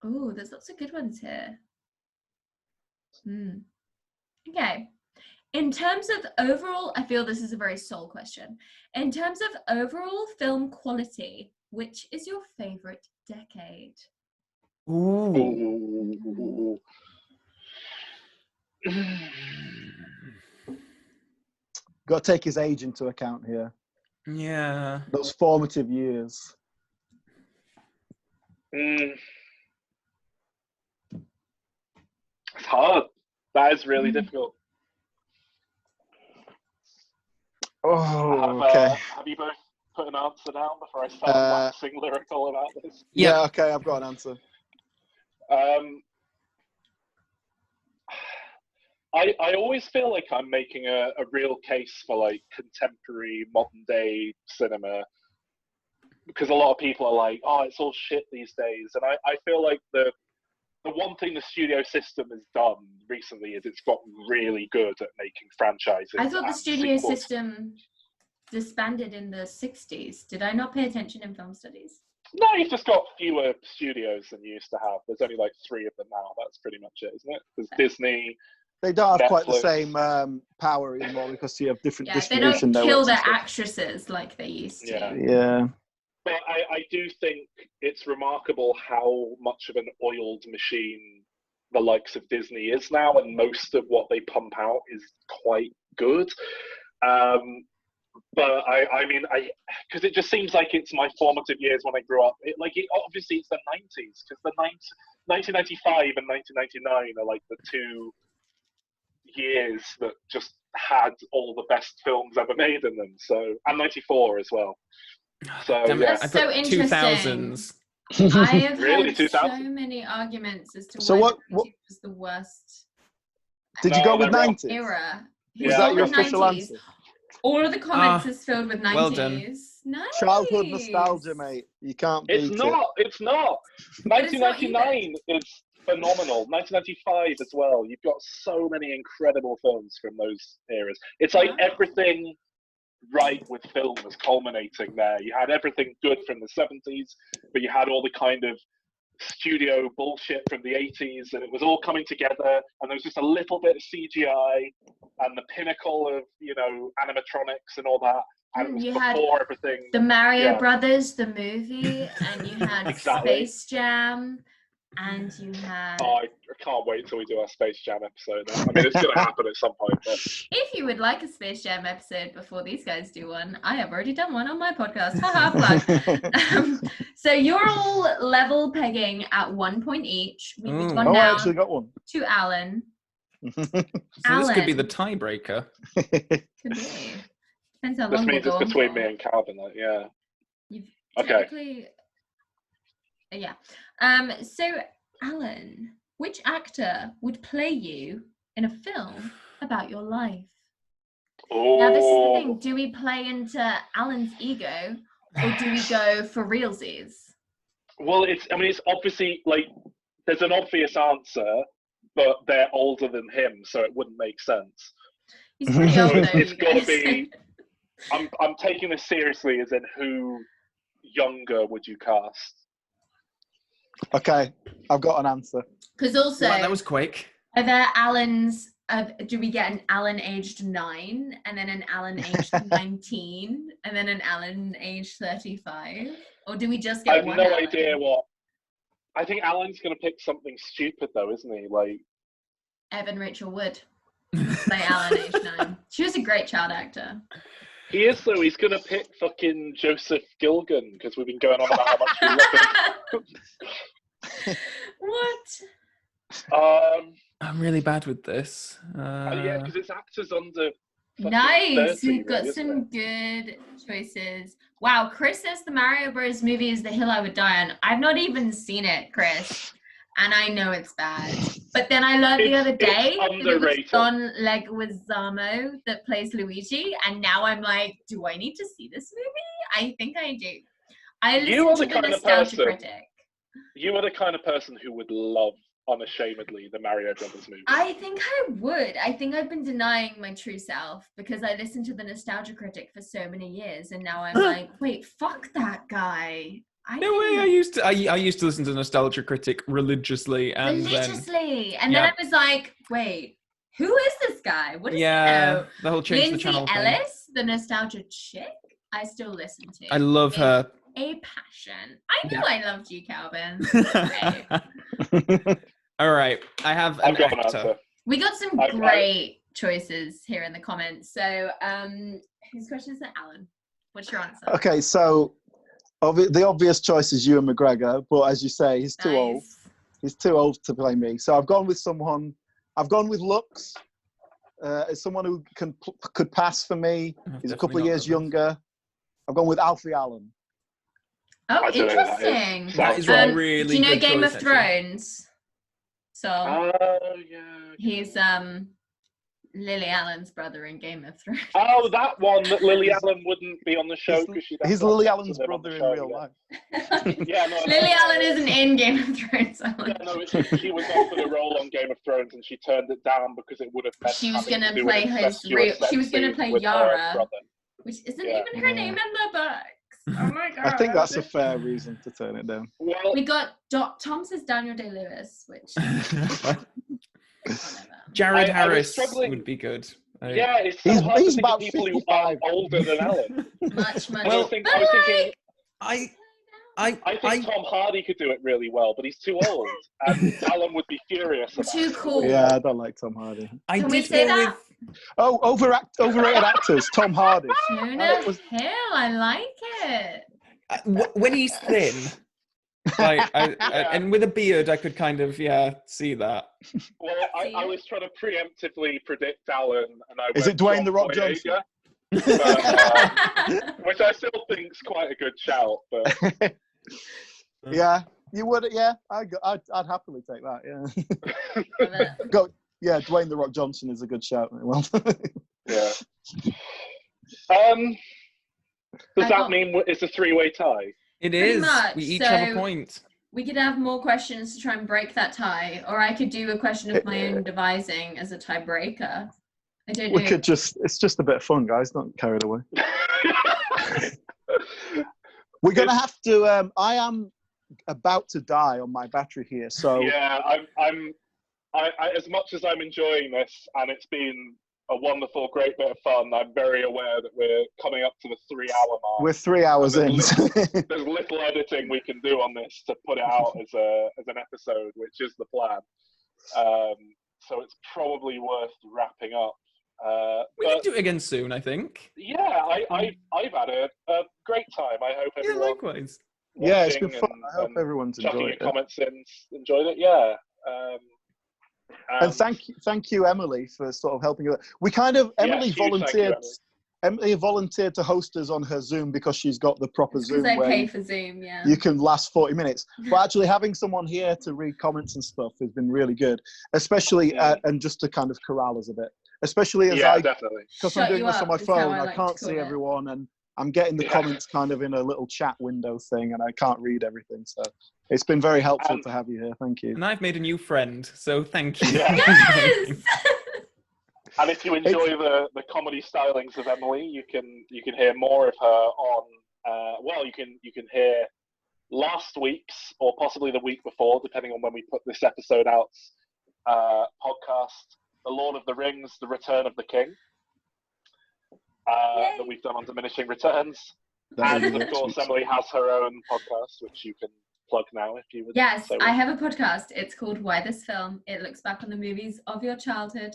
Oh, there's lots of good ones here. Okay. In terms of overall, I feel this is a very soul question. In terms of overall film quality, which is your favorite decade? Ooh. Got to take his age into account here. Yeah. Those formative years. It's hard. That is really difficult. Oh, okay. Have you both put an answer down before I start waxing lyrical about this? Yeah, okay, I've got an answer. I always feel like I'm making a real case for like contemporary modern day cinema, because a lot of people are like, oh, it's all shit these days, and I feel like the one thing the studio system has done recently is it's got really good at making franchises. I thought the studio sequels. system disbanded in the 60s. Did I not pay attention in film studies? No, you've just got fewer studios than you used to have. There's only like 3 of them now. That's pretty much it, isn't it? There's Disney. They don't have quite the Netflix. same power anymore because you have different They distribution. don't kill their networks and actresses like they used to. Yeah. But I do think it's remarkable how much of an oiled machine the likes of Disney is now, and most of what they pump out is quite good. But I mean, because it just seems like it's my formative years when I grew up. Obviously it's the 90s, because the 1995 and 1999 are like the 2 years that just had all the best films ever made in them. So, and 94 as well. So Damn it, yeah. I so put interesting. 2000s. I have Really? heard 2000? so many arguments as to So why what- 90s was the worst Did you go with they're wrong. 90s? era. Was Yeah. that your With official 90s. answer? All of the comments is filled with 90s. well done. Nice. Childhood nostalgia, mate. You can't beat It's not. It's not. But it's not 1999 is phenomenal. 1995 as well. You've got so many incredible films from those eras. It's like everything right with film was culminating there. You had everything good from the 70s, but you had all the kind of studio bullshit from the 80s, and it was all coming together, and there was just a little bit of CGI and the pinnacle of, animatronics and all that. And You before had everything, The Mario Yeah. Brothers, the movie, and you had Exactly. Space Jam, and you had... oh, I can't wait till we do our Space Jam episode. I mean, it's going to happen at some point. But If you would like a Space Jam episode before these guys do one, I have already done one on my podcast. Haha, plug. So you're all level pegging at 1 point each. We've Ooh. gone Oh, I down actually got one. to Alan. So this could be the Alan. tiebreaker. Could be. Depends how this long means we'll it's go between on me for. and Calvin. Like, yeah. You've Okay. technically... Yeah. So Alan, which actor would play you in a film about your life? Now, this is the thing. Do we play into Alan's ego, or do we go for realsies? Well, it's obviously, like, there's an obvious answer, but they're older than him, so it wouldn't make sense. He's pretty old, though, It's you got to guys. be. I'm taking this seriously, as in who younger would you cast? Okay, I've got an answer. Because also, Wow, that was quick. are there Alans? Do we get an Alan aged 9, and then an Alan aged 19, and then an Alan aged 35? Or do we just I get have one no Alan? idea what. I think Alan's going to pick something stupid, though, isn't he? Like, Evan Rachel Wood play Alan aged 9. She was a great child actor. he is, though. He's going to pick fucking Joseph Gilgan, because we've been going on about how much we love him. What? I'm really bad with this. Yeah, because it's actors under. Nice. 30, We've got really, some good choices. Wow, Chris says the Mario Bros. Movie is the hill I would die on. I've not even seen it, Chris, and I know it's bad. But then I learned the other day that it was underrated. Don Leguizamo that plays Luigi, and now I'm like, do I need to see this movie? I think I do. I You are listened the to the kind of Nostalgia person- Critic. You are the kind of person who would love, unashamedly, the Mario Brothers movie. I think I would. I think I've been denying my true self because I listened to the Nostalgia Critic for so many years, and now I'm like, wait, fuck that guy. No way! I used to listen to Nostalgia Critic religiously, and religiously, and yeah. then I was like, wait, who is this guy? What is he yeah, know? the whole change the Lindsay channel thing. Ellis, the Nostalgia chick, I still listen to. I love with her. a passion. I knew I loved you, Calvin. Right. All right, I have I've an got an actor. answer. We got some great choices here in the comments. So, whose question is it, Alan? What's your answer? Okay, so the obvious choice is Ewan McGregor, but as you say, he's too old. He's too old to play me. So I've gone with someone. I've gone with looks. As someone who could pass for me. He's a couple of years younger. I've gone with Alfie Allen. Oh, I don't know who that is. interesting. That is a really do you know good Game choice, of Thrones? So Yeah. he's Lily Allen's brother in Game of Thrones. Oh, that one that Lily Allen wouldn't be on the show because she'd have He's to Lily have Allen's sex with him on brother the in show, real yeah. life. Yeah, no, Lily Allen isn't in Game of Thrones. Yeah, no, she was offered a role on Game of Thrones and she turned it down because it would have meant She was having gonna to do play an his incestuous real. sex She was gonna scene play with her Yara, brother. which isn't Yeah. even her name in the books. Oh my god! I think that's a fair reason to turn it down. Well, We got Tom says Daniel Day-Lewis, which Jared I was Harris struggling- would be good. yeah, it's so hard he's to think about of people who are 55. older than Alan. much. I was thinking, I I think Tom Hardy could do it really well, but he's too old, and Alan would be furious about Too it. cool. Yeah, I don't like Tom Hardy. I Can we did say go that? with. Oh, overrated actors. Tom Hardy. Jonah was- Hill, I like it. When he's thin, and with a beard, I could kind of see that. Well, I was trying to preemptively predict Alan, and I Is went it Dwayne John The Rock Boyega, Johnson? but, which I still think's quite a good shout. But Yeah, you would. Yeah, I'd happily take that. Yeah. Go. Yeah, Dwayne The Rock Johnson is a good shout. Well. yeah. Does that mean it's a three-way tie? It Pretty is. much, We each have a so- point. We could have more questions to try and break that tie, or I could do a question of my own devising as a tiebreaker. I don't know. We could it's just a bit of fun, guys. Don't get carried away. We're gonna have to. I am about to die on my battery here, so Yeah, I as much as I'm enjoying this, and it's been a wonderful, great bit of fun, I'm very aware that we're coming up to the 3-hour mark. we're 3 hours in. There's little editing we can do on this to put it out as an episode, which is the plan. So it's probably worth wrapping up. We can do it again soon, I think. Yeah, I've had a great time. I hope Yeah, everyone likewise. Yeah, it's been watching fun. I hope and everyone's chucking enjoyed your it. comments in enjoyed it. Yeah. And thank you, Emily, for sort of helping you. We kind of Yeah, Emily huge thank you, volunteered. Emily. Emily volunteered to host us on her Zoom because she's got the proper Because Zoom I where pay for Zoom, yeah. you can last 40 minutes. But actually having someone here to read comments and stuff has been really good, especially, and just to kind of corral us a bit. Especially as definitely. because I'm doing this on my is how phone, I I like can't to call see it. everyone, and I'm getting the comments kind of in a little chat window thing, and I can't read everything. So it's been very helpful to have you here. Thank you. And I've made a new friend, so thank you. Yes! And if you enjoy the comedy stylings of Emily, you can hear more of her on. You can hear last week's or possibly the week before, depending on when we put this episode out. Podcast, The Lord of the Rings: The Return of the King, that we've done on Diminishing Returns. And of course, Emily has her own podcast, which you can plug now if you would. Yes, I have a podcast. It's called Why This Film. It looks back on the movies of your childhood.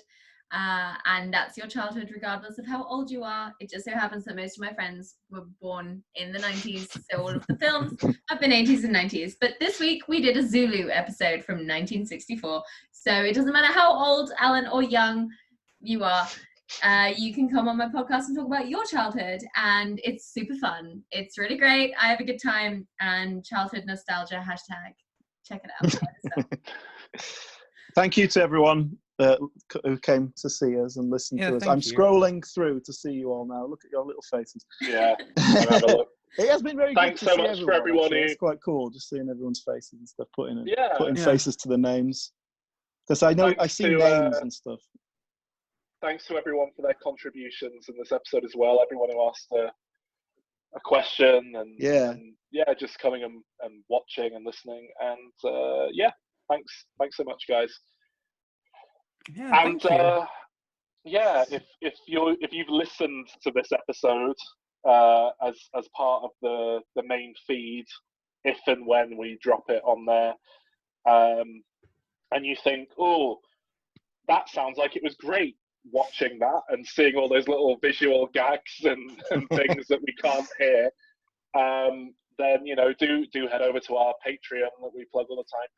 And that's your childhood regardless of how old you are. It just so happens that most of my friends were born in the 90s, so all of the films have been 80s and 90s. But this week we did a Zulu episode from 1964, so it doesn't matter how old, Alan, or young you are, you can come on my podcast and talk about your childhood, and it's super fun. It's really great. I have a good time, and childhood nostalgia hashtag. Check it out. Thank you to everyone who came to see us and listen to us. I'm scrolling through to see you all now. Look at your little faces. Yeah. Have a look. It has been very Thanks good to so see much for everyone who... It's quite cool just seeing everyone's faces and stuff, putting Yeah. faces to the names. Because I know I see names and stuff. Thanks to everyone for their contributions in this episode as well. Everyone who asked a question and just coming and watching and listening. And thanks so much, guys. Yeah, and thank you. if you've listened to this episode as part of the main feed, if and when we drop it on there, and you think, oh, that sounds like it was great watching that and seeing all those little visual gags and things that we can't hear, then do head over to our Patreon that we plug all the time,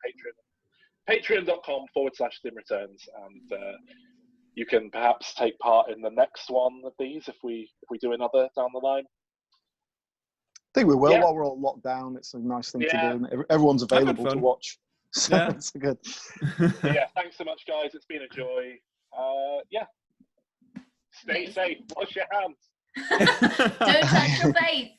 patreon.com/dimreturns, and you can perhaps take part in the next one of these if we do another down the line. I think we will while we're all locked down. It's a nice thing to do, and everyone's available to watch. So it's good. Thanks so much, guys. It's been a joy. Stay safe. Wash your hands. Don't touch your face.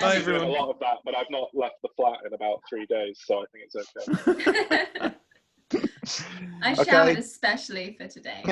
Bye, I'm doing everyone. a lot of that, but I've not left the flat in about 3 days, so I think it's okay. I showered especially for today.